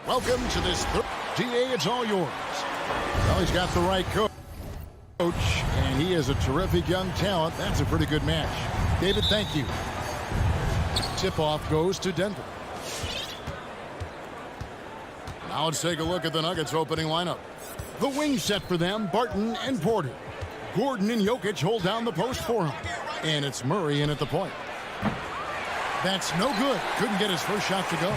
Welcome to this DA, it's all yours. Well, he's got the right coach, and he is a terrific young talent. That's a pretty good match. David, thank you. Tip-off goes to Denver. Now let's take a look at the Nuggets opening lineup. The wing set for them, Barton and Porter. Gordon and Jokic hold down the post for him. And it's Murray in at the point. That's no good. Couldn't get his first shot to go.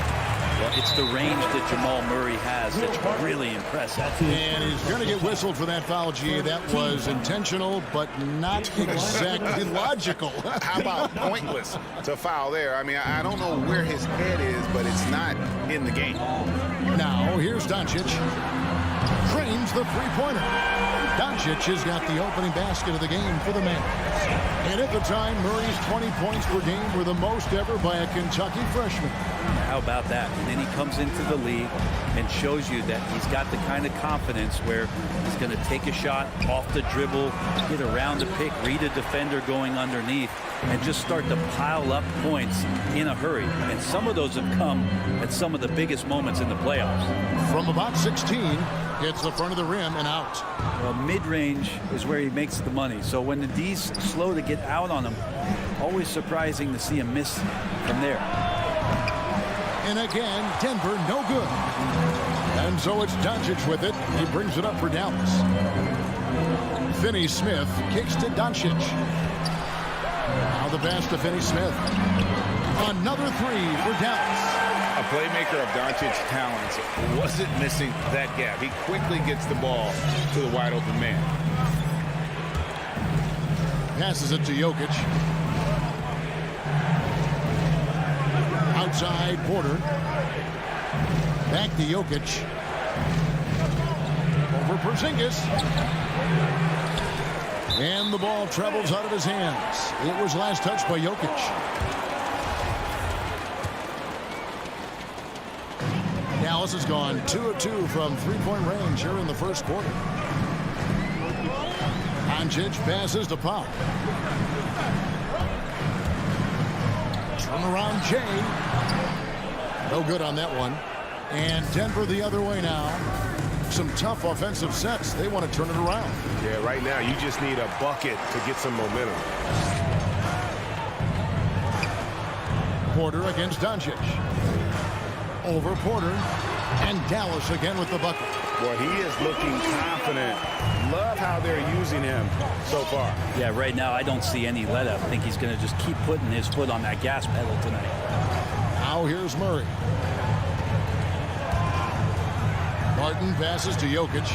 Well, it's the range that Jamal Murray has that's really impressive. And he's going to get whistled for that foul, G. That was intentional, but not exactly logical. How about pointless to foul there? I mean, I don't know where his head is, but it's not in the game. Now, here's Doncic. Trains the three-pointer. Doncic has got the opening basket of the game for the Mavs. And at the time, Murray's 20 points per game were the most ever by a Kentucky freshman. How about that? And then he comes into the league and shows you that he's got the kind of confidence where he's going to take a shot off the dribble, get around the pick, read a defender going underneath, and just start to pile up points in a hurry. And some of those have come at some of the biggest moments in the playoffs. From about 16, hits the front of the rim and out. Well, mid-range is where he makes the money. So when the D's slow to get out on him, always surprising to see him miss from there. And again, Denver no good. And so it's Doncic with it. He brings it up for Dallas. Finney-Smith kicks to Doncic. Now the pass to Finney-Smith. Another three for Dallas. A playmaker of Doncic's talents wasn't missing that gap. He quickly gets the ball to the wide open man. Passes it to Jokic. Outside Porter. Back to Jokic. Over Porzingis. And the ball travels out of his hands. It was last touched by Jokic. Dallas has gone 2 of 2 from three-point range here in the first quarter. Doncic passes to Pop. Turnaround Jay. No good on that one. And Denver the other way now. Some tough offensive sets. They want to turn it around. Yeah, right now you just need a bucket to get some momentum. Porter against Doncic. Over Porter. And Dallas again with the bucket. Boy, he is looking confident. Love how they're using him so far. Yeah, right now I don't see any let up. I think he's going to just keep putting his foot on that gas pedal tonight. Now here's Murray. Barton passes to Jokic.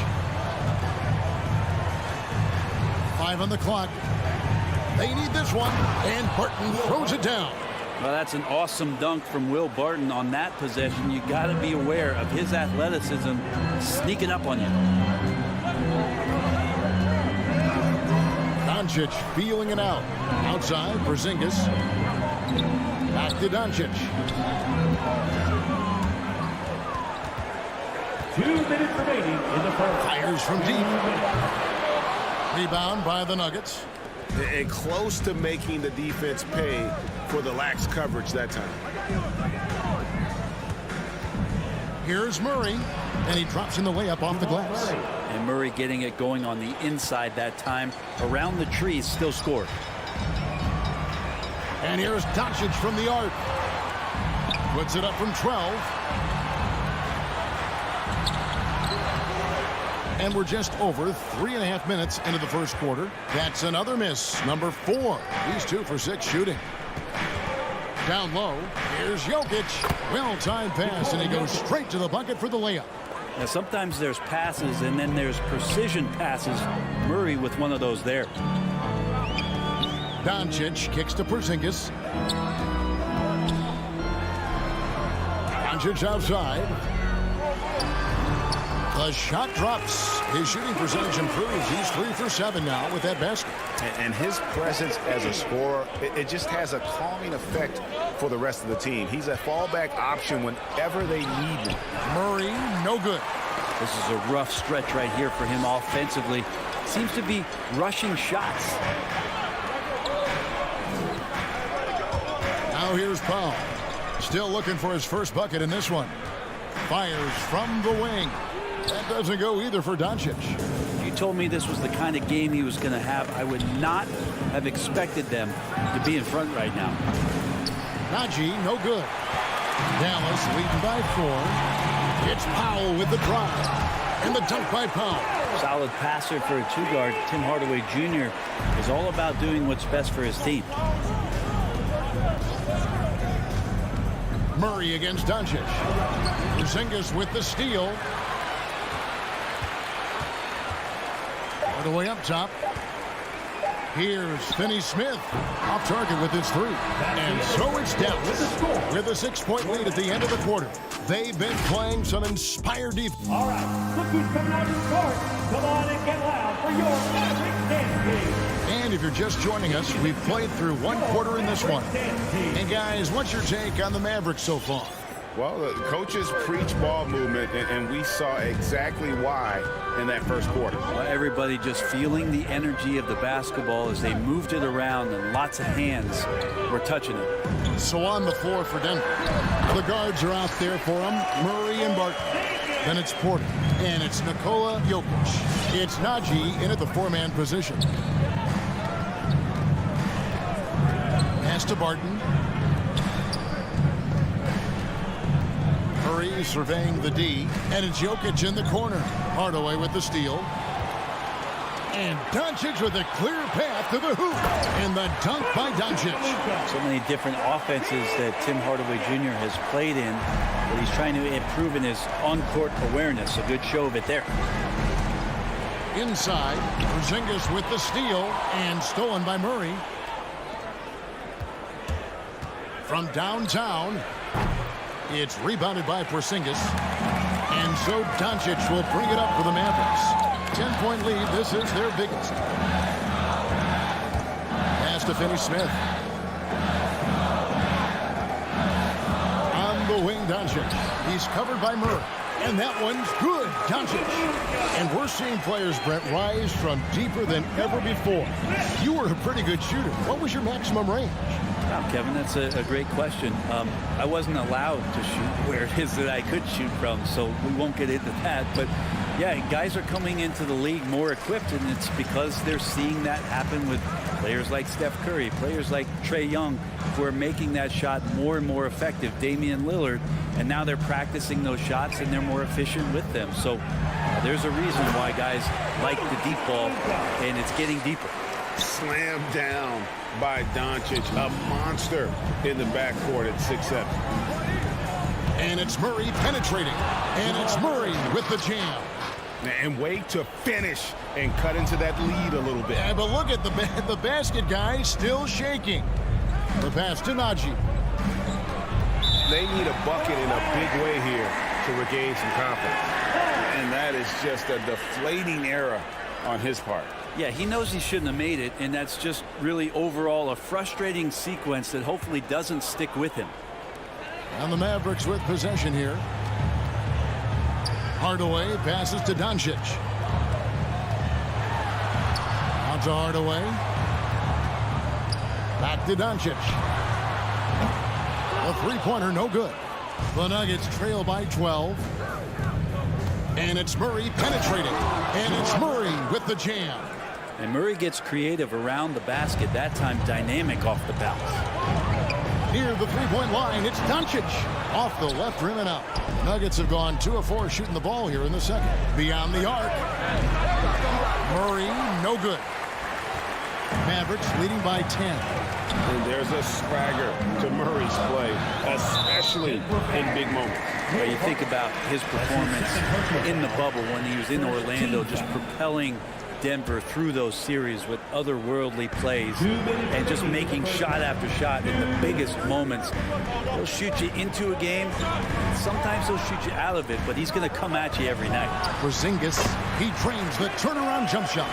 5 on the clock. They need this one. And Barton throws it down. Well, that's an awesome dunk from Will Barton on that possession. You got to be aware of his athleticism sneaking up on you. Doncic feeling it out. Outside, Porzingis. Back to Doncic. 2 minutes remaining in the first. Fires from deep. Rebound by the Nuggets. And close to making the defense pay for the lax coverage that time. Here's Murray, and he drops in the layup off the glass. And Murray getting it going on the inside that time. Around the trees, still scored. And here's Doncic from the arc. Puts it up from 12. And we're just over 3.5 minutes into the first quarter. That's another miss. Number 4. He's 2 for 6 shooting. Down low. Here's Jokic. Well-timed pass, and he goes straight to the bucket for the layup. Now, sometimes there's passes, and then there's precision passes. Murray with one of those there. Doncic kicks to Porzingis. Doncic outside. The shot drops. His shooting percentage improves. He's 3 for 7 now with that basket. And his presence as a scorer, it just has a calming effect for the rest of the team. He's a fallback option whenever they need him. Murray, no good. This is a rough stretch right here for him offensively. Seems to be rushing shots. Now here's Powell. Still looking for his first bucket in this one. Fires from the wing. That doesn't go either for Doncic. If you told me this was the kind of game he was going to have, I would not have expected them to be in front right now. Najee, no good. Dallas leading by 4. It's Powell with the drive. And the dunk by Powell. Solid passer for a two-guard. Tim Hardaway Jr. is all about doing what's best for his team. Murray against Doncic. Porzingis with the steal. All the way up top. Here's Finney-Smith. Off target with his 3. And so it's Dallas with a 6-point lead at the end of the quarter. They've been playing some inspired defense. All right, look who's coming out to court. Come on and get loud for your Mavericks dance team. And if you're just joining us, we've played through 1 quarter in this one. And guys, what's your take on the Mavericks so far? Well, the coaches preach ball movement, and we saw exactly why in that first quarter. Well, everybody just feeling the energy of the basketball as they moved it around, and lots of hands were touching it. So on the floor for Denver. The guards are out there for them, Murray and Barton. Then it's Porter, and it's Nikola Jokic. It's Najee in at the 4-man position. Pass to Barton. Murray surveying the D, and it's Jokic in the corner. Hardaway with the steal. And Doncic with a clear path to the hoop. And the dunk by Doncic. So many different offenses that Tim Hardaway Jr. has played in, but he's trying to improve in his on-court awareness. A good show of it there. Inside, Porzingis with the steal, and stolen by Murray. From downtown, it's rebounded by Porzingis. And so Doncic will bring it up for the Mavericks. 10-point lead. This is their biggest. Pass to Finney-Smith. On the wing, Doncic. He's covered by Murray. And that one's good. Doncic. And we're seeing players, Brent, rise from deeper than ever before. You were a pretty good shooter. What was your maximum range? Wow, Kevin, that's a great question. I wasn't allowed to shoot where it is that I could shoot from, so we won't get into that. But, yeah, guys are coming into the league more equipped, and it's because they're seeing that happen with players like Steph Curry, players like Trae Young, who are making that shot more and more effective, Damian Lillard, and now they're practicing those shots, and they're more efficient with them. So there's a reason why guys like the deep ball, and it's getting deeper. Slammed down by Doncic, a monster in the backcourt at 6'7". And it's Murray penetrating. And it's Murray with the jam. And wait to finish and cut into that lead a little bit. Yeah, but look at the basket guy still shaking. The pass to Najee. They need a bucket in a big way here to regain some confidence. And that is just a deflating error on his part. Yeah, he knows he shouldn't have made it, and that's just really overall a frustrating sequence that hopefully doesn't stick with him. And the Mavericks with possession here. Hardaway passes to Doncic. Out to Hardaway. Back to Doncic. A three-pointer, no good. The Nuggets trail by 12. And it's Murray penetrating. And it's Murray with the jam. And Murray gets creative around the basket, that time dynamic off the bounce. Near the three-point line, it's Doncic. Off the left rim and out. Nuggets have gone 2 of 4 shooting the ball here in the second. Beyond the arc. Murray, no good. Mavericks leading by 10. And there's a swagger to Murray's play, especially in big moments. Well, you think about his performance in the bubble when he was in Orlando, just propelling Denver through those series with otherworldly plays and just making shot after shot in the biggest moments. He'll shoot you into a game. Sometimes he'll shoot you out of it, but he's going to come at you every night. Porzingis, he trains the turnaround jump shot.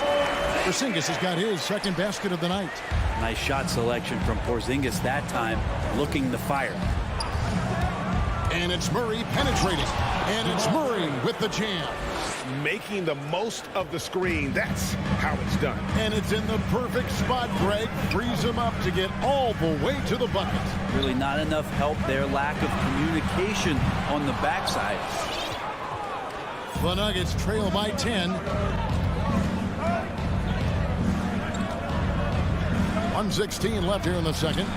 Porzingis has got his second basket of the night. Nice shot selection from Porzingis that time, looking the fire. And it's Murray penetrating. And it's Murray with the jam. making the most of the screen. That's how it's done. And it's in the perfect spot, Greg. Frees him up to get all the way to the bucket. Really not enough help there. Lack of communication on the backside. The Nuggets trail by 10. 1:16 left here in the second.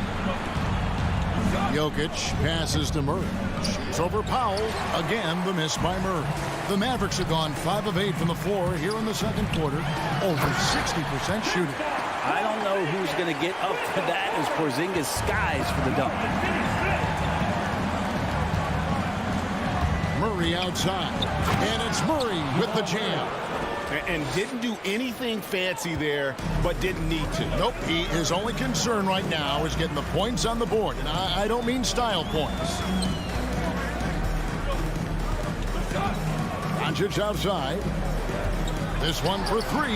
Jokic passes to Murray. Shoots over Powell. Again, the miss by Murray. The Mavericks have gone 5 of 8 from the floor here in the second quarter. Over 60% shooting. I don't know who's going to get up to that as Porzingis skies for the dunk. Murray outside. And it's Murray with the jam. And didn't do anything fancy there, but didn't need to. Nope, his only concern right now is getting the points on the board. And I don't mean style points. Doncic outside. This one for 3.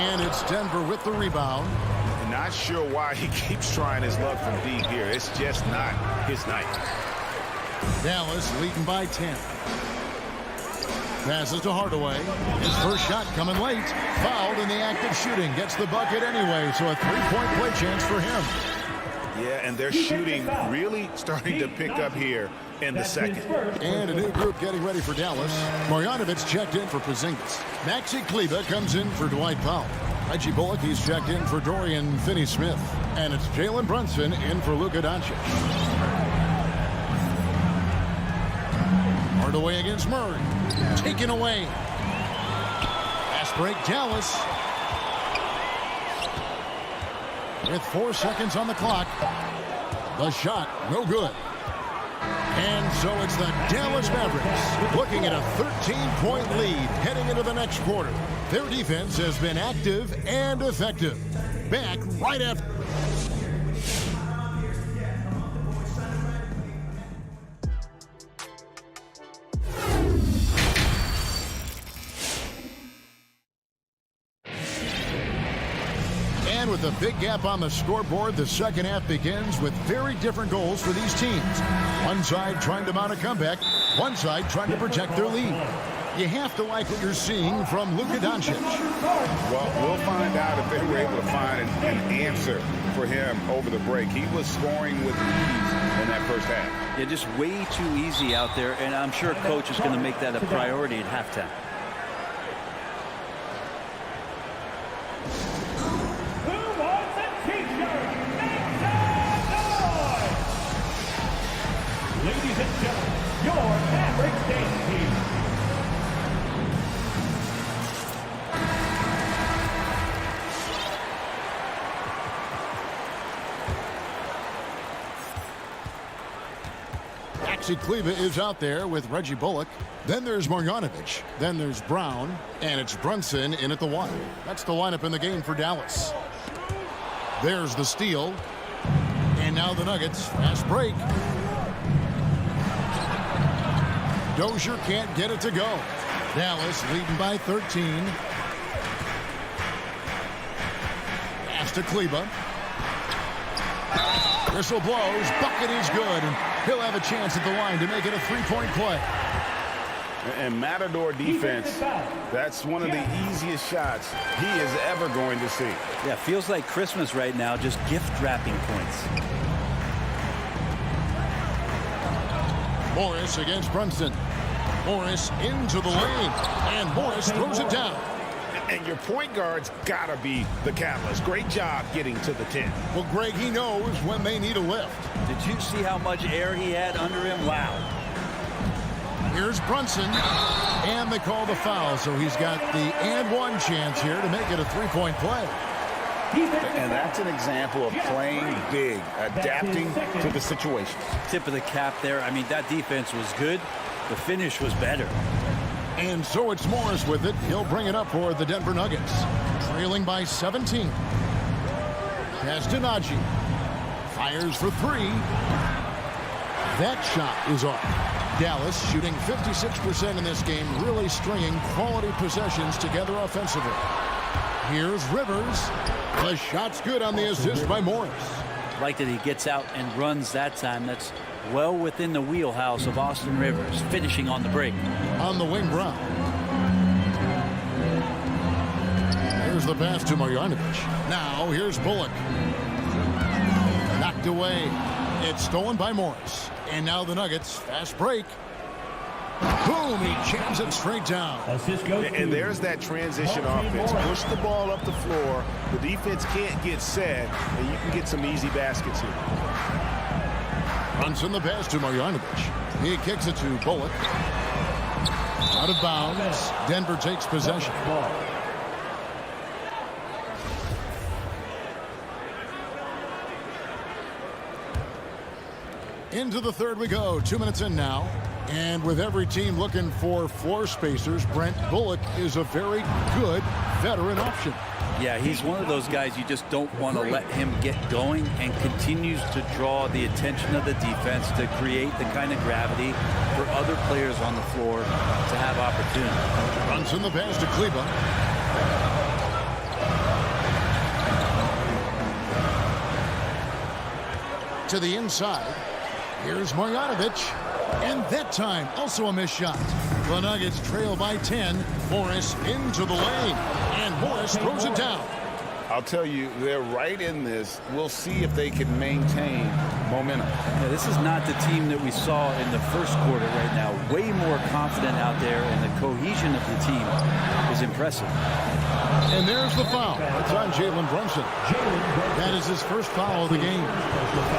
And it's Denver with the rebound. Not sure why he keeps trying his luck from deep here. It's just not his night. Dallas leading by 10. Passes to Hardaway. His first shot coming late. Fouled in the act of shooting. Gets the bucket anyway, so a 3-point play chance for him. Yeah, and their shooting really starting to pick up here in the second. And a new group getting ready for Dallas. Marjanovic checked in for Porzingis. Maxi Kleber comes in for Dwight Powell. Reggie Bullock, he's checked in for Dorian Finney-Smith. And it's Jalen Brunson in for Luka Doncic. Hardaway against Murray. Taken away. Fast break, Dallas. With 4 seconds on the clock. The shot, no good. And so it's the Dallas Mavericks looking at a 13-point lead heading into the next quarter. Their defense has been active and effective. Back right after. With a big gap on the scoreboard, the second half begins with very different goals for these teams. One side trying to mount a comeback, one side trying to protect their lead. You have to like what you're seeing from Luka Doncic. Well, we'll find out if they were able to find an answer for him over the break. He was scoring with ease in that first half. Yeah, just way too easy out there, and I'm sure coach is going to make that a priority at halftime. Ladies and gentlemen, your Mavericks dance team. Maxi Kleber is out there with Reggie Bullock. Then there's Marjanovic. Then there's Brown. And it's Brunson in at the 1. That's the lineup in the game for Dallas. There's the steal. And now the Nuggets. Fast break. Dozier can't get it to go. Dallas leading by 13. Pass to Kleber. Whistle blows. Bucket is good. And he'll have a chance at the line to make it a 3-point play. And Matador defense, that's one of the easiest shots he is ever going to see. Yeah, feels like Christmas right now, just gift wrapping points. Morris against Brunson. Morris into the lane, and Morris throws it down. And your point guard's got to be the catalyst. Great job getting to the 10. Well, Greg, he knows when they need a lift. Did you see how much air he had under him? Wow. Here's Brunson, and they call the foul, so he's got the and-one chance here to make it a 3-point play. And that's an example of playing big, adapting to the situation. Tip of the cap there. I mean, that defense was good. The finish was better. And so it's Morris with it. He'll bring it up for the Denver Nuggets. Trailing by 17. Pass to Najee. Fires for 3. That shot is off. Dallas shooting 56% in this game, really stringing quality possessions together offensively. Here's Rivers. The shot's good on the assist by Morris. Like that he gets out and runs that time. That's well within the wheelhouse of Austin Rivers, finishing on the break. On the wing, Brown. Here's the pass to Marjanovic. Now here's Bullock. Knocked away. It's stolen by Morris. And now the Nuggets. Fast break. Boom! He jams it straight down. And there's that transition offense. Push the ball up the floor. The defense can't get set, and you can get some easy baskets here. Brunson the pass to Marjanovic. He kicks it to Bullock. Out of bounds. Denver takes possession. Into the third we go. 2 minutes in now. And with every team looking for floor spacers, Brent, Bullock is a very good veteran option. Yeah, he's one of those guys you just don't want to let him get going, and continues to draw the attention of the defense to create the kind of gravity for other players on the floor to have opportunity. Brunson the pass to Kleber. To the inside. Here's Marjanovic. And that time, also a missed shot. The Nuggets trail by 10. Morris into the lane. And Morris throws it down. I'll tell you, they're right in this. We'll see if they can maintain momentum. Yeah, this is not the team that we saw in the first quarter right now. Way more confident out there, and the cohesion of the team is impressive. And there's the foul. It's on Jalen Brunson. That is his first foul of the game.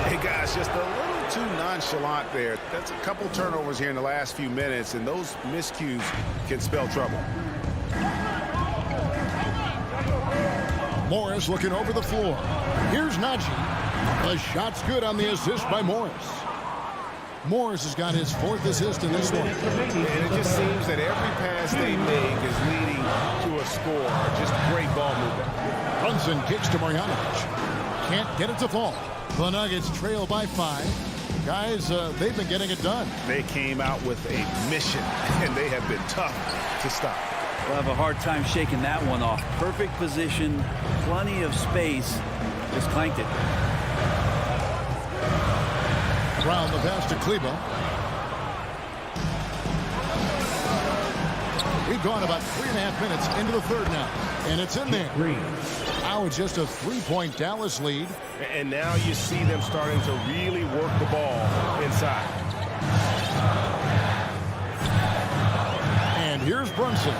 Hey, guys, just a little too nonchalant there. That's a couple turnovers here in the last few minutes, and those miscues can spell trouble. Morris looking over the floor. Here's Najee. The shot's good on the assist by Morris. Morris has got his 4th assist in this one. And it just seems that every pass they make is leading to a score. Just great ball movement. Brunson kicks to Marjanovic. Can't get it to fall. The Nuggets trail by 5. Guys, they've been getting it done. They came out with a mission, and they have been tough to stop. We'll have a hard time shaking that one off. Perfect position, plenty of space. Just clanked it. Brown the pass to Kleber. We've gone about 3.5 minutes into the third now. And it's in there. Now it's just a 3-point Dallas lead. And now you see them starting to really work the ball inside. And here's Brunson.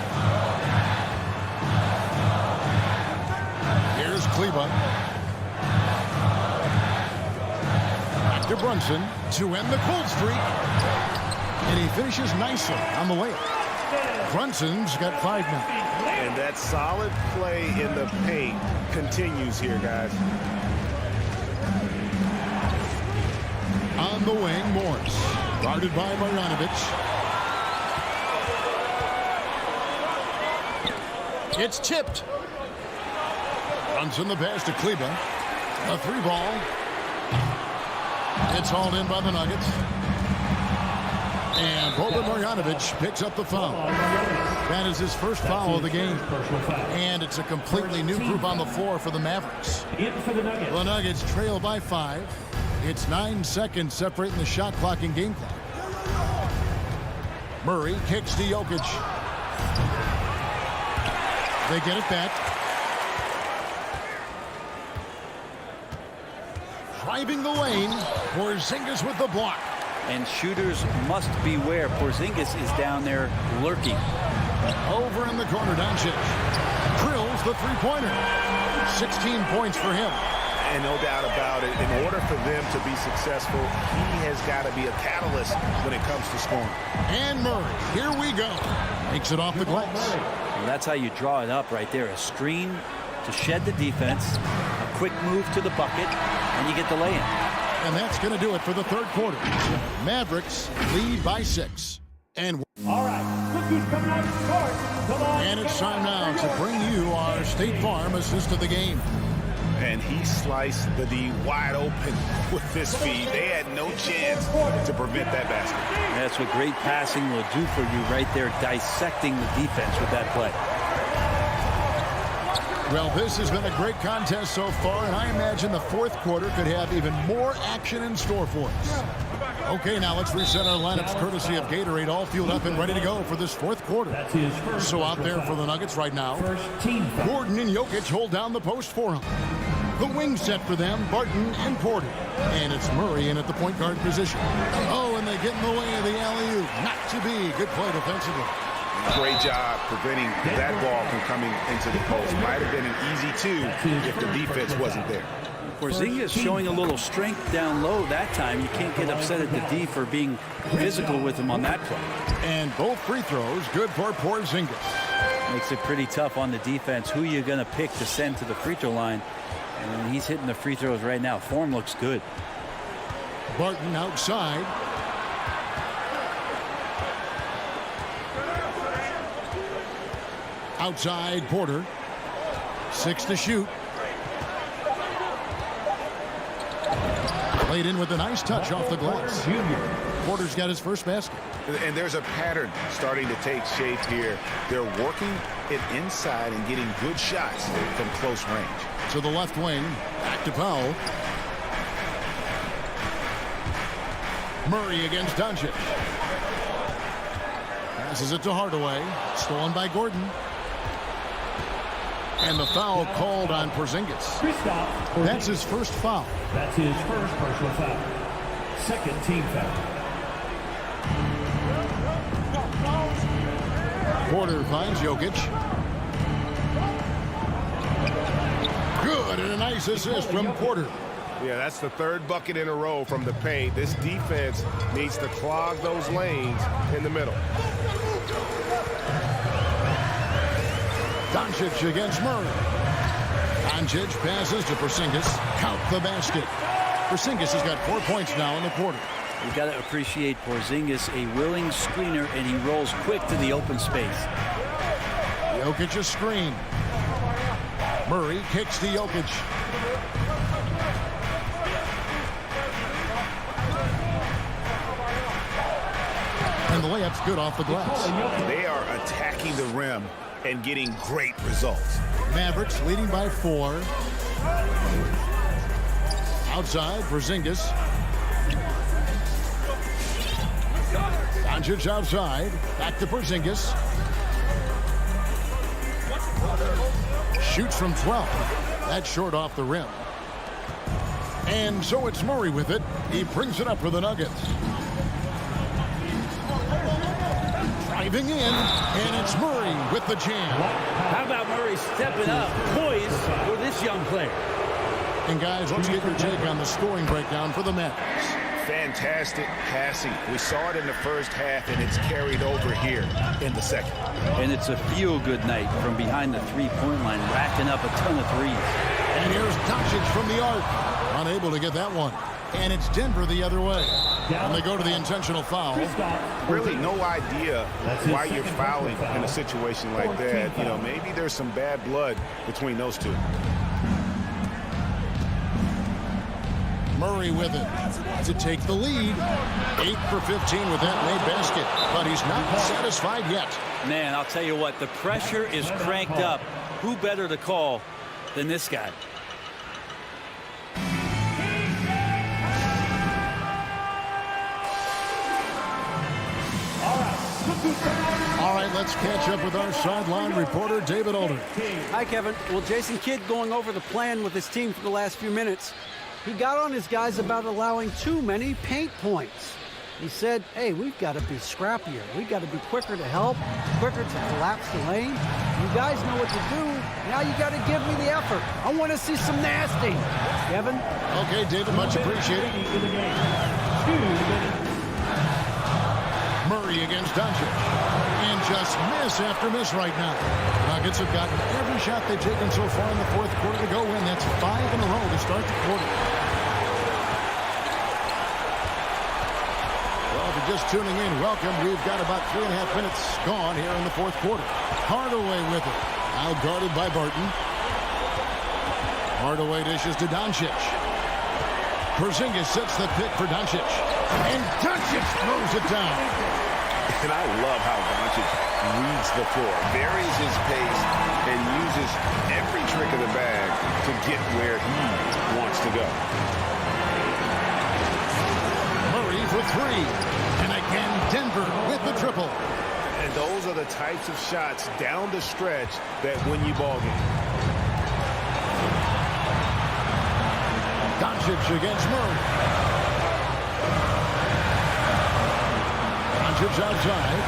Here's Kleber. Back to Brunson to end the cold streak. And he finishes nicely on the layup. Brunson's got 5 now. And that solid play in the paint continues here, guys. On the wing, Morris. Guarded by Marjanovic. It's tipped. Brunson the pass to Kleber. A 3-ball. It's hauled in by the Nuggets. And Boban Marjanovic picks up the foul. That is his first foul of the game. And it's a completely new group on the floor for the Mavericks. The Nuggets trail by 5. It's 9 seconds separating the shot clock and game clock. Murray kicks to Jokic. They get it back. Driving the lane. Porzingis with the block. And shooters must beware. Porzingis is down there lurking. Over in the corner, Doncic. Drills the 3-pointer. 16 points for him. And no doubt about it, in order for them to be successful, he has got to be a catalyst when it comes to scoring. And Murray, here we go. Makes it off the glass. And that's how you draw it up right there. A screen to shed the defense, a quick move to the bucket, and you get the lay-in. And that's going to do it for the third quarter. Mavericks lead by 6. And all right, look who's coming out to court. Come on. And it's time now to bring you our State Farm assist of the game. And he sliced the D wide open with his feet. They had no chance to prevent that basket. That's what great passing will do for you right there, dissecting the defense with that play. Well, this has been a great contest so far, and I imagine the fourth quarter could have even more action in store for us. Okay, now let's reset our lineups courtesy of Gatorade, all fueled up and ready to go for this fourth quarter. So out there for the Nuggets right now, Gordon and Jokic hold down the post for him. The wing set for them, Barton and Porter. And it's Murray in at the point guard position. Oh, and they get in the way of the alley-oop. Not to be. Good play defensively. Great job preventing that ball from coming into the post. Might have been an easy two if the defense wasn't there. Porzingis showing a little strength down low that time. You can't get upset at the D for being physical with him on that play. And both free throws good for Porzingis. Makes it pretty tough on the defense. Who you going to pick to send to the free throw line? And he's hitting the free throws right now. Form looks good. Barton outside. Outside Porter. 6 to shoot. Played in with a nice touch off the glass. Porter's got his first basket. And there's a pattern starting to take shape here. They're working it inside and getting good shots from close range. To the left wing, back to Powell. Murray against Doncic. Passes it to Hardaway. Stolen by Gordon. And the foul called on Porzingis. That's his first foul. That's his first personal foul. Second team foul. Porter finds Jokic. Good, and a nice assist from Porter. Yeah, that's the third bucket in a row from the paint. This defense needs to clog those lanes in the middle. Doncic against Murray. Doncic passes to Porzingis. Count the basket. Porzingis has got 4 points now in the quarter. You got to appreciate Porzingis, a willing screener, and he rolls quick to the open space. Jokic a screen. Murray kicks to Jokic. And the layup's good off the glass. They are attacking the rim and getting great results. Mavericks leading by 4. Outside, Porzingis. Doncic outside. Back to Porzingis. Shoots from 12. That's short off the rim. And so it's Murray with it. He brings it up for the Nuggets. Driving in, and it's Murray with the jam. How about Murray stepping up, poised for this young player? And guys, let's get your take on the scoring breakdown for the Mavericks. Fantastic passing. We saw it in the first half, and it's carried over here in the second. And it's a feel-good night from behind the three-point line, racking up a ton of threes. And here's Doncic from the arc. Unable to get that one. And it's Denver the other way. And they go to the intentional foul. Really no idea why you're fouling in a situation like that. You know, maybe there's some bad blood between those two. Murray with it to take the lead. 8 for 15 with that made basket. But he's not satisfied yet. Man, I'll tell you what, the pressure is cranked up. Who better to call than this guy? All right, let's catch up with our sideline reporter, David Alder. Hi, Kevin. Well, Jason Kidd going over the plan with his team for the last few minutes. He got on his guys about allowing too many paint points. He said, hey, we've got to be scrappier. We've got to be quicker to help, quicker to collapse the lane. You guys know what to do. Now you got to give me the effort. I want to see some nasty. Kevin? Okay, David, much appreciated. Murray against Doncic. And just miss after miss right now. Nuggets have gotten every shot they've taken so far in the fourth quarter to go in. That's 5 in a row to start the quarter. Well, if you're just tuning in, welcome. We've got about 3.5 minutes gone here in the fourth quarter. Hardaway with it. Now guarded by Barton. Hardaway dishes to Doncic. Porzingis sets the pick for Doncic. And Doncic throws it down. And I love how Doncic reads the floor, varies his pace, and uses every trick of the bag to get where he wants to go. Murray for three. And again, Denver with the triple. And those are the types of shots down the stretch that win you ball games. Doncic against Murray. Doncic outside.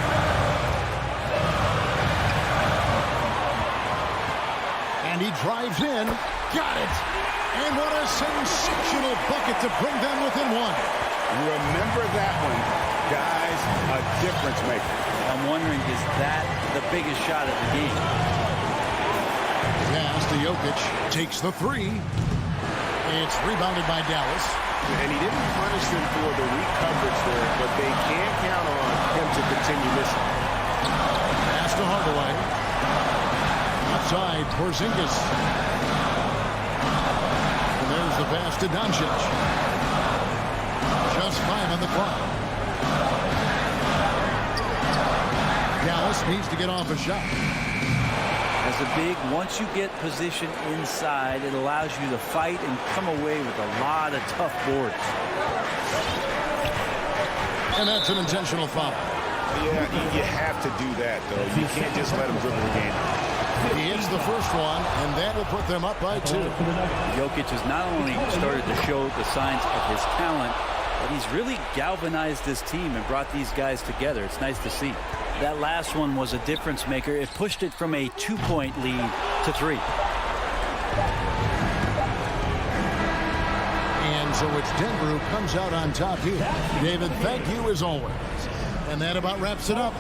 And he drives in. Got it. And what a sensational bucket to bring them within one. Remember that one, guys, a difference maker. I'm wondering, is that the biggest shot of the game? Pass to Jokic. Takes the three. It's rebounded by Dallas. And he didn't punish them for the weak coverage there, but they can't count on him to continue missing. Pass to Hardaway. Outside, Porzingis. And there's the pass to Doncic. Just 5 on the clock. Dallas needs to get off a shot. As a big, once you get position inside, it allows you to fight and come away with a lot of tough boards. And that's an intentional foul. Yeah, you have to do that, though. You can't just let him dribble the game. He hits the first one, and that will put them up by 2. Jokic has not only started to show the signs of his talent, but he's really galvanized this team and brought these guys together. It's nice to see. That last one was a difference maker. It pushed it from a 2-point lead to 3. And so it's Denver who comes out on top here. David, thank you as always. And that about wraps it up.